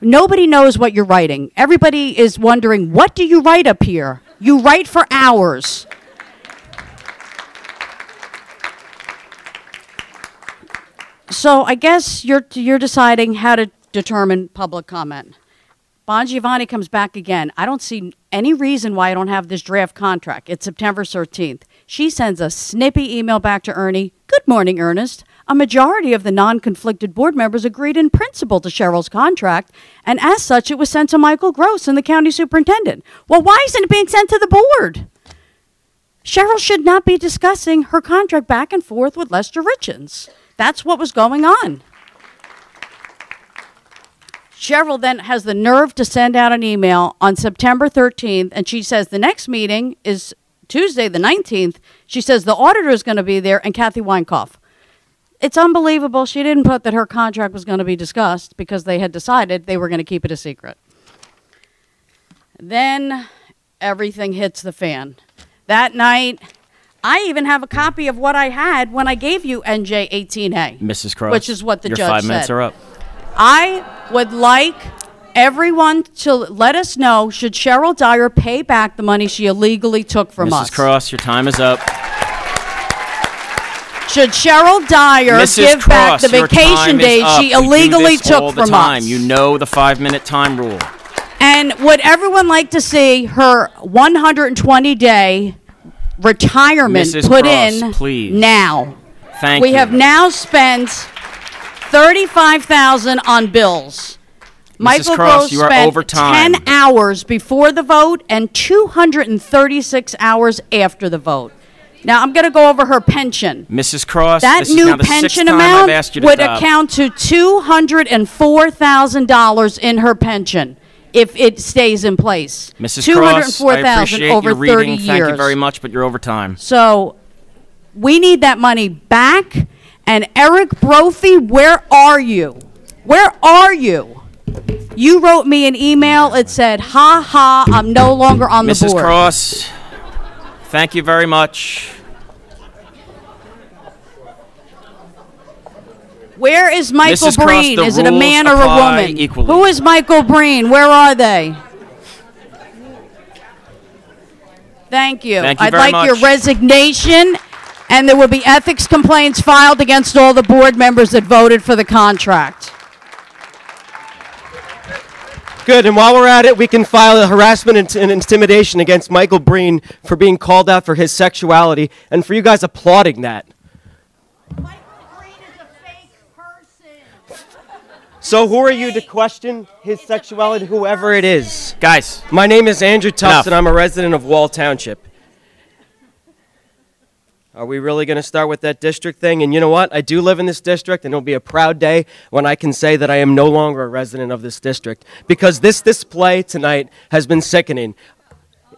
Nobody knows what you're writing. Everybody is wondering, what do you write up here? You write for hours. So I guess you're deciding how to determine public comment. Bongiovanni comes back again. I don't see any reason why I don't have this draft contract. It's September 13th. She sends a snippy email back to Ernie. Good morning, Ernest. A majority of the non-conflicted board members agreed in principle to Cheryl's contract, and as such, it was sent to Michael Gross and the county superintendent. Well, why isn't it being sent to the board? Cheryl should not be discussing her contract back and forth with Lester Richens. That's what was going on. Cheryl then has the nerve to send out an email on September 13th, and she says the next meeting is Tuesday, the 19th. She says the auditor is going to be there and Kathy Weinkauf. It's unbelievable. She didn't put that her contract was going to be discussed because they had decided they were going to keep it a secret. Then everything hits the fan. That night, I even have a copy of what I had when I gave you NJ 18A. Mrs. Cross, which is what the your judge 5 said. minutes are up. I would like everyone to let us know, should Cheryl Dyer pay back the money she illegally took from us? Mrs. Cross, your time is up. Should Cheryl Dyer Mrs. give back Cross, the your vacation time is days up. she We do illegally this all took the from time. us? You know the 5-minute time rule. And would everyone like to see her 120-day retirement Mrs. put Cross, in please. now? Thank We you. have now spent $35,000 on bills. Michael Cross, Gross you are spent over time. 10 hours before the vote and 236 hours after the vote. Now, I'm going to go over her pension. Mrs. Cross, That this is new now the 6th pension time amount I've asked you to would stop. account to $204,000 in her pension if it stays in place. Mrs. Cross, I appreciate over your 30 reading. years. Thank you very much, but you're over time. So we need that money back. And Eric Brophy, where are you? Where are you? You wrote me an email. It said, ha ha, I'm no longer on the Mrs. board. Cross, thank you very much. Where is Michael Mrs. Cross, Breen? the Is it a rules man or a apply woman? equally. Who is Michael Breen? Where are they? Thank you. Thank you I'd very like your much. resignation, and there will be ethics complaints filed against all the board members that voted for the contract. Good, and while we're at it, we can file a harassment and intimidation against Michael Breen for being called out for his sexuality, and for you guys applauding that. So who are you to question his sexuality, whoever it is? Guys. My name is Andrew Tufts, Enough. and I'm a resident of Wall Township. Are we really going to start with that district thing? And you know what? I do live in this district, and it'll be a proud day when I can say that I am no longer a resident of this district, because this display tonight has been sickening.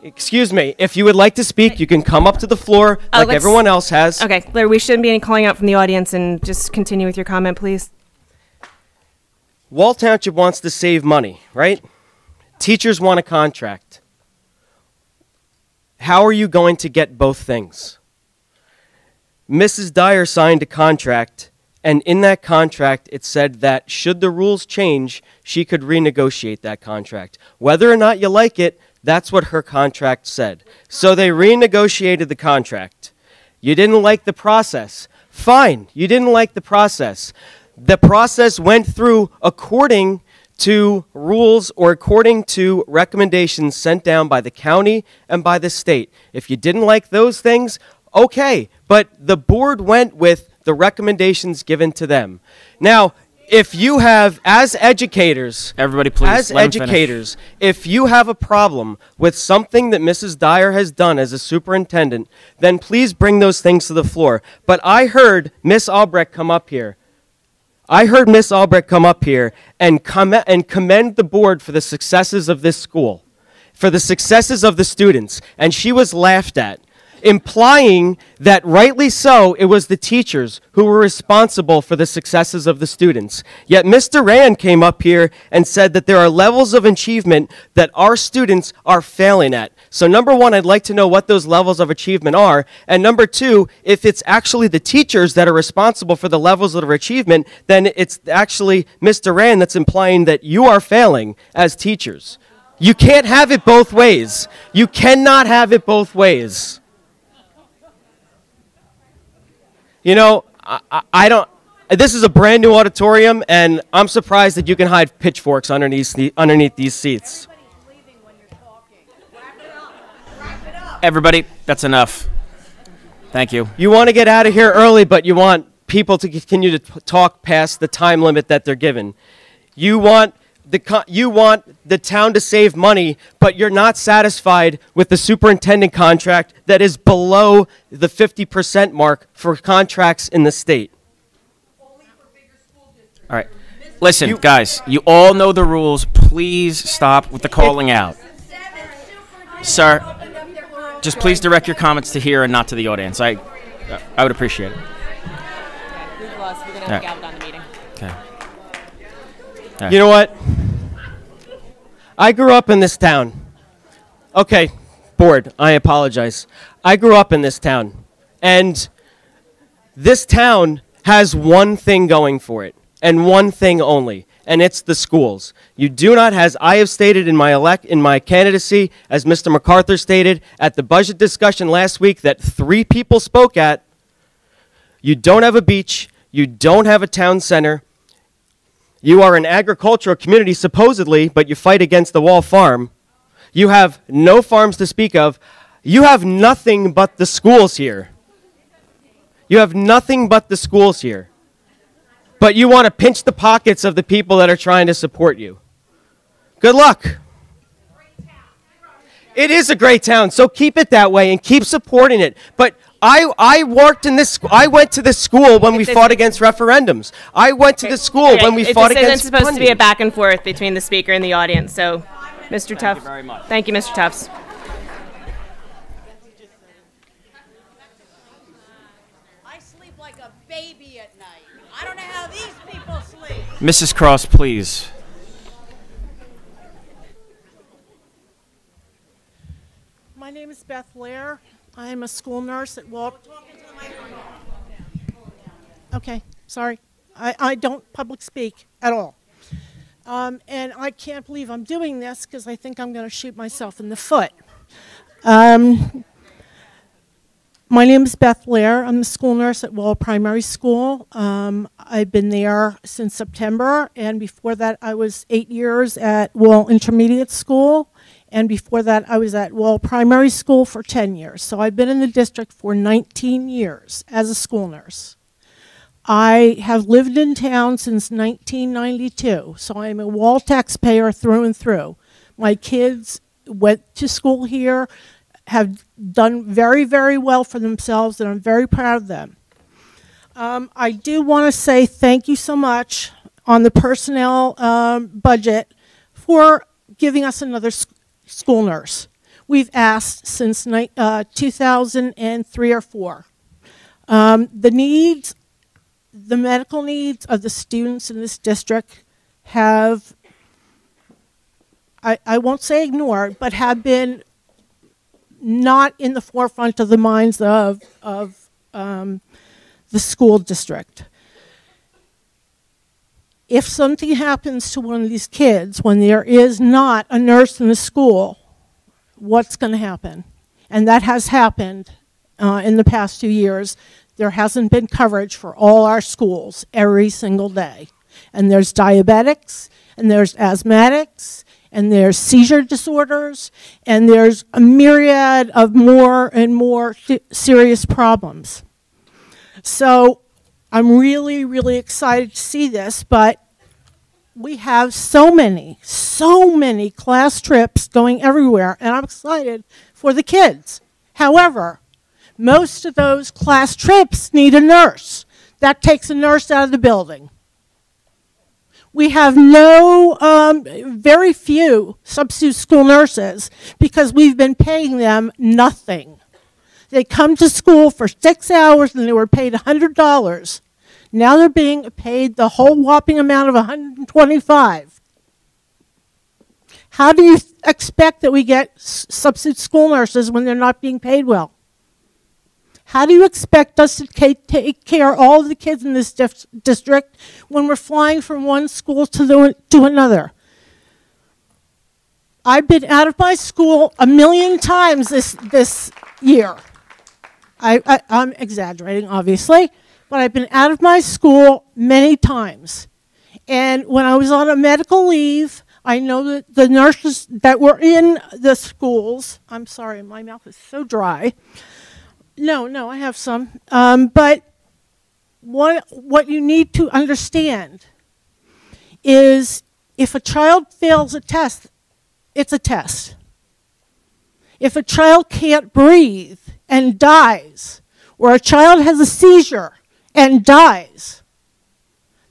Excuse me, if you would like to speak, you can come up to the floor like let's- everyone else has. Okay, Larry, we shouldn't be any calling out from the audience, and just continue with your comment, please. Wall Township wants to save money, right? Teachers want a contract. How are you going to get both things? Mrs. Dyer signed a contract, and in that contract it said that should the rules change, she could renegotiate that contract. Whether or not you like it, that's what her contract said. So they renegotiated the contract. You didn't like the process. Fine, you didn't like the process. The process went through according to rules or according to recommendations sent down by the county and by the state. If you didn't like those things, okay, but the board went with the recommendations given to them. Now, if you have, as educators, everybody please, as let him finish. educators, if you have a problem with something that Mrs. Dyer has done as a superintendent, then please bring those things to the floor. But I heard Miss Albrecht come up here. I heard Miss Albrecht come up here and commend the board for the successes of this school, for the successes of the students, and she was laughed at, implying that rightly so, it was the teachers who were responsible for the successes of the students. Yet Mr. Rand came up here and said that there are levels of achievement that our students are failing at. So number one, I'd like to know what those levels of achievement are. And number two, if it's actually the teachers that are responsible for the levels of achievement, then it's actually Mr. Rand that's implying that you are failing as teachers. You can't have it both ways. You cannot have it both ways. You know, I don't, this is a brand new auditorium, and I'm surprised that you can hide pitchforks underneath these seats. Everybody, that's enough. Thank you. You want to get out of here early, but you want people to continue to talk past the time limit that they're given. You want the town to save money, but you're not satisfied with the superintendent contract that is below the 50% mark for contracts in the state. All right. Listen, guys, you all know the rules. Please stop with the calling out. Sir, just please direct your comments to here and not to the audience. I would appreciate it. We've lost. We're going to have to gavel down the meeting. Okay. You know what? I grew up in this town. Okay, board, I apologize. I grew up in this town. And this town has one thing going for it, and one thing only, and it's the schools. You do not, as I have stated in my candidacy, as Mr. MacArthur stated at the budget discussion last week that 3 people spoke at, you don't have a beach, you don't have a town center, you are an agricultural community supposedly, but you fight against the Wall Farm. You have no farms to speak of. You have nothing but the schools here. You have nothing but the schools here. But you want to pinch the pockets of the people that are trying to support you. Good luck. It is a great town, so keep it that way and keep supporting it. But I worked in this. I went to this school when we fought against referendums. I went to the school when we fought against. This isn't supposed to be a back and forth between the speaker and the audience. So, Mr. Tufts. Thank you very much. Thank you, Mr. Tufts. I sleep like a baby at night. I don't know how these people sleep. Mrs. Cross, please. My name is Beth Lair. I am a school nurse at Walt. Okay, sorry. I don't public speak at all. And I can't believe I'm doing this because I think I'm going to shoot myself in the foot. My name is Beth Lair. I'm the school nurse at Wall Primary School. I've been there since September, and before that I was 8 years at Wall Intermediate School, and before that I was at Wall Primary School for 10 years. So I've been in the district for 19 years as a school nurse. I have lived in town since 1992, so I'm a Wall taxpayer through and through. My kids went to school here, have done very, very well for themselves, and I'm very proud of them. I do want to say thank you so much on the personnel budget for giving us another school nurse. We've asked since 2003 or 4. The medical needs of the students in this district have, I won't say ignored, but have been not in the forefront of the minds of the school district. If something happens to one of these kids when there is not a nurse in the school, what's going to happen? And that has happened in the past 2 years. There hasn't been coverage for all our schools every single day. And there's diabetics, and there's asthmatics, and there's seizure disorders, and there's a myriad of more and more serious problems. So I'm really, really excited to see this, but we have so many class trips going everywhere, and I'm excited for the kids. However, most of those class trips need a nurse. That takes a nurse out of the building. We have very few substitute school nurses because we've been paying them nothing. They come to school for 6 hours and they were paid $100. Now they're being paid the whole whopping amount of $125. How do you expect that we get substitute school nurses when they're not being paid well? How do you expect us to take care of all of the kids in this district when we're flying from one school to another? I've been out of my school 1,000,000 times this year. I'm exaggerating, obviously, but I've been out of my school many times. And when I was on a medical leave, I know that the nurses that were in the schools, I'm sorry, my mouth is so dry. No, I have some. But what you need to understand is if a child fails a test, it's a test. If a child can't breathe and dies, or a child has a seizure and dies,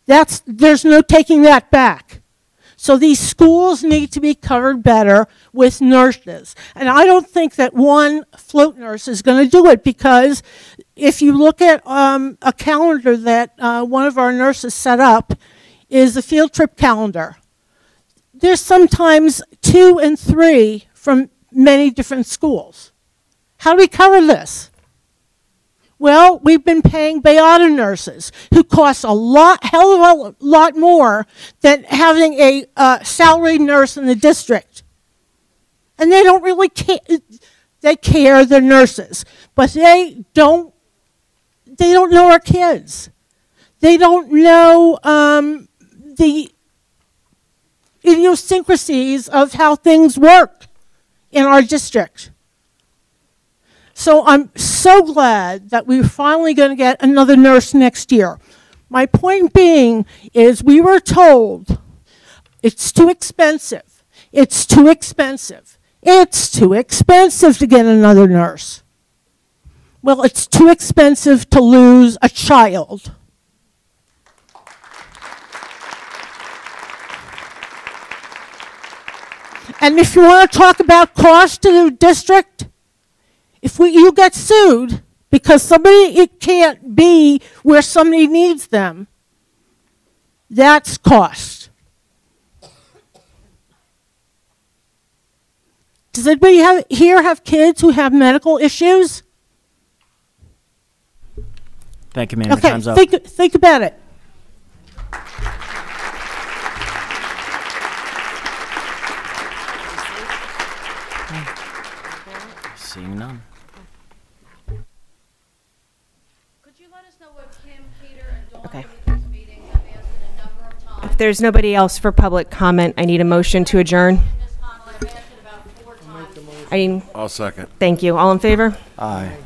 there's no taking that back. So these schools need to be covered better with nurses. And I don't think that one float nurse is going to do it, because if you look at a calendar that one of our nurses set up, is a field trip calendar. There's sometimes 2 and 3 from many different schools. How do we cover this? Well, we've been paying Beata nurses who cost hell of a lot more than having a salaried nurse in the district. And they don't really care. They care, they're nurses, but they don't know our kids. They don't know the idiosyncrasies of how things work in our district. So I'm so glad that we're finally going to get another nurse next year. My point being is we were told it's too expensive. It's too expensive. It's too expensive to get another nurse. Well, it's too expensive to lose a child. And if you want to talk about cost to the district, if you get sued because it can't be where somebody needs them, that's cost. Does anybody here have kids who have medical issues? Thank you, ma'am. Okay, Time's up. think about it. Seeing none. Okay. If there's nobody else for public comment, I need a motion to adjourn. I'll second. Thank you. All in favor? Aye.